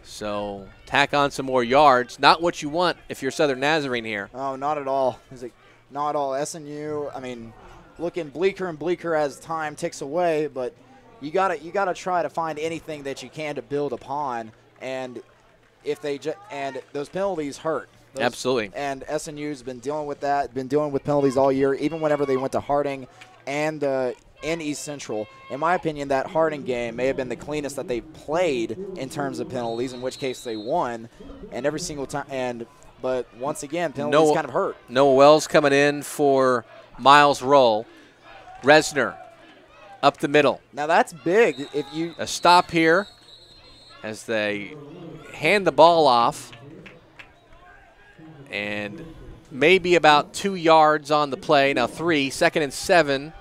So tack on some more yards. Not what you want if you're Southern Nazarene here. Oh, not at all. Not at all. SNU, I mean, looking bleaker and bleaker as time ticks away, but you gotta try to find anything that you can to build upon. And if they and those penalties hurt. Absolutely. And SNU's been dealing with that, been dealing with penalties all year, even whenever they went to Harding and in East Central. In my opinion, that Harding game may have been the cleanest that they played in terms of penalties, in which case they won. And every single time, but once again, penalties kind of hurt. Noah Wells coming in for Miles Roll. Resner up the middle. Now that's big. A stop here as they hand the ball off. And maybe about 2 yards on the play. Now 3, 2nd and 7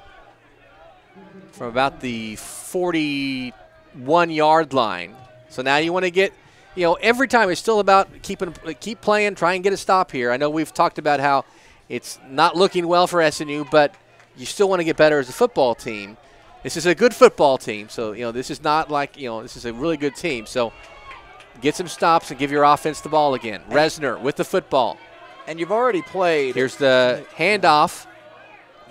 from about the 41-yard line. So now you want to get, every time it's still about keep playing, try and get a stop here. I know we've talked about how it's not looking well for SNU, but you still want to get better as a football team. This is a good football team, so this is not like this is a really good team. So get some stops and give your offense the ball again. Resner with the football. And you've already played. Here's the handoff.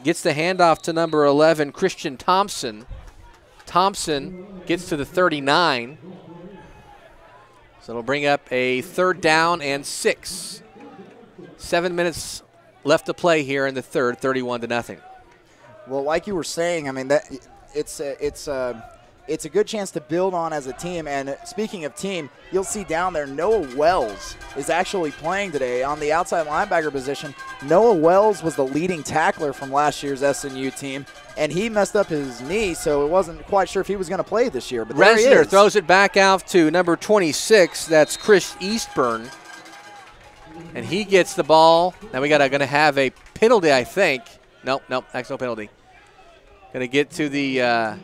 Gets the handoff to number 11, Christian Thompson. Thompson gets to the 39. So it'll bring up a 3rd down and 6. 7 minutes left to play here in the third, 31-0. Well, like you were saying, I mean, that it's a good chance to build on as a team. And speaking of team, you'll see down there Noah Wells is actually playing today on the outside linebacker position. Noah Wells was the leading tackler from last year's SNU team, and he messed up his knee, so it wasn't quite sure if he was going to play this year. But there he Resner is. Throws it back out to number 26. That's Chris Eastburn. And he gets the ball. Now we going to have a penalty, I think. Nope, that's no penalty. Going to get to the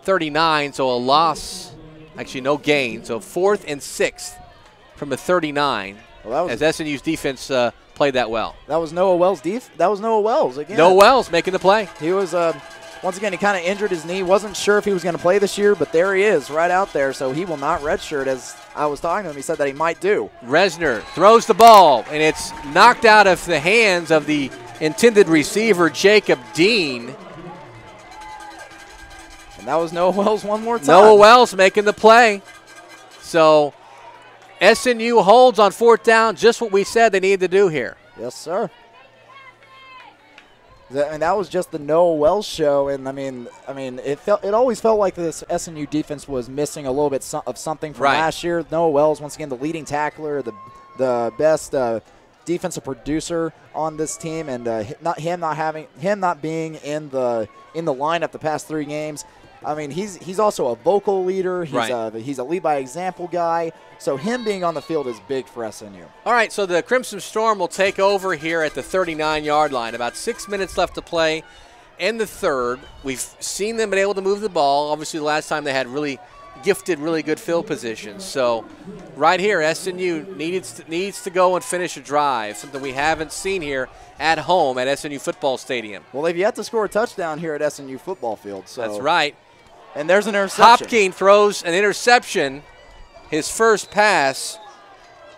39, so a loss. Actually, no gain. So 4th and 6th from the 39. Well, as SNU's defense played that well. That was Noah Wells. That was Noah Wells again. Noah Wells making the play. He was once again, he kind of injured his knee. Wasn't sure if he was going to play this year, but there he is right out there. So he will not redshirt, as I was talking to him. He said that he might do. Resner throws the ball, and it's knocked out of the hands of the intended receiver, Jacob Dean. And that was Noah Wells one more time. Noah Wells making the play. So SNU holds on 4th down, just what we said they needed to do here. Yes, sir. That was just the Noah Wells show, and I mean, it always felt like this SNU defense was missing a little bit of something from last year. Noah Wells, once again, the leading tackler, the best defensive producer on this team, and him not being in the lineup the past 3 games. I mean, he's also a vocal leader. He's a lead by example guy. So him being on the field is big for SNU. All right, so the Crimson Storm will take over here at the 39-yard line. About 6 minutes left to play in the third. We've seen them been able to move the ball. Obviously, the last time they had really good field positions. So right here, SNU needs to go and finish a drive, something we haven't seen here at home at SNU Football Stadium. Well, they've yet to score a touchdown here at SNU Football Field. So. That's right. And there's an interception. Hopkins throws an interception, his first pass.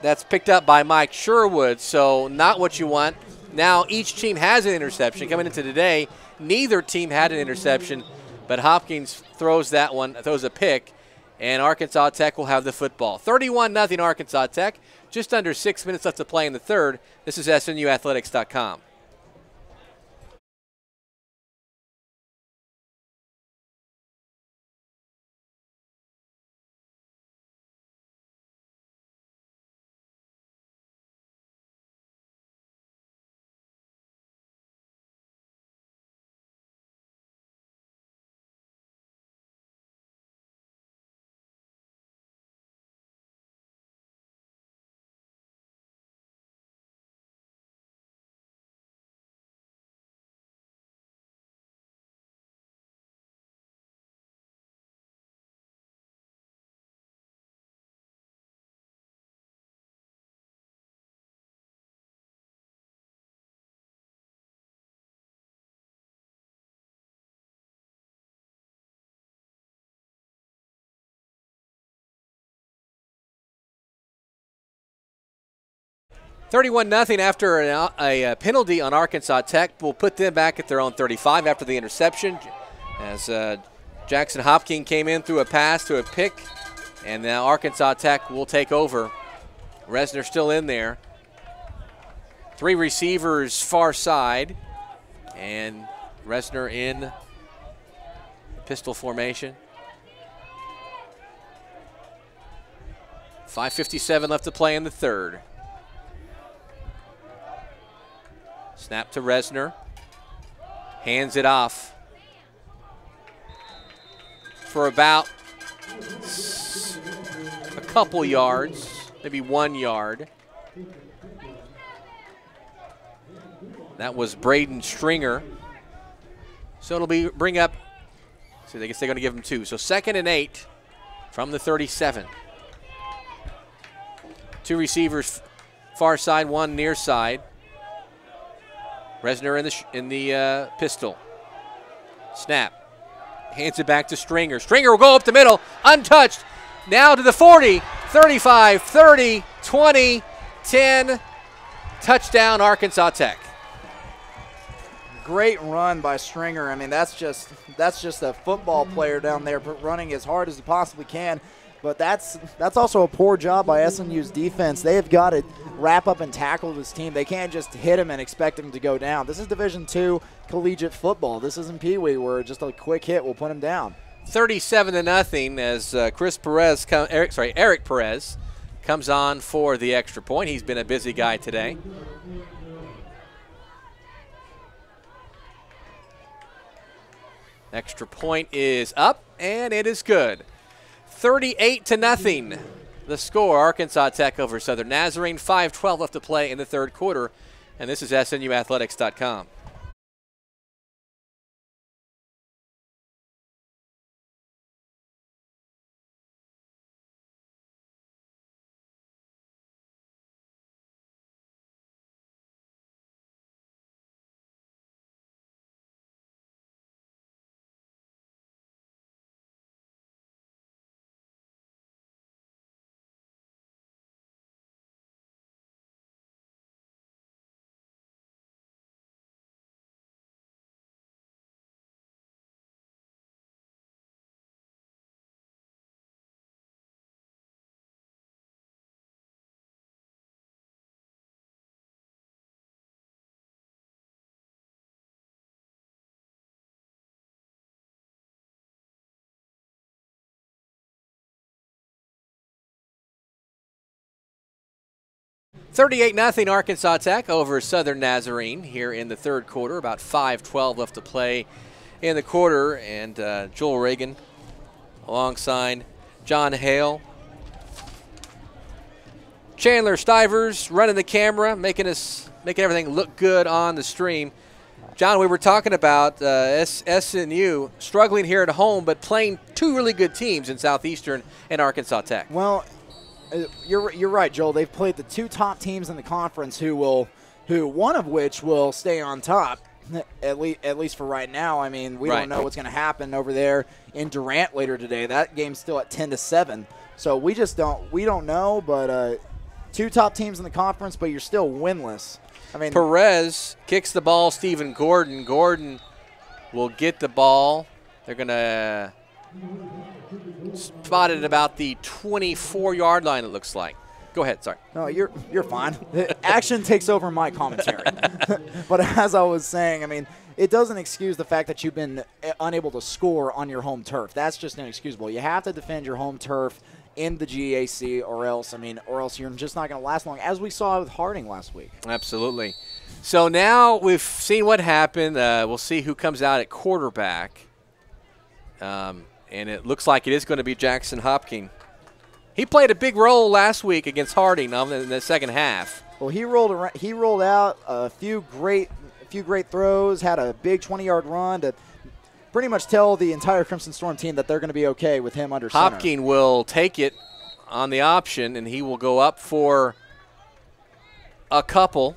That's picked up by Mike Sherwood, so not what you want. Now each team has an interception. Coming into today, neither team had an interception, but Hopkins throws a pick, and Arkansas Tech will have the football. 31-0 Arkansas Tech. Just under 6 minutes left to play in the third. This is SNUathletics.com. (31-0) after a penalty on Arkansas Tech. Will put them back at their own 35 after the interception. As Jackson Hopkins came in through a pass to a pick And now Arkansas Tech will take over. Resner still in there. 3 receivers far side. And Resner in pistol formation. 5:57 left to play in the third. Snap to Resner. Hands it off for about a couple yards, maybe 1 yard. That was Braden Stringer. So it'll bring up, so I guess they're going to give him 2. So 2nd and 8 from the 37. 2 receivers far side, 1 near side. Resner in the pistol. Snap. Hands it back to Stringer. Stringer will go up the middle, untouched. Now to the 40, 35, 30, 20, 10. Touchdown, Arkansas Tech. Great run by Stringer. I mean, that's just a football player down there running as hard as he possibly can. But that's also a poor job by SMU's defense. They have got to wrap up and tackle this team. They can't just hit him and expect him to go down. This is Division II collegiate football. This isn't Pee Wee where just a quick hit will put him down. 37-0 as Eric Perez comes on for the extra point. He's been a busy guy today. Extra point is up, and it is good. 38-0, the score. Arkansas Tech over Southern Nazarene. 5:12 left to play in the third quarter, and this is SNUathletics.com. $38-0 Arkansas Tech over Southern Nazarene here in the third quarter. About 5:12 left to play in the quarter, and Joel Reagan alongside John Hale. Chandler Stivers running the camera, making everything look good on the stream. John, we were talking about SNU struggling here at home, but playing 2 really good teams in Southeastern and Arkansas Tech. Well, you're right, Joel. They've played the 2 top teams in the conference, who one of which will stay on top, at least for right now. I mean, we don't know what's going to happen over there in Durant later today. That game's still at 10-7, so we don't know. But 2 top teams in the conference, but you're still winless. I mean, Perez kicks the ball. Stephen Gordon. Gordon will get the ball. They're going to spot it at about the 24-yard line, it looks like. Go ahead, sorry. No, you're fine. Action takes over my commentary. But as I was saying, I mean, it doesn't excuse the fact that you've been unable to score on your home turf. That's just inexcusable. You have to defend your home turf in the GAC, or else you're just not going to last long, as we saw with Harding last week. Absolutely. So now we've seen what happened. We'll see who comes out at quarterback. And it looks like it is going to be Jackson Hopkins. He played a big role last week against Harding in the second half. Well, he rolled out a few great throws, had a big 20-yard run to pretty much tell the entire Crimson Storm team that they're going to be okay with him under center. Hopkins will take it on the option, and he will go up for a couple,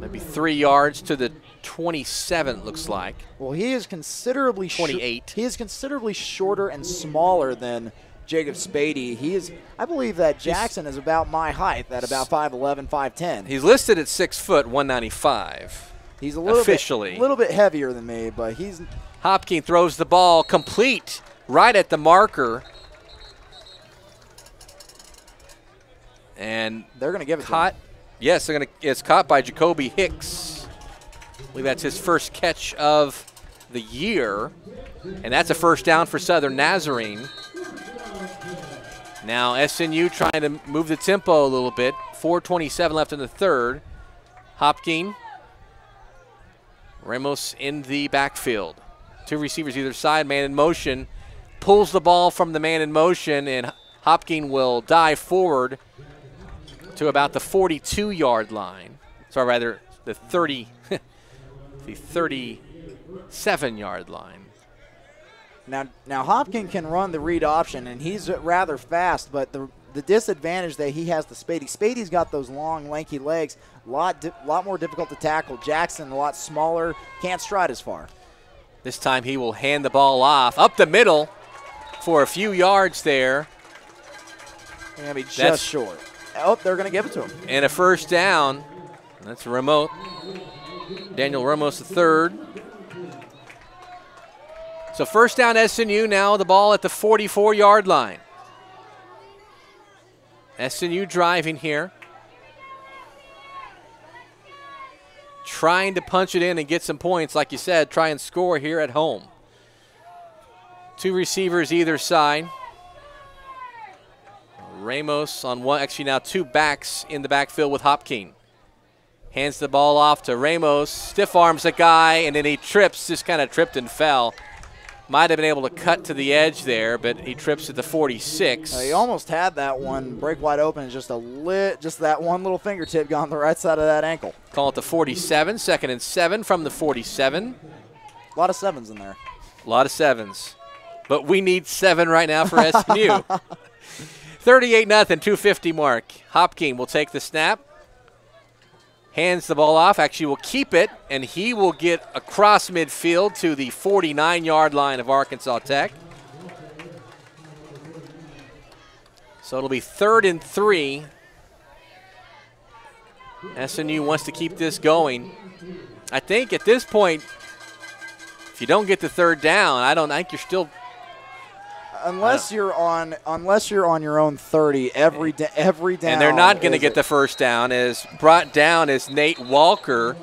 maybe 3 yards to the 27, looks like. Well, he is considerably 28. He is considerably shorter and smaller than Jacob Spady. I believe that Jackson is about my height, at about 5'11", 5'10". He's listed at 6 foot, 195. He's a little officially a little bit heavier than me, but he's. Hopkins throws the ball complete right at the marker. And they're going to give it caught. to him. Yes, they're going to. It's caught by Jacoby Hicks. I believe that's his first catch of the year, and that's a first down for Southern Nazarene. Now SNU trying to move the tempo a little bit. 4:27 left in the third. Hopkins, Ramos in the backfield. Two receivers either side, man in motion. Pulls the ball from the man in motion, and Hopkins will dive forward to about the 42-yard line. Sorry, rather the 37-yard line. Now Hopkins can run the read option, and he's rather fast, but the disadvantage that he has to Spady. Spady's got those long, lanky legs, a lot more difficult to tackle. Jackson, a lot smaller, can't stride as far. This time he will hand the ball off up the middle for a few yards there. They're going to be just short. Oh, they're going to give it to him. And a first down. That's Ramos. Daniel Ramos III. So first down SNU, now the ball at the 44-yard line. SNU driving here. Trying to punch it in and get some points, like you said, try and score here at home. Two receivers either side. Ramos on one, actually now two backs in the backfield with Hopkins. Hands the ball off to Ramos, stiff arms the guy, and then he trips, just kind of tripped and fell. Might have been able to cut to the edge there, but he trips at the 46. He almost had that one break wide open, just that one little fingertip gone the right side of that ankle. Call it the 47, 2nd and 7 from the 47. A lot of sevens in there. A lot of sevens. But we need 7 right now for SMU. 38-0, 2:50 mark. Hopkins will take the snap. Hands the ball off, actually will keep it, and he will get across midfield to the 49-yard line of Arkansas Tech. So it'll be 3rd and 3. SNU wants to keep this going. I think at this point, if you don't get the 3rd down, I think you're still. Unless you're on your own 30 every down. And they're not going to get the first down, as brought down is Nate Walker.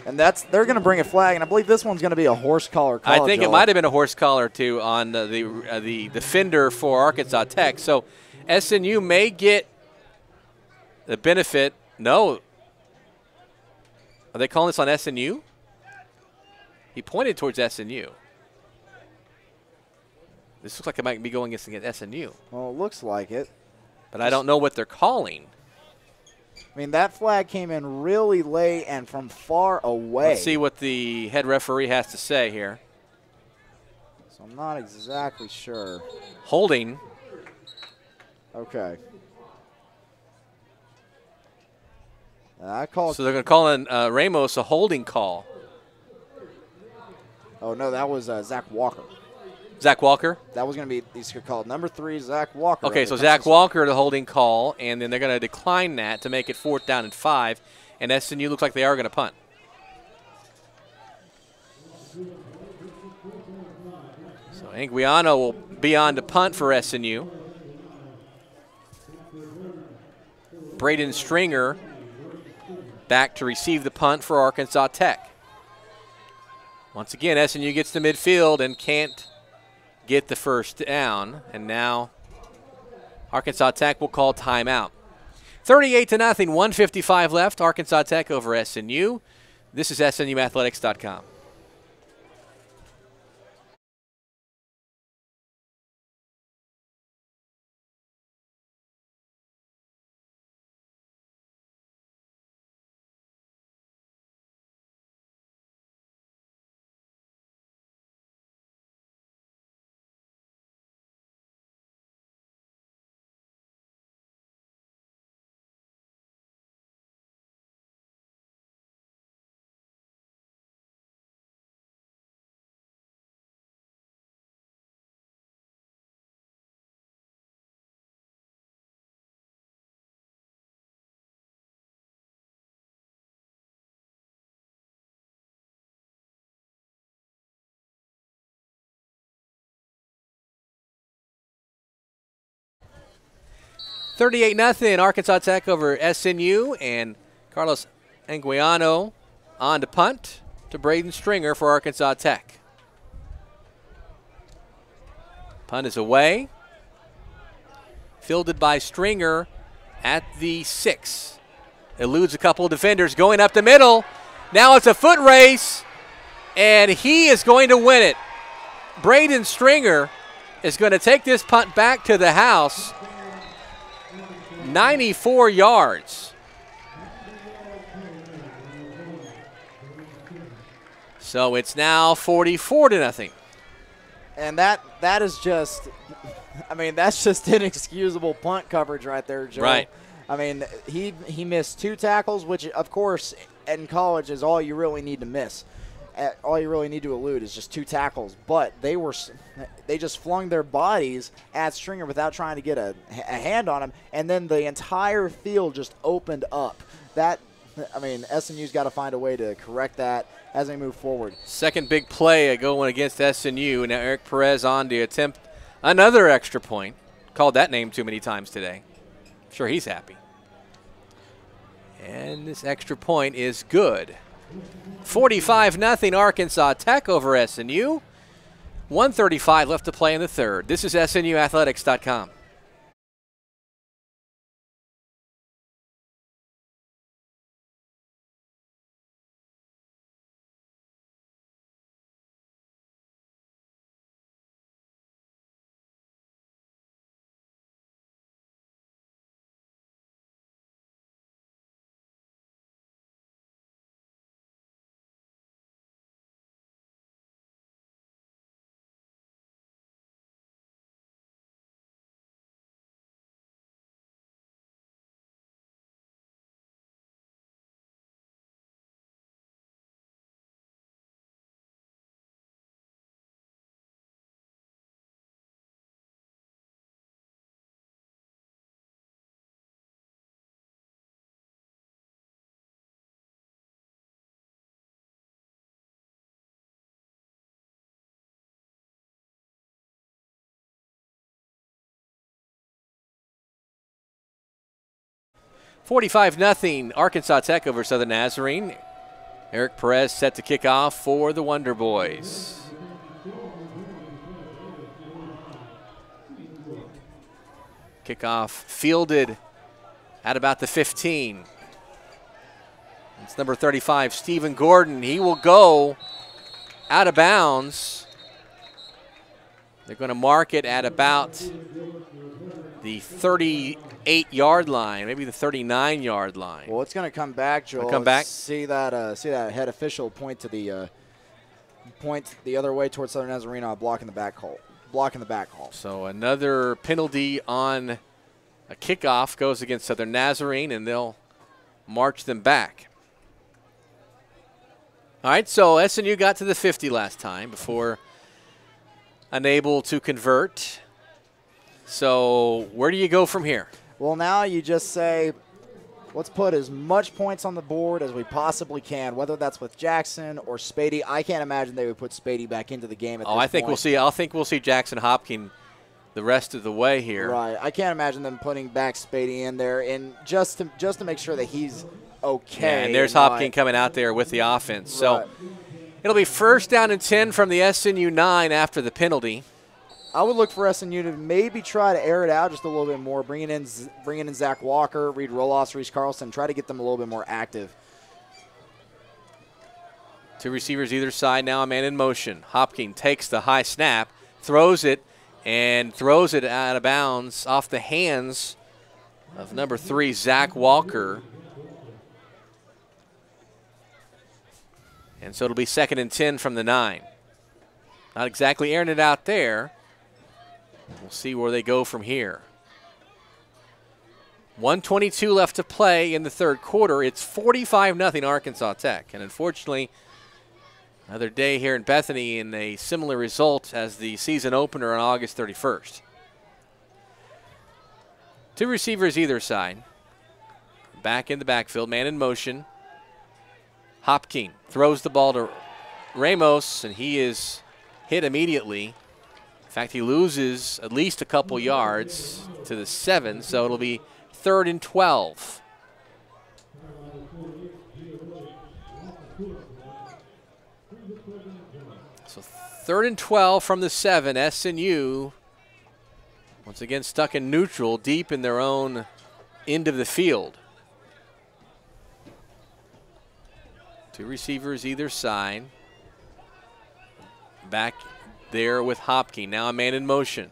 And they're going to bring a flag, and I believe this one's going to be a horse collar call. I think it might have been a horse collar too on the defender for Arkansas Tech. So SNU may get the benefit. No. Are they calling this on SNU? He pointed towards SNU. This looks like it might be going against SNU. Well, it looks like it. But I don't know what they're calling. I mean, that flag came in really late and from far away. Let's see what the head referee has to say here. So I'm not exactly sure. Holding. Okay. I call. So they're going to call in Ramos a holding call. Oh, no, that was Zach Walker. Zach Walker? That was going to be, he's called number 3, Zach Walker. Okay, so Zach Walker, the holding call, and then they're going to decline that to make it 4th down and 5, and SNU looks like they are going to punt. So Anguiano will be on to punt for SNU. Braden Stringer back to receive the punt for Arkansas Tech. Once again, SNU gets to midfield and can't get the first down, and now Arkansas Tech will call timeout. 38-0, 1:55 left. Arkansas Tech over SNU. This is SNUathletics.com. 38-0 Arkansas Tech over SNU, and Carlos Anguiano on to punt to Braden Stringer for Arkansas Tech. Punt is away. Fielded by Stringer at the 6. Eludes a couple of defenders, going up the middle. Now it's a foot race, and he is going to win it. Braden Stringer is going to take this punt back to the house. 94 yards. So it's now 44-0. And that is just, I mean, that's just inexcusable punt coverage right there, Joe. Right. I mean, he missed 2 tackles, which, of course, in college is all you really need to miss. All you really need to elude is just 2 tackles. But they just flung their bodies at Stringer without trying to get a hand on him, and then the entire field just opened up. I mean, SNU's got to find a way to correct that as they move forward. Second big play going against SNU. Now Eric Perez on to attempt another extra point. Called that name too many times today. I'm sure he's happy. And this extra point is good. 45-0 Arkansas Tech over SNU. 1:35 left to play in the third. This is SNUathletics.com. $45-0 Arkansas Tech over Southern Nazarene. Eric Perez set to kick off for the Wonder Boys. Kickoff fielded at about the 15. It's number 35, Stephen Gordon. He will go out of bounds. They're going to mark it at about the 38-yard line, maybe the 39-yard line. Well, it's going to come back, Joel. Come back. See that head official point to the other way towards Southern Nazarene, blocking the back call. So another penalty on a kickoff goes against Southern Nazarene, and they'll march them back. All right, so SNU got to the 50 last time before unable to convert. So where do you go from here? Well, now you just say, let's put as much points on the board as we possibly can, whether that's with Jackson or Spady. I can't imagine they would put Spady back into the game at this point. I think we'll see Jackson Hopkins the rest of the way here. Right. I can't imagine them putting back Spady in there, and just to make sure that he's okay. Yeah, and there's Hopkins coming out there with the offense. So it'll be 1st down and 10 from the SNU 9 after the penalty. I would look for SNU to maybe try to air it out just a little bit more, bringing in Zach Walker, Reed Roloffs, Reese Carlson, try to get them a little bit more active. 2 receivers either side, now a man in motion. Hopkins takes the high snap, throws it out of bounds off the hands of number 3, Zach Walker. And so it'll be 2nd and 10 from the 9. Not exactly airing it out there. We'll see where they go from here. 1:22 left to play in the third quarter. It's 45-0 Arkansas Tech. And unfortunately, another day here in Bethany in a similar result as the season opener on August 31st. 2 receivers either side. Back in the backfield, man in motion. Hopkins throws the ball to Ramos, and he is hit immediately. In fact, he loses at least a couple yards. to the 7, so it'll be 3rd and 12. So 3rd and 12 from the 7. SNU once again stuck in neutral, deep in their own end of the field. 2 receivers either side. Back there with Hopkins. Now a man in motion.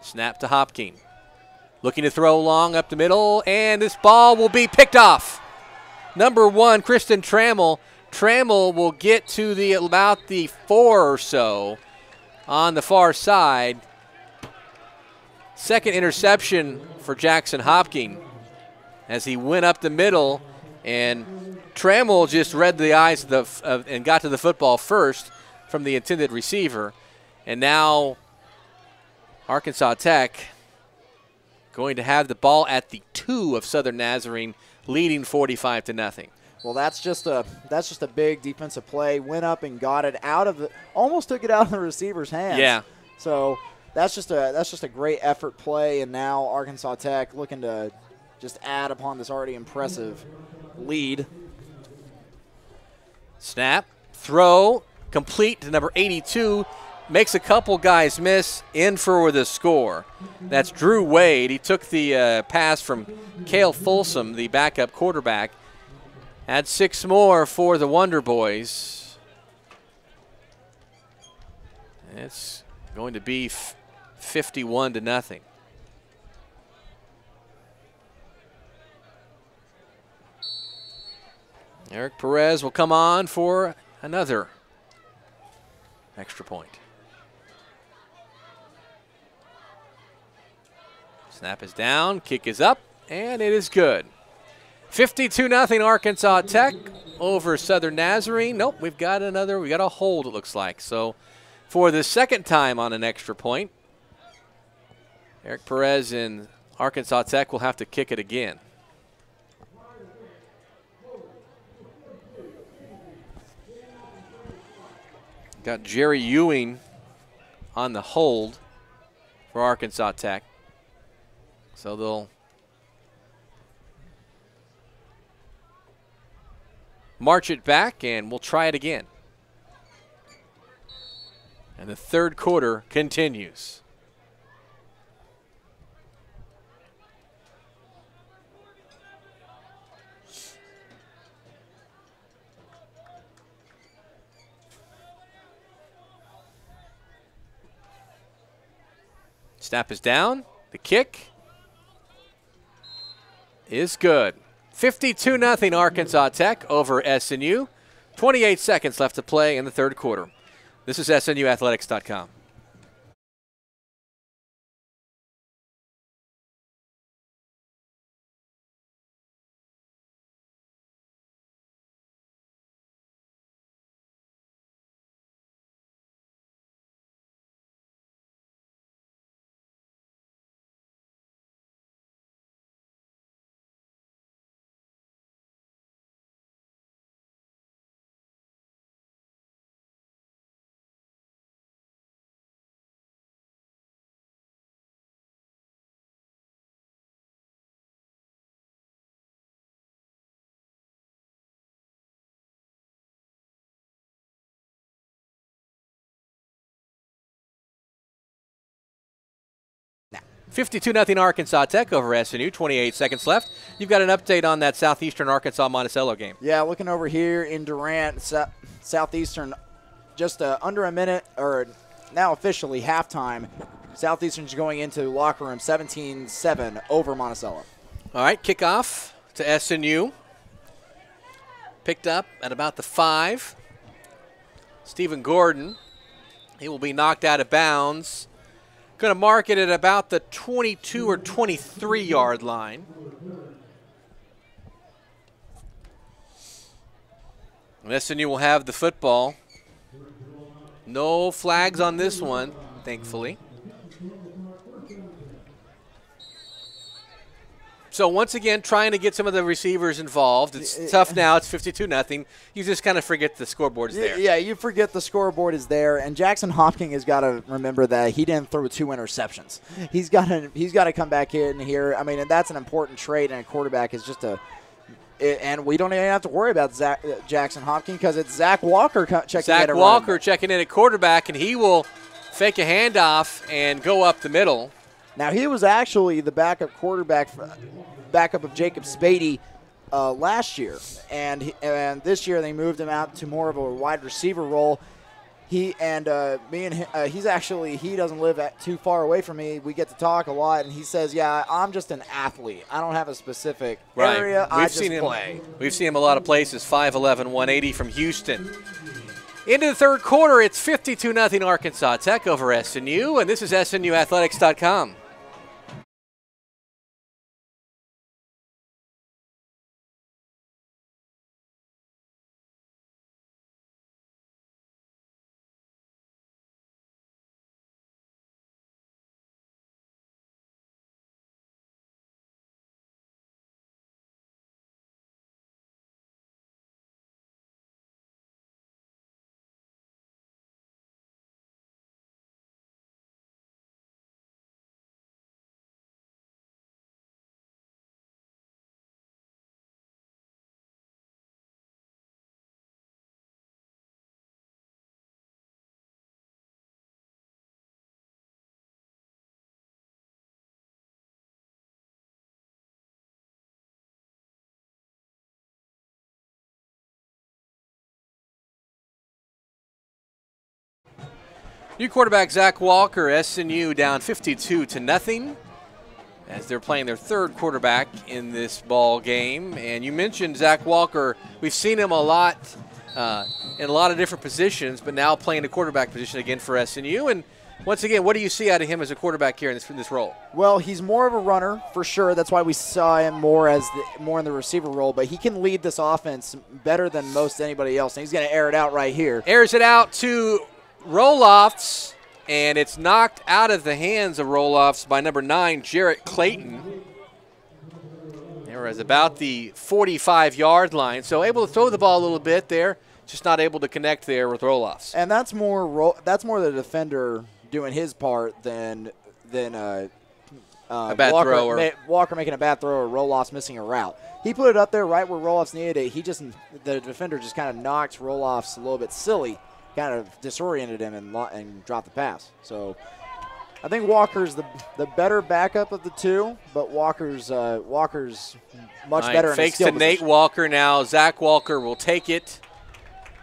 Snap to Hopkins. Looking to throw long up the middle, and this ball will be picked off. Number 1, Kristen Trammell. Trammell will get to about the 4 or so on the far side. Second interception for Jackson Hopkins as he went up the middle, and Trammell just read the eyes and got to the football first from the intended receiver. And now Arkansas Tech going to have the ball at the 2 of Southern Nazarene, leading 45-0. Well, that's just a big defensive play. Went up and got it out of almost took it out of the receiver's hands. Yeah. So that's just a great effort play, and now Arkansas Tech looking to just add upon this already impressive lead. Snap, throw, complete to number 82. Makes a couple guys miss, in for the score. That's Drew Wade. He took the pass from Cale Folsom, the backup quarterback. Had 6 more for the Wonder Boys. It's going to be 51-0. Eric Perez will come on for another extra point. Snap is down, kick is up, and it is good. 52-0 Arkansas Tech over Southern Nazarene. Nope, we got a hold, it looks like. So for the second time on an extra point, Eric Perez and Arkansas Tech will have to kick it again. Got Jerry Ewing on the hold for Arkansas Tech. So they'll march it back, and we'll try it again. And the third quarter continues. Snap is down. The kick is good. 52-0 Arkansas Tech over SNU. 28 seconds left to play in the third quarter. This is SNUathletics.com. Now, 52-0 Arkansas Tech over SNU. 28 seconds left. You've got an update on that Southeastern Arkansas Monticello game. Yeah, looking over here in Durant, Southeastern, just under a minute, or now officially halftime. Southeastern's going into locker room 17-7 over Monticello. All right, kickoff to SNU. Picked up at about the 5. Stephen Gordon, he will be knocked out of bounds. Going to mark it at about the 22 or 23-yard line. And SNU will have the football. No flags on this one, thankfully. So once again, trying to get some of the receivers involved. It's tough now. It's 52-0. You just kind of forget the scoreboard is there. Yeah, you forget the scoreboard is there, and Jackson Hopkins has got to remember that he didn't throw 2 interceptions. He's got to come back in here. I mean, and that's an important trait in a quarterback is just and we don't even have to worry about Jackson Hopkins because it's Zach Walker checking in. Zach Walker checking in at quarterback, and he will fake a handoff and go up the middle. Now, he was actually the backup quarterback, backup of Jacob Spady last year. And this year they moved him out to more of a wide receiver role. He doesn't live too far away from me. We get to talk a lot, and he says, yeah, I'm just an athlete. I don't have a specific area. I just play. We've seen him a lot of places, 5'11", 180 from Houston. Into the third quarter, it's 52-0 Arkansas Tech over SNU, and this is SNUathletics.com. New quarterback Zach Walker, SNU down 52-0 as they're playing their third quarterback in this ball game. And you mentioned Zach Walker. We've seen him a lot in a lot of different positions, but now playing the quarterback position again for SNU. And once again, what do you see out of him as a quarterback here in this role? Well, he's more of a runner for sure. That's why we saw him more in the receiver role. But he can lead this offense better than most anybody else. And he's going to air it out right here. Airs it out to Roloffs, and it's knocked out of the hands of Roloffs by number 9, Jarrett Clayton. They were at about the 45-yard line, so able to throw the ball a little bit there, just not able to connect there with Roloffs. And that's more the defender doing his part than a bad Walker, throw Walker making a bad throw or Roloffs missing a route. He put it up there right where Roloffs needed it. The defender just kind of knocked Roloffs a little bit silly, kind of disoriented him and dropped the pass. So I think Walker's the better backup of the two, but Walker's much better. Fakes in to Nate Walker now. Zach Walker will take it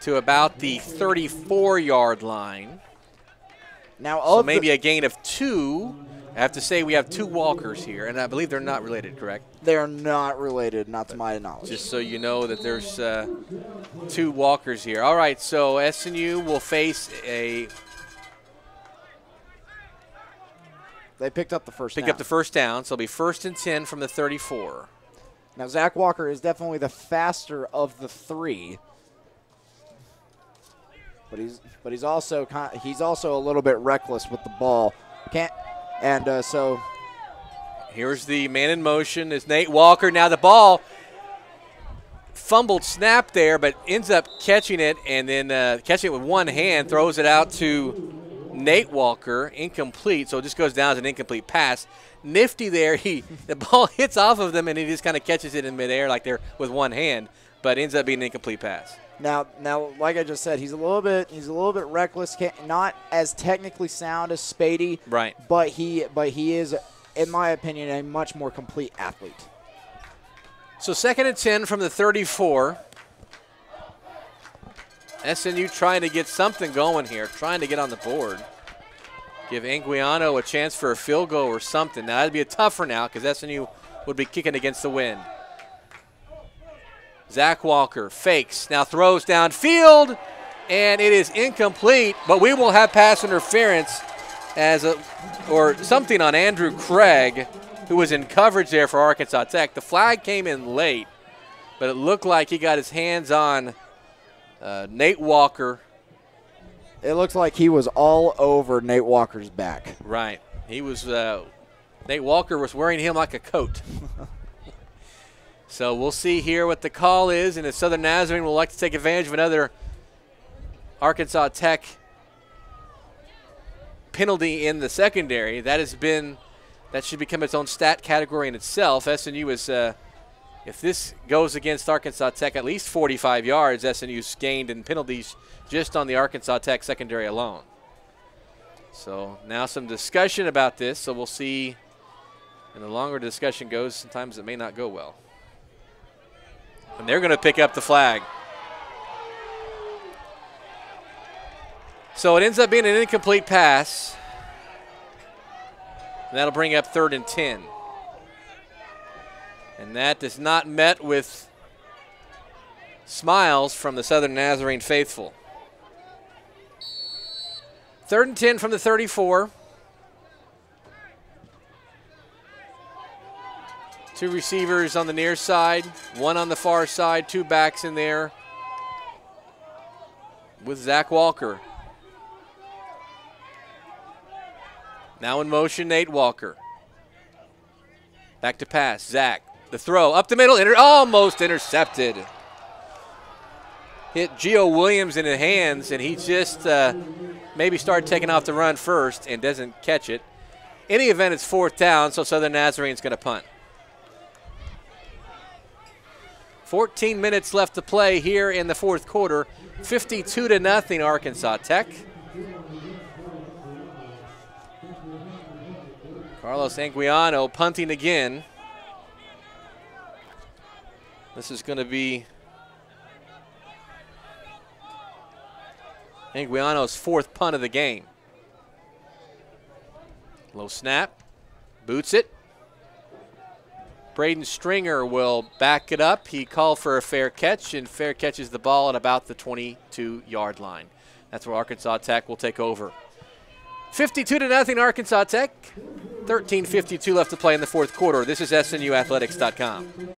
to about the 34-yard line. Now, so maybe a gain of 2. I have to say we have 2 Walkers here, and I believe they're not related, correct? They're not related, not to my knowledge. Just so you know that there's 2 Walkers here. All right, so SNU will face a... They picked up the first down. Picked up the first down, so it'll be 1st and 10 from the 34. Now, Zach Walker is definitely the faster of the 3. But he's also a little bit reckless with the ball. So here's the man in motion is Nate Walker. Now the ball fumbled snap there, but ends up catching it and then catching it with one hand, throws it out to Nate Walker, incomplete. So it just goes down as an incomplete pass. Nifty there. The ball hits off of them and he just kind of catches it in midair like they're with one hand, but ends up being an incomplete pass. Now, like I just said, he's a little bit reckless, not as technically sound as Spady, right? But he is, in my opinion, a much more complete athlete. So 2nd and 10 from the 34. SNU trying to get something going here, trying to get on the board. Give Anguiano a chance for a field goal or something. Now that'd be a tougher now because SNU would be kicking against the wind. Zach Walker fakes, now throws downfield, and it is incomplete, but we will have pass interference or something on Andrew Craig, who was in coverage there for Arkansas Tech. The flag came in late, but it looked like he got his hands on Nate Walker. It looks like he was all over Nate Walker's back. Right. He was Nate Walker was wearing him like a coat. So we'll see here what the call is, and if Southern Nazarene will like to take advantage of another Arkansas Tech penalty in the secondary, that should become its own stat category in itself. SNU is, if this goes against Arkansas Tech at least 45 yards, SNU's gained in penalties just on the Arkansas Tech secondary alone. So now some discussion about this, so we'll see. And the longer the discussion goes, sometimes it may not go well. And they're going to pick up the flag. So it ends up being an incomplete pass. And that'll bring up 3rd and 10. And that is not met with smiles from the Southern Nazarene faithful. 3rd and 10 from the 34. Two receivers on the near side, one on the far side, two backs in there with Zach Walker. Now in motion, Nate Walker. Back to pass, Zach. The throw, up the middle, almost intercepted. Hit Gio Williams in the hands, and he just maybe started taking off the run first and doesn't catch it. In any event, it's 4th down, so Southern Nazarene's going to punt. 14 minutes left to play here in the 4th quarter. 52-0 Arkansas Tech. Carlos Anguiano punting again. This is going to be Anguiano's 4th punt of the game. Low snap, boots it. Braden Stringer will back it up. He called for a fair catch, and fair catches the ball at about the 22-yard line. That's where Arkansas Tech will take over. 52-0 Arkansas Tech. 13:52 left to play in the 4th quarter. This is SNUathletics.com.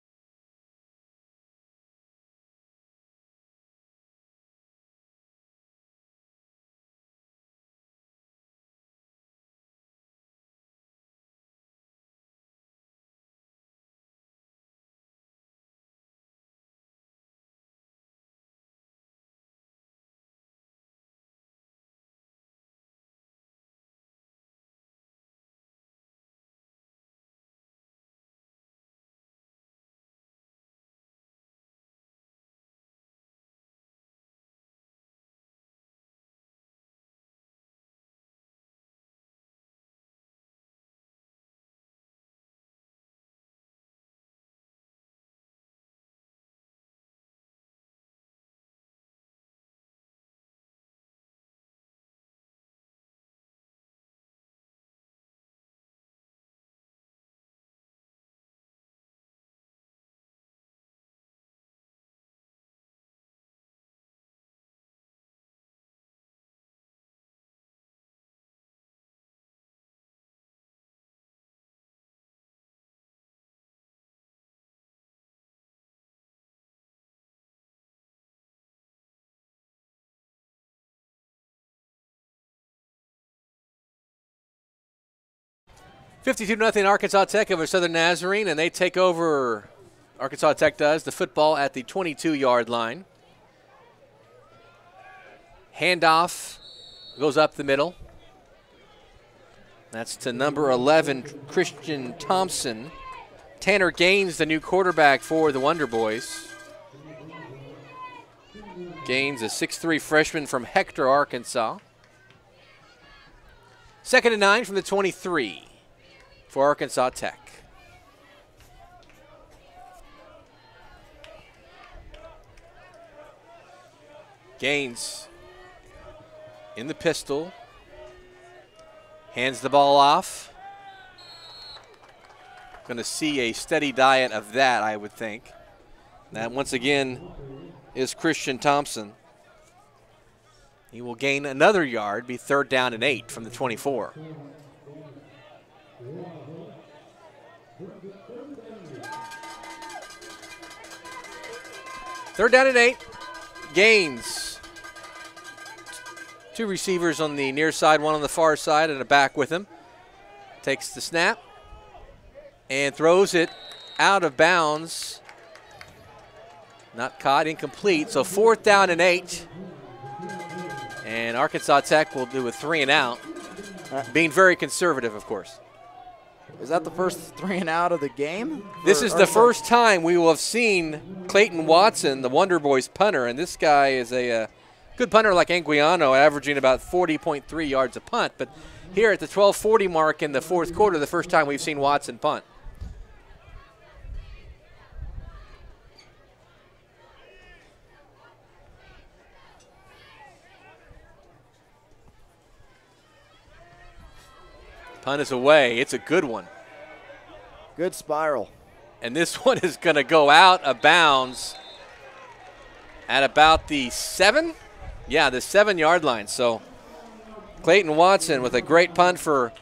$52-0 Arkansas Tech over Southern Nazarene, and they take over, Arkansas Tech does, the football at the 22-yard line. Handoff goes up the middle. That's to number 11, Christian Thompson. Tanner Gaines, the new quarterback for the Wonder Boys. Gaines, a 6'3" freshman from Hector, Arkansas. 2nd and 9 from the 23 for Arkansas Tech. Gaines in the pistol. Hands the ball off. Going to see a steady diet of that, I would think. That, once again, is Christian Thompson. He will gain another yard, be 3rd down and 8 from the 24. Third down and 8. Gaines. Two receivers on the near side, one on the far side, and a back with him. Takes the snap and throws it out of bounds Not caught, incomplete. So 4th down and 8. And Arkansas Tech will do a 3 and out. Being very conservative, of course. Is that the first 3 and out of the game? This is the first time we will have seen Clayton Watson, the Wonder Boys punter, and this guy is a good punter like Anguiano, averaging about 40.3 yards a punt. But here at the 12:40 mark in the 4th quarter, the first time we've seen Watson punt. Punt is away. It's a good one. Good spiral. And this one is going to go out of bounds at about the 7? Yeah, the 7-yard line. So Clayton Watson with a great punt for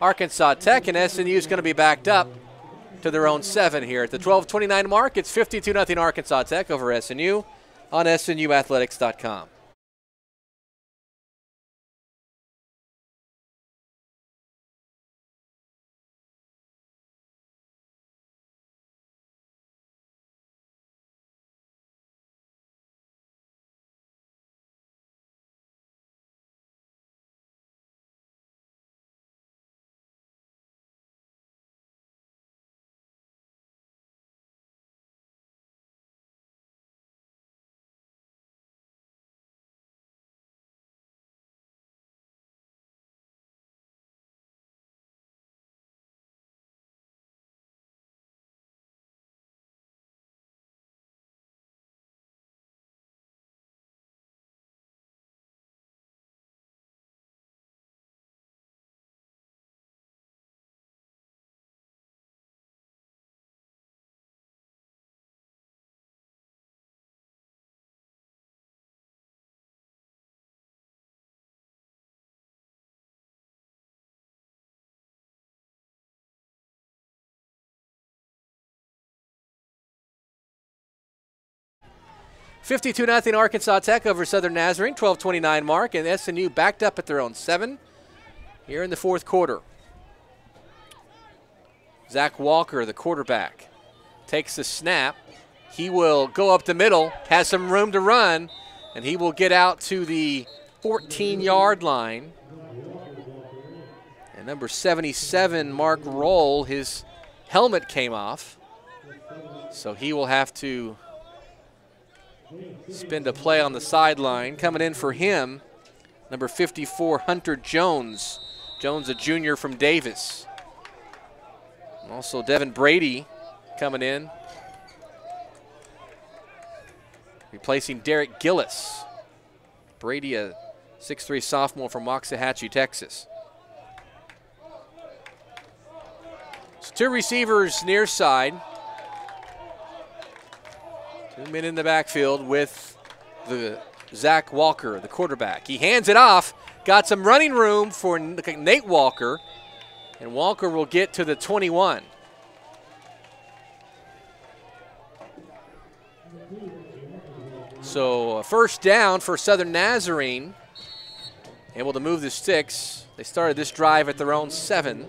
Arkansas Tech, and SNU is going to be backed up to their own 7 here. At the 12:29 mark, it's 52-0 Arkansas Tech over SNU on SNUathletics.com. $52-0 Arkansas Tech over Southern Nazarene, 12:29 mark, and SNU backed up at their own 7 here in the 4th quarter. Zach Walker, the quarterback, takes the snap. He will go up the middle, has some room to run, and he will get out to the 14-yard line. And number 77, Mark Roll, his helmet came off, so he will have to spin a play on the sideline. Coming in for him, number 54, Hunter Jones. Jones, a junior from Davis. And also Devin Brady coming in, replacing Derek Gillis. Brady, a 6'3" sophomore from Waxahachie, Texas. So 2 receivers near side. 2 men in the backfield with the Zach Walker, the quarterback. He hands it off, got some running room for Nate Walker, and Walker will get to the 21. So 1st down for Southern Nazarene, able to move the sticks. They started this drive at their own 7.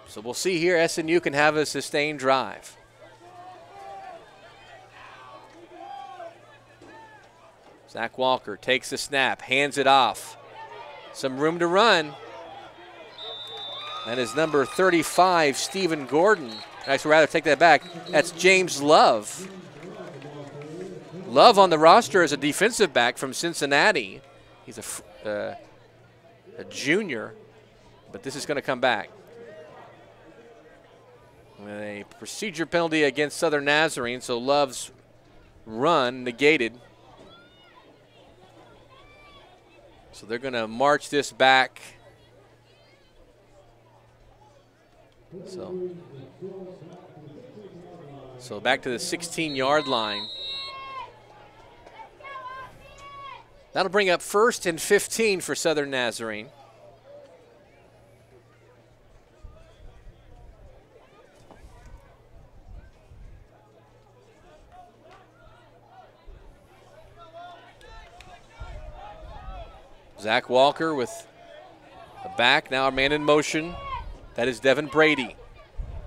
So we'll see here, SNU can have a sustained drive. Zach Walker takes the snap, hands it off. Some room to run. That is number 35, Stephen Gordon. Actually, rather take that back. That's James Love. Love on the roster as a defensive back from Cincinnati. He's a junior, but this is going to come back. A procedure penalty against Southern Nazarene, so Love's run negated. So they're going to march this back. So back to the 16-yard line. That'll bring up 1st and 15 for Southern Nazarene. Zach Walker with a back, now a man in motion. That is Devin Brady.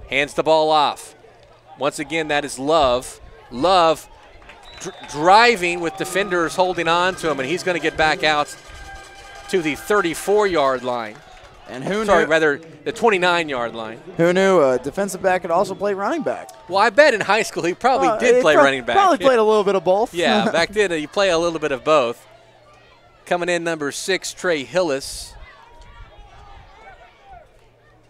Hands the ball off. Once again, that is Love. Love driving with defenders holding on to him, and he's going to get back out to the 34-yard line. And who knew? Sorry, rather the 29-yard line. Who knew a defensive back could also play running back? Well, I bet in high school he probably did play running back. Probably played a little bit of both. Yeah, back then you play a little bit of both. Coming in, number 6, Trey Hills.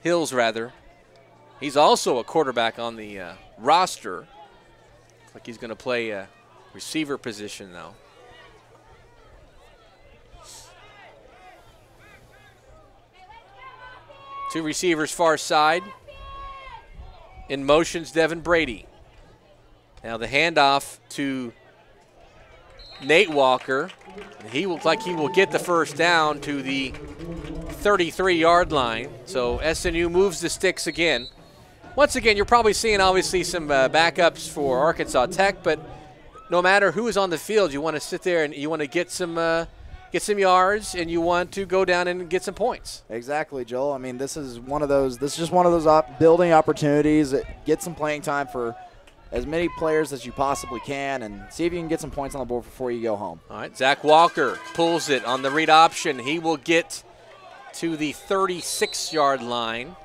He's also a quarterback on the roster. Looks like he's going to play a receiver position now. Two receivers far side. In motion's Devin Brady. Now the handoff to Nate Walker. He looks like he will get the first down to the 33-yard line. So SNU moves the sticks again. Once again, you're probably seeing obviously some backups for Arkansas Tech, but no matter who is on the field, you want to sit there and you want to get some yards, and you want to go down and get some points. Exactly, Joel. I mean, this is just one of those building opportunities. Get some playing time for as many players as you possibly can, and see if you can get some points on the board before you go home. All right, Zach Walker pulls it on the read option. He will get to the 36-yard line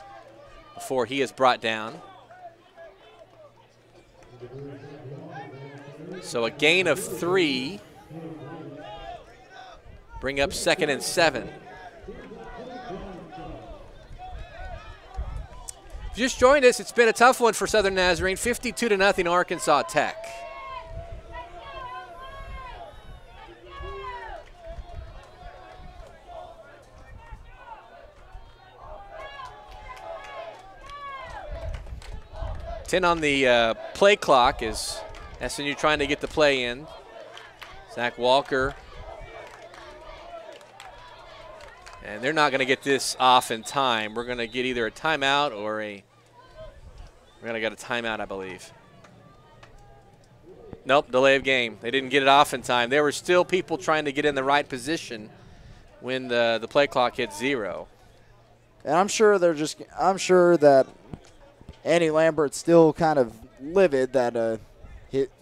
before he is brought down. So a gain of 3. Bring up 2nd and 7. If you just joined us, it's been a tough one for Southern Nazarene, 52-0 Arkansas Tech. Ten on the play clock is SNU trying to get the play in. Zach Walker. And they're not going to get this off in time. We're going to get either a timeout or we're going to get a timeout, I believe. Nope, delay of game. They didn't get it off in time. There were still people trying to get in the right position when the play clock hit 0. And I'm sure that Andy Lambert's still kind of livid that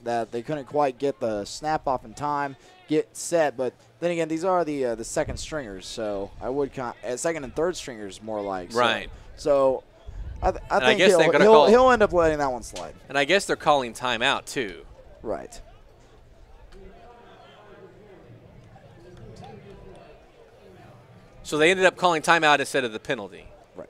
that they couldn't quite get the snap off in time, get set. But then again, these are the second stringers, so I would second and third stringers more like. Right. So I think he'll end up letting that one slide. And I guess they're calling timeout too. Right. So they ended up calling timeout instead of the penalty. Right.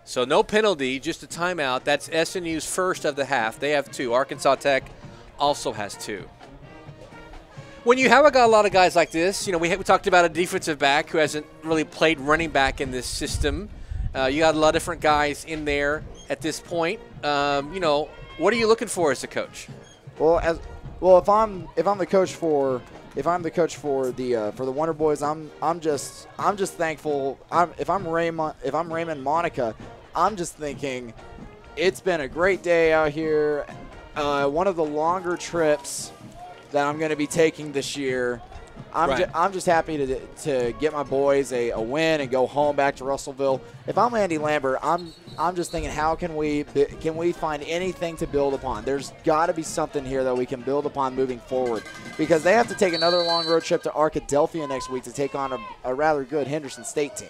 So no penalty, just a timeout. That's SNU's first of the half. They have 2. Arkansas Tech also has 2. When you have a lot of guys like this, you know, we talked about a defensive back who hasn't really played running back in this system. You got a lot of different guys in there at this point. You know, what are you looking for as a coach? Well, if I'm the coach for the Wonder Boys, I'm just thankful. If I'm Raymond Monica, I'm just thinking it's been a great day out here. One of the longer trips that I'm going to be taking this year. I'm just happy to get my boys a win and go home back to Russellville. If I'm Andy Lambert, I'm just thinking, how can we find anything to build upon? There's got to be something here that we can build upon moving forward, because they have to take another long road trip to Arkadelphia next week to take on a rather good Henderson State team.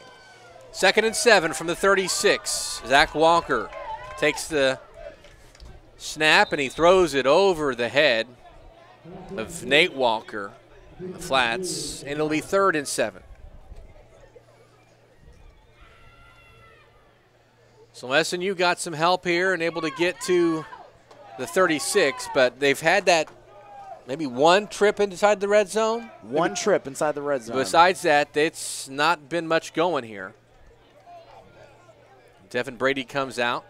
2nd and 7 from the 36. Zach Walker takes the snap and he throws it over the head of Nate Walker. The flats, and it'll be 3rd and 7. So SNU got some help here and able to get to the 36, but they've had that maybe one trip inside the red zone. One trip inside the red zone. Besides that, it's not been much going here. Devin Brady comes out.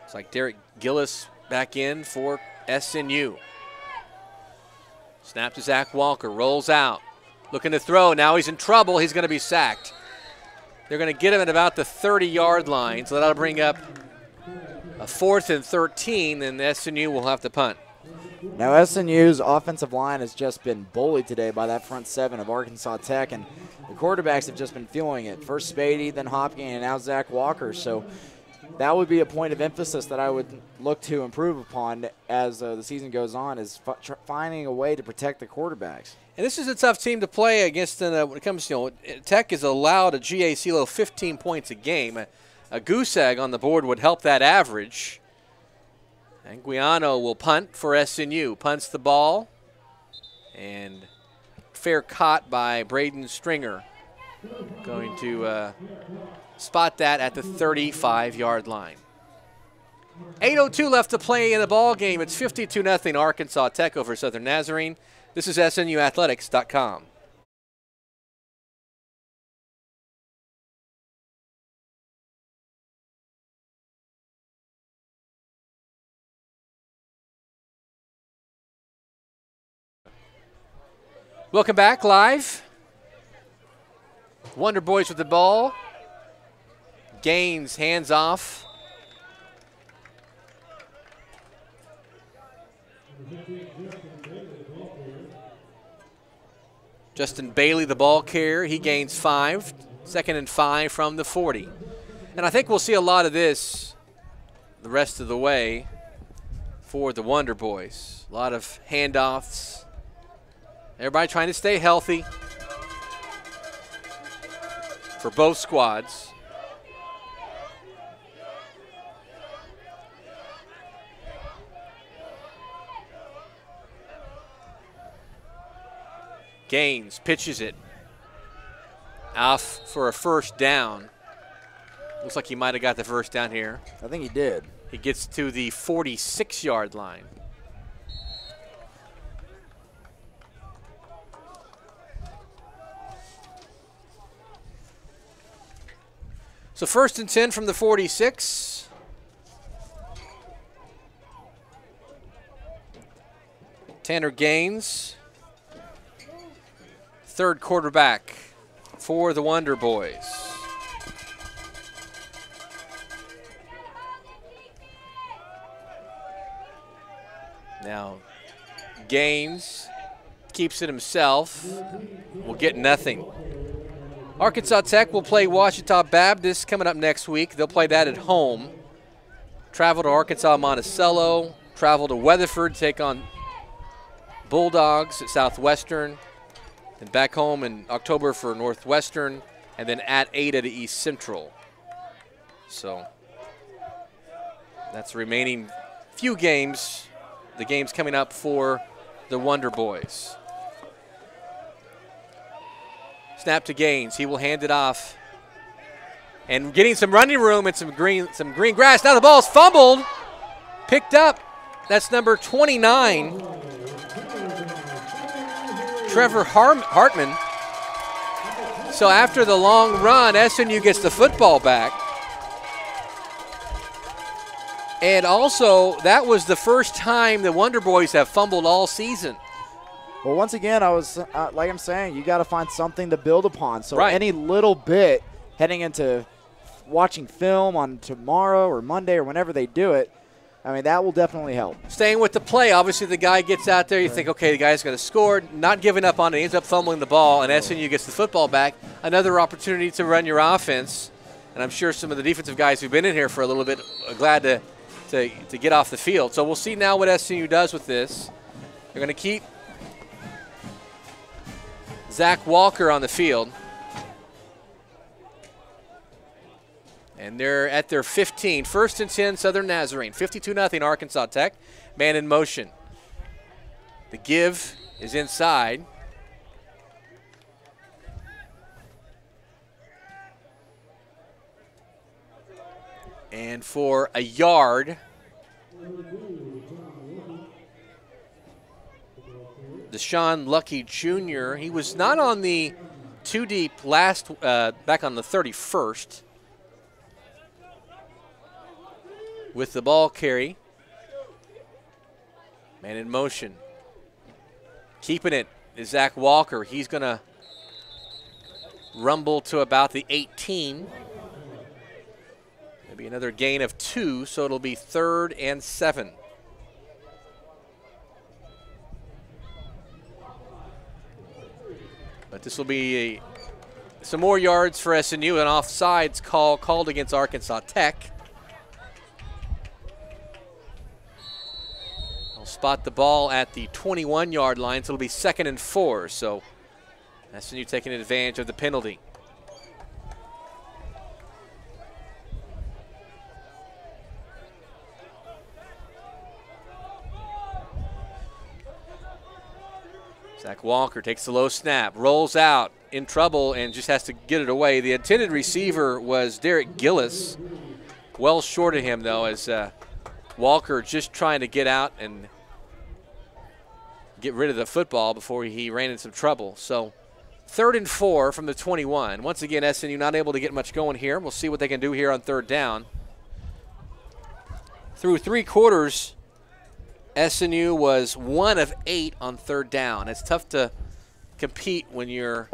It's like Derek Gillis back in for SNU. Snap to Zach Walker, rolls out, looking to throw. Now he's in trouble. He's going to be sacked. They're going to get him at about the 30-yard line, so that'll bring up a 4th and 13, and SNU will have to punt. Now SNU's offensive line has just been bullied today by that front 7 of Arkansas Tech, and quarterbacks have just been feeling it. First Spady, then Hopkins, and now Zach Walker. So that would be a point of emphasis that I would look to improve upon as the season goes on, is finding a way to protect the quarterbacks. And this is a tough team to play against when it comes to, Tech is allowed a GAC low 15 points a game. A goose egg on the board would help that average. Anguiano will punt for SNU. Punts the ball. And fair caught by Braden Stringer. Going to spot that at the 35-yard line. 8:02 left to play in the ball game. It's 52-0 Arkansas Tech over Southern Nazarene. This is SNUathletics.com. Welcome back live. Wonder Boys with the ball. Gaines hands off. Justin Bailey, the ball carrier, he gains 5. 2nd and 5 from the 40. And I think we'll see a lot of this the rest of the way for the Wonder Boys. A lot of handoffs. Everybody trying to stay healthy for both squads. Gaines pitches it off for a first down. Looks like he might have got the first down here. I think he did. He gets to the 46-yard line. So 1st and 10 from the 46. Tanner Gaines, third quarterback for the Wonder Boys. Now, Gaines keeps it himself. Will get nothing. Arkansas Tech will play Ouachita Baptist coming up next week. They'll play that at home. Travel to Arkansas Monticello. Travel to Weatherford, take on Bulldogs at Southwestern. Then back home in October for Northwestern. And then at Ada to East Central. So that's the remaining few games. The games coming up for the Wonder Boys. Snap to Gaines. He will hand it off. And getting some running room and some green grass. Now the ball's fumbled. Picked up. That's number 29. Trevor Hartman. So after the long run, SNU gets the football back. And also, that was the first time the Wonder Boys have fumbled all season. Well, once again, I was like I'm saying, you got to find something to build upon. So right. Any little bit heading into watching film on tomorrow or Monday or whenever they do it, I mean, that will definitely help. Staying with the play, obviously the guy gets out there, you think, okay, the guy's going to score, not giving up on it, he ends up fumbling the ball, and SNU gets the football back. Another opportunity to run your offense, and I'm sure some of the defensive guys who've been in here for a little bit are glad to get off the field. So we'll see now what SNU does with this. They're going to keep Zach Walker on the field. And they're at their 15. 1st and 10, Southern Nazarene. 52-0 Arkansas Tech. Man in motion. The give is inside. And for a yard, Deshaun Lucky Jr., he was not on the 2 deep back on the 31st. With the ball carry. Man in motion. Keeping it is Zach Walker. He's going to rumble to about the 18. Maybe another gain of 2, so it'll be 3rd and 7. But this will be some more yards for SNU, an offsides call called against Arkansas Tech. They'll spot the ball at the 21-yard line, so it'll be 2nd and 4. So SNU taking advantage of the penalty. Zach Walker takes the low snap, rolls out, in trouble, and just has to get it away. The intended receiver was Derek Gillis. Well short of him, though, as Walker just trying to get out and get rid of the football before he ran into some trouble. So 3rd and 4 from the 21. Once again, SNU not able to get much going here. We'll see what they can do here on 3rd down. Through 3 quarters, SNU was 1 of 8 on 3rd down. It's tough to compete when you're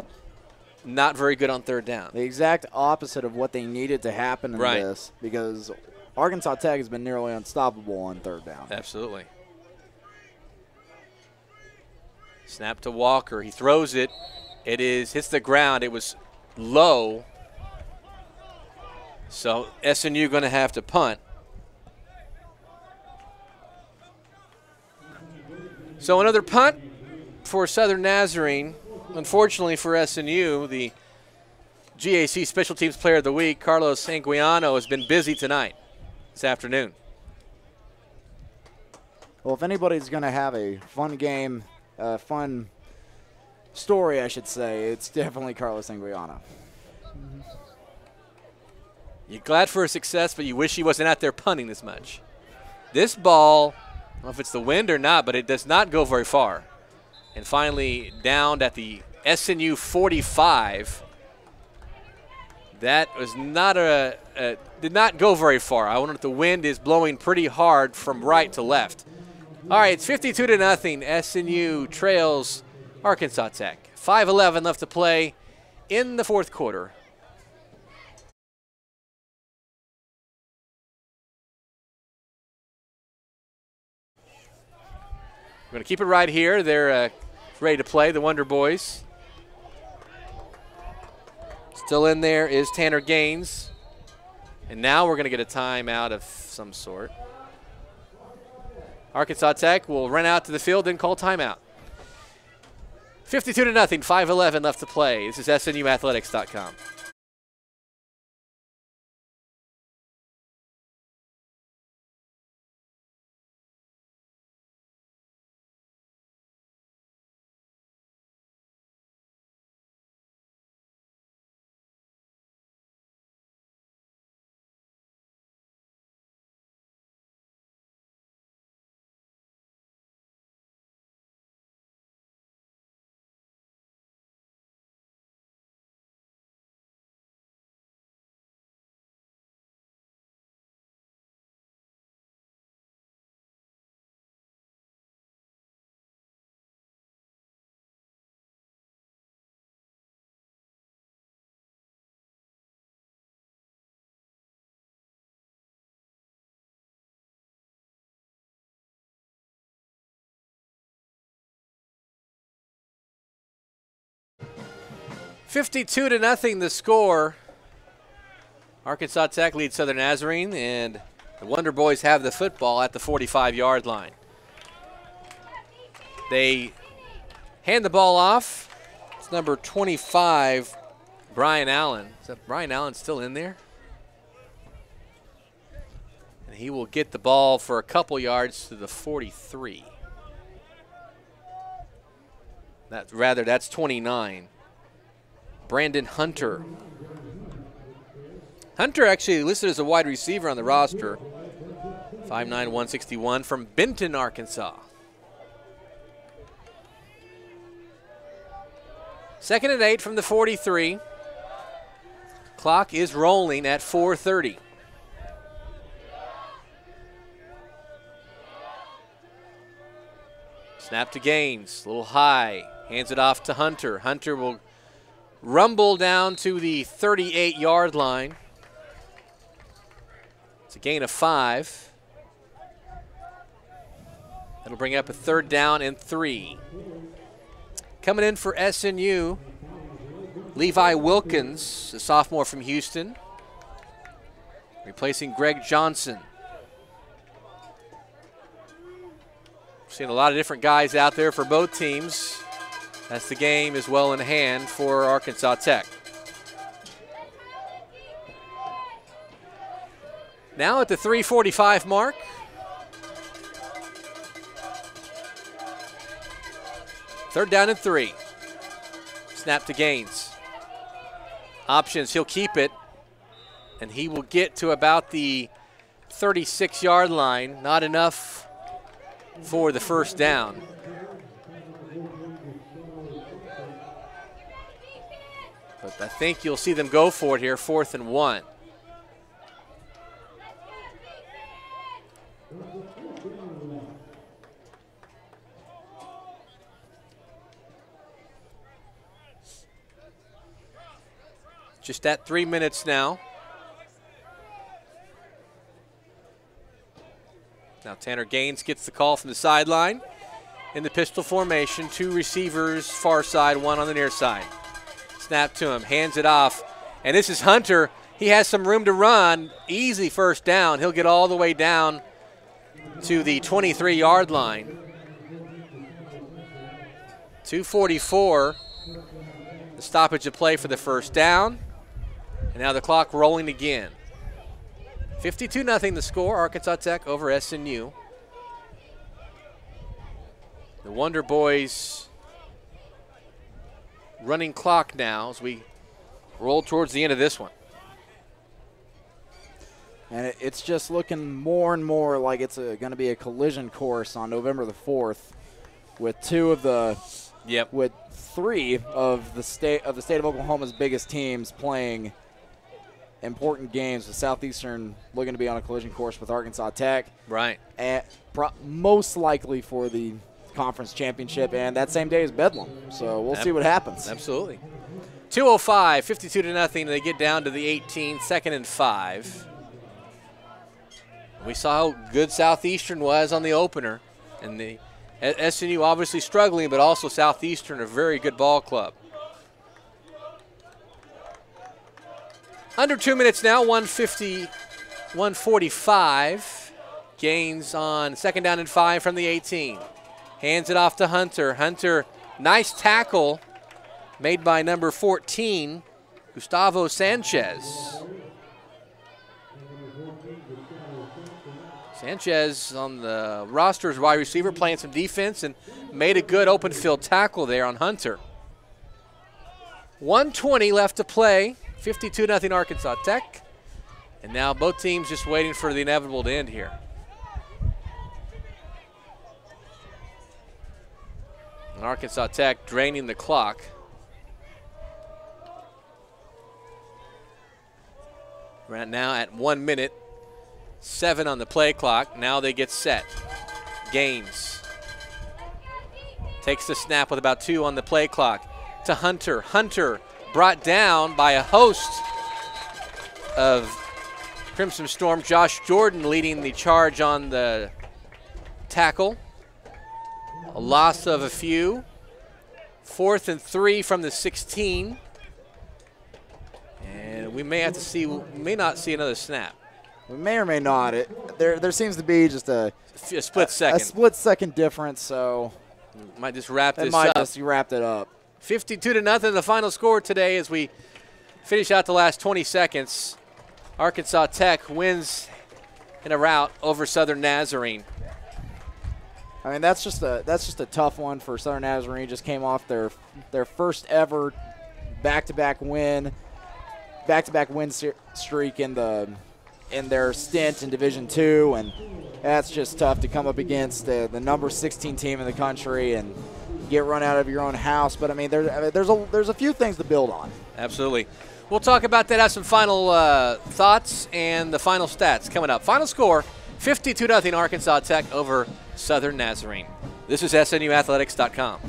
not very good on 3rd down. The exact opposite of what they needed to happen in this, because Arkansas Tech has been nearly unstoppable on 3rd down. Absolutely. Snap to Walker. He throws it. It hits the ground. It was low. So SNU going to have to punt. So another punt for Southern Nazarene. Unfortunately for SNU, the GAC Special Teams Player of the Week, Carlos Anguiano, has been busy tonight, this afternoon. Well, if anybody's going to have a fun game, fun story, I should say, it's definitely Carlos Anguiano. You're glad for his success, but you wish he wasn't out there punting this much. This ball, I don't know if it's the wind or not, but it does not go very far. And finally downed at the SNU 45. That was not did not go very far. I wonder if the wind is blowing pretty hard from right to left. All right, it's 52-0. SNU trails Arkansas Tech. 5:11 left to play in the 4th quarter. We're going to keep it right here. They're ready to play, the Wonder Boys. Still in there is Tanner Gaines. And now we're going to get a timeout of some sort. Arkansas Tech will run out to the field and call timeout. 52-0, 5:11 left to play. This is SNUathletics.com. $52-0 the score. Arkansas Tech leads Southern Nazarene, and the Wonder Boys have the football at the 45-yard line. They hand the ball off. It's number 25, Brian Allen. Is that Brian Allen still in there? And he will get the ball for a couple yards to the 43. That's 29. Brandon Hunter. Hunter actually listed as a wide receiver on the roster. 5'9", 161 from Benton, Arkansas. 2nd and 8 from the 43. Clock is rolling at 4:30. Snap to Gaines, a little high. Hands it off to Hunter. Hunter will rumble down to the 38-yard line. It's a gain of 5. That'll bring up a 3rd down and 3. Coming in for SNU, Levi Wilkins, a sophomore from Houston, replacing Greg Johnson. Seen a lot of different guys out there for both teams. That's the game is well in hand for Arkansas Tech. Now at the 3:45 mark. Third down and 3. Snap to Gaines. Options, he'll keep it. And he will get to about the 36-yard line. Not enough for the first down. But I think you'll see them go for it here, 4th and 1. Just at 3 minutes now. Now Tanner Gaines gets the call from the sideline in the pistol formation. 2 receivers far side, 1 on the near side. Snap to him, hands it off. And this is Hunter. He has some room to run. Easy first down. He'll get all the way down to the 23-yard line. 2:44. The stoppage of play for the first down. And now the clock rolling again. 52-0 the score, Arkansas Tech over SNU. The Wonder Boys running clock now as we roll towards the end of this one. And it's just looking more and more like it's going to be a collision course on November the 4th with with 3 of the state of Oklahoma's biggest teams playing important games, with Southeastern looking to be on a collision course with Arkansas Tech. Right. And most likely for the conference championship, and that same day is Bedlam. So we'll see what happens. Absolutely. 2:05, 52-0. They get down to the 18, 2nd and 5. We saw how good Southeastern was on the opener, and the SNU obviously struggling, but also Southeastern, a very good ball club. Under 2 minutes now, 1:45. Gaines on 2nd down and 5 from the 18. Hands it off to Hunter. Hunter, nice tackle made by number 14, Gustavo Sanchez. Sanchez on the roster as wide receiver, playing some defense, and made a good open field tackle there on Hunter. 1:20 left to play. 52-0 Arkansas Tech. And now both teams just waiting for the inevitable to end here. And Arkansas Tech draining the clock. Right now at 1 minute, 7 on the play clock. Now they get set. Gaines takes the snap with about 2 on the play clock to Hunter. Hunter brought down by a host of Crimson Storm. Josh Jordan leading the charge on the tackle. A loss of a few. 4th and 3 from the 16. And we may not see another snap. We may or may not. There seems to be just a split second. A split second difference, so might just wrap this up. Just wrapped it up. 52-0 the final score today as we finish out the last 20 seconds. Arkansas Tech wins in a rout over Southern Nazarene. I mean, that's just a tough one for Southern Nazarene. Just came off their first ever back-to-back win streak in their stint in Division II, and that's just tough to come up against the number 16 team in the country and get run out of your own house. But I mean, there's a few things to build on. Absolutely. We'll talk about that, have some final thoughts and the final stats coming up. Final score, 52-0 Arkansas Tech over Southern Nazarene. This is SNUathletics.com.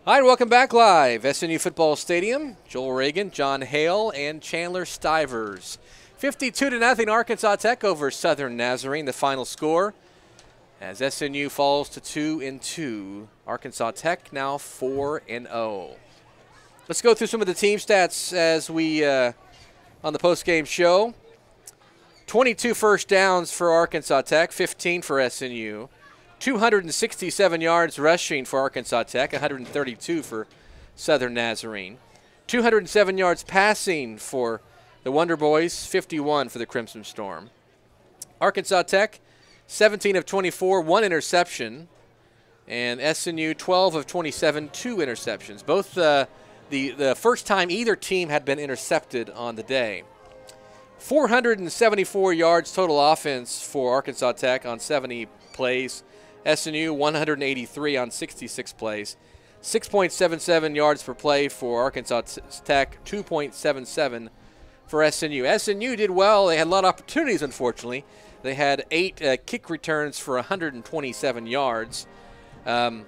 All right, welcome back live. SNU Football Stadium. Joel Reagan, John Hale, and Chandler Stivers. 52-0 Arkansas Tech over Southern Nazarene, the final score. As SNU falls to 2-2. Arkansas Tech now 4-0. Let's go through some of the team stats as we on the postgame show. 22 first downs for Arkansas Tech, 15 for SNU. 267 yards rushing for Arkansas Tech, 132 for Southern Nazarene. 207 yards passing for the Wonder Boys, 51 for the Crimson Storm. Arkansas Tech, 17 of 24, 1 interception. And SNU, 12 of 27, 2 interceptions. Both the first time either team had been intercepted on the day. 474 yards total offense for Arkansas Tech on 70 plays. SNU 183 on 66 plays. 6.77 yards per play for Arkansas Tech, 2.77 for SNU. SNU did well. They had a lot of opportunities, unfortunately. They had 8 kick returns for 127 yards and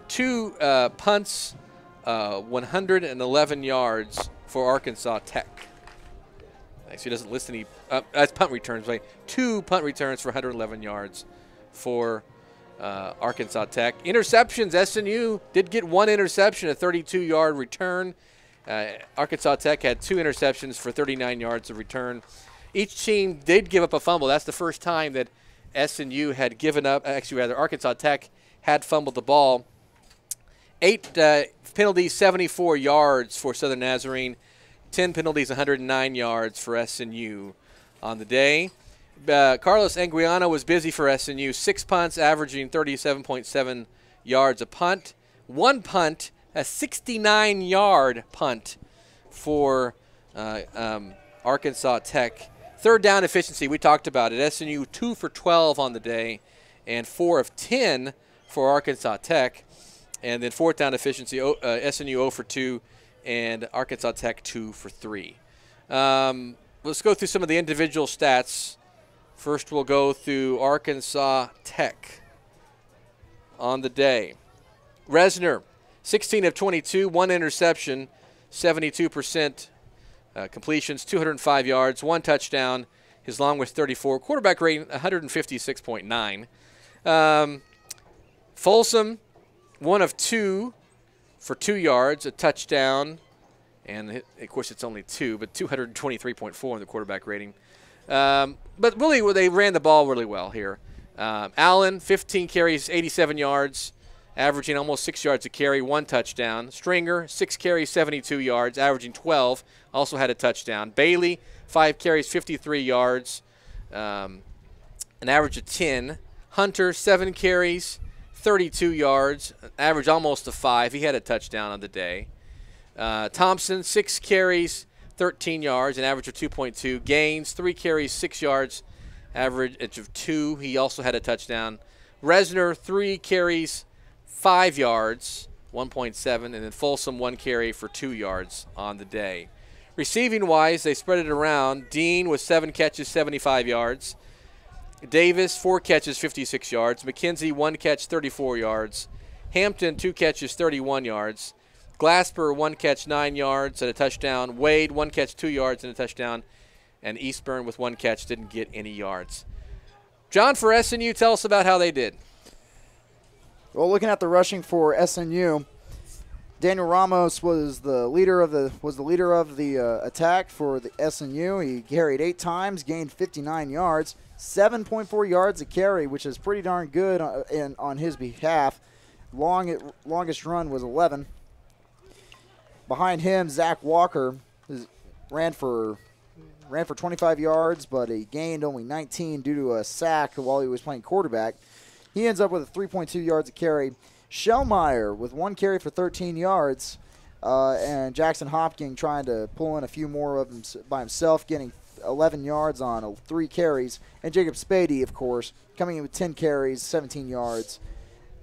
2 punts, 111 yards for Arkansas Tech. Actually, he doesn't list any. That's punt returns. Right? 2 punt returns for 111 yards for Arkansas Tech. Interceptions, SNU did get 1 interception, a 32-yard return. Arkansas Tech had 2 interceptions for 39 yards of return. Each team did give up a fumble. That's the first time that SNU had given up. Actually, rather, Arkansas Tech had fumbled the ball. 8 penalties, 74 yards for Southern Nazarene. 10 penalties, 109 yards for SNU on the day. Carlos Anguiano was busy for SNU. 6 punts, averaging 37.7 yards a punt. 1 punt, a 69-yard punt for Arkansas Tech. Third down efficiency, we talked about it. SNU 2 for 12 on the day and 4 of 10 for Arkansas Tech. And then fourth down efficiency, SNU 0 for 2 and Arkansas Tech 2 for 3. Let's go through some of the individual stats. First, we'll go through Arkansas Tech on the day. Resner, 16 of 22, 1 interception, 72% completions, 205 yards, 1 touchdown. His long was 34. Quarterback rating, 156.9. Folsom, 1 of 2 for 2 yards, a touchdown. And, of course, it's only 2, but 223.4 in the quarterback rating. But really, they ran the ball really well here. Allen, 15 carries, 87 yards, averaging almost 6 yards a carry, 1 touchdown. Stringer, 6 carries, 72 yards, averaging 12, also had a touchdown. Bailey, 5 carries, 53 yards, an average of 10. Hunter, 7 carries, 32 yards, average almost a 5. He had a touchdown on the day. Thompson, 6 carries, 13 yards, an average of 2.2. Gaines, 3 carries, 6 yards, average of 2. He also had a touchdown. Resner, 3 carries, 5 yards, 1.7. And then Folsom, 1 carry for 2 yards on the day. Receiving-wise, they spread it around. Dean with 7 catches, 75 yards. Davis, 4 catches, 56 yards. McKenzie, 1 catch, 34 yards. Hampton, 2 catches, 31 yards. Glasper, 1 catch, 9 yards and a touchdown. Wade, 1 catch, 2 yards and a touchdown. And Eastburn with 1 catch, didn't get any yards. John, for SNU, tell us about how they did. Well, looking at the rushing for SNU, Daniel Ramos was the leader of the attack for the SNU. He carried 8 times, gained 59 yards, 7.4 yards a carry, which is pretty darn good on his behalf. Longest run was 11. Behind him, Zach Walker ran for 25 yards, but he gained only 19 due to a sack while he was playing quarterback. He ends up with a 3.2 yards a carry. Shellmeyer with 1 carry for 13 yards, and Jackson Hopkins trying to pull in a few more of them by himself, getting 11 yards on 3 carries. And Jacob Spady, of course, coming in with 10 carries, 17 yards.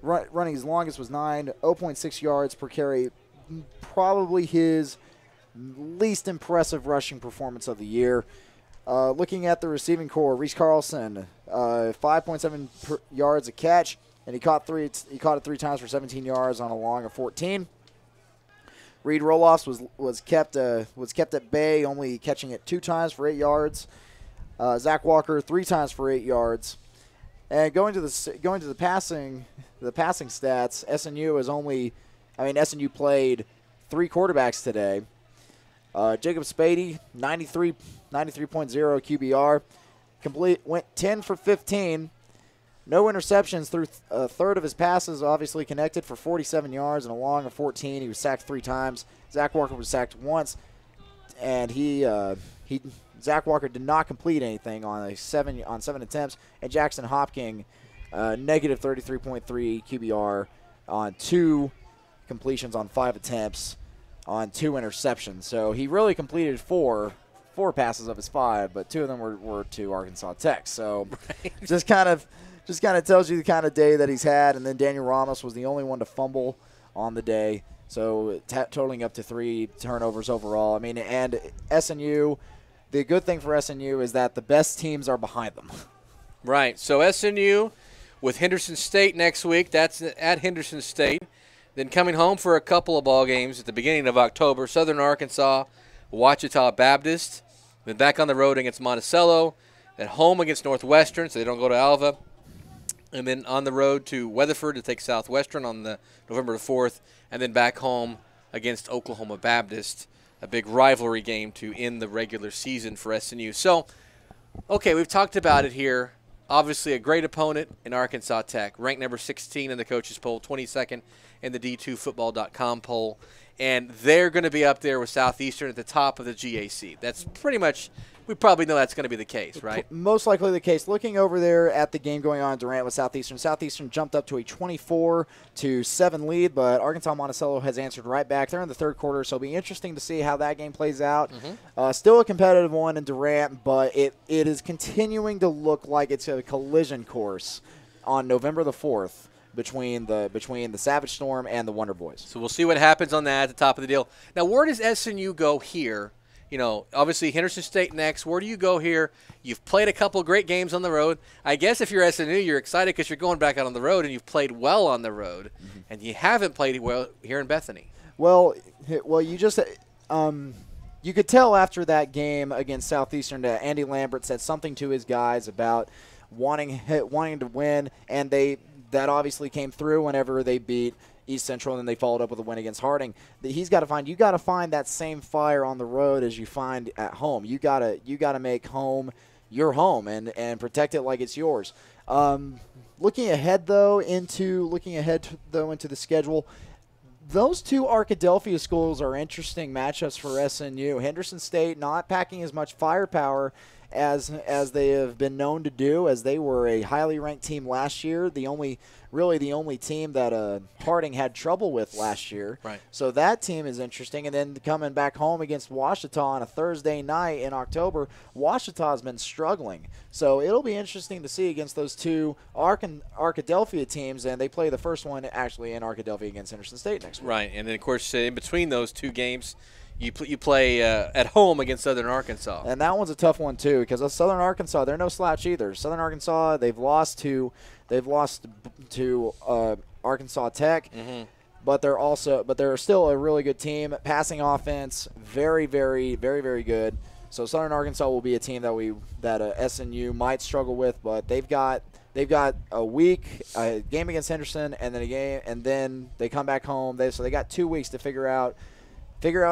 Running his longest was 9, 0.6 yards per carry. Probably his least impressive rushing performance of the year. Looking at the receiving core, Reese Carlson, 5.7 yards a catch, and he caught it 3 times for 17 yards on a long of 14. Reed Roloffs was kept at bay, only catching it 2 times for 8 yards. Zach Walker 3 times for 8 yards. And going to the passing stats, SNU played 3 quarterbacks today. Jacob Spady, 93.0 QBR, went 10 for 15. No interceptions through a third of his passes, obviously connected for 47 yards and a long of 14. He was sacked 3 times. Zach Walker was sacked once, and Zach Walker did not complete anything on 7 attempts. And Jackson Hopking, negative 33.3 QBR on 2 completions on 5 attempts on 2 interceptions. So he really completed 4 passes of his 5, but 2 of them were to Arkansas Tech. So just kind of tells you the kind of day that he's had. And then Daniel Ramos was the only one to fumble on the day, so totaling up to 3 turnovers overall. I mean, and SNU, the good thing for SNU is that the best teams are behind them. Right. So SNU with Henderson State next week. That's at Henderson State. Then coming home for a couple of ball games at the beginning of October, Southern Arkansas, Ouachita Baptist. Then back on the road against Monticello. Then home against Northwestern, so they don't go to Alva. And then on the road to Weatherford to take Southwestern on the November 4th. And then back home against Oklahoma Baptist, a big rivalry game to end the regular season for SNU. So, okay, we've talked about it here. Obviously a great opponent in Arkansas Tech, ranked number 16 in the coaches poll, 22nd in the D2Football.com poll. And they're going to be up there with Southeastern at the top of the GAC. That's pretty much, we probably know that's going to be the case, right? Most likely the case. Looking over there at the game going on in Durant with Southeastern, Southeastern jumped up to a 24-7 lead, but Arkansas Monticello has answered right back. They're in the third quarter, so it'll be interesting to see how that game plays out. Still a competitive one in Durant, but it is continuing to look like it's a collision course on November the 4th. Between the Savage Storm and the Wonder Boys. So we'll see what happens on that at the top of the deal. Now, where does SNU go here? You know, obviously Henderson State next. Where do you go here? You've played a couple of great games on the road. I guess if you're SNU, you're excited because you're going back out on the road and you've played well on the road, and you haven't played well here in Bethany. Well, you just you could tell after that game against Southeastern that Andy Lambert said something to his guys about wanting to win, and that obviously came through whenever they beat East Central, and then they followed up with a win against Harding. You got to find that same fire on the road as you find at home. You got to make home your home and protect it like it's yours. Looking ahead into the schedule, those 2 Arkadelphia schools are interesting matchups for SNU. Henderson State not packing as much firepower as they have been known to do, as they were a highly ranked team last year, the only team that Harding had trouble with last year. Right. So that team is interesting. And then coming back home against Ouachita on a Thursday night in October, Ouachita has been struggling. So it'll be interesting to see against those 2 Arkadelphia teams, and they play the first one actually in Arkadelphia against Henderson State next week. Right, and then of course in between those 2 games, you play at home against Southern Arkansas. And that one's a tough one too, because Southern Arkansas, they're no slouch either. Southern Arkansas, they've lost to Arkansas Tech, but they're still a really good team. Passing offense, very, very, very, very good. So Southern Arkansas will be a team that SNU might struggle with, but they've got a game against Henderson, and then they come back home. So they got 2 weeks to figure out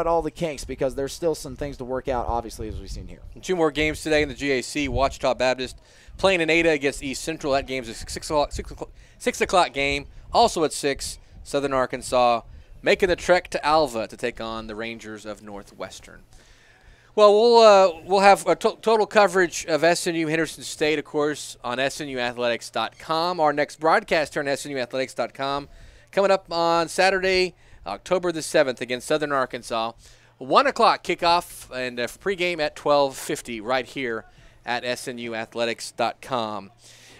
all the kinks, because there's still some things to work out, obviously, as we've seen here. 2 more games today in the GAC. Ouachita Baptist playing in Ada against East Central. That game's a 6 o'clock game. Also at 6, Southern Arkansas making the trek to Alva to take on the Rangers of Northwestern. Well, we'll have a total coverage of SNU Henderson State, of course, on SNUathletics.com. Our next broadcast here on SNUathletics.com coming up on Saturday, October the 7th against Southern Arkansas. 1 o'clock kickoff and a pregame at 12:50 right here at SNUathletics.com.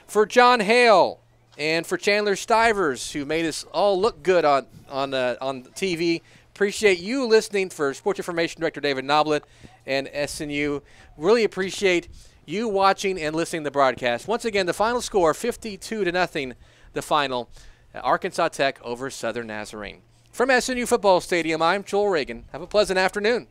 For John Hale and for Chandler Stivers, who made us all look good on TV, appreciate you listening. For Sports Information Director David Noblet and SNU, really appreciate you watching and listening to the broadcast. Once again, the final score, 52-0, the final, Arkansas Tech over Southern Nazarene. From SNU Football Stadium, I'm Joel Reagan. Have a pleasant afternoon.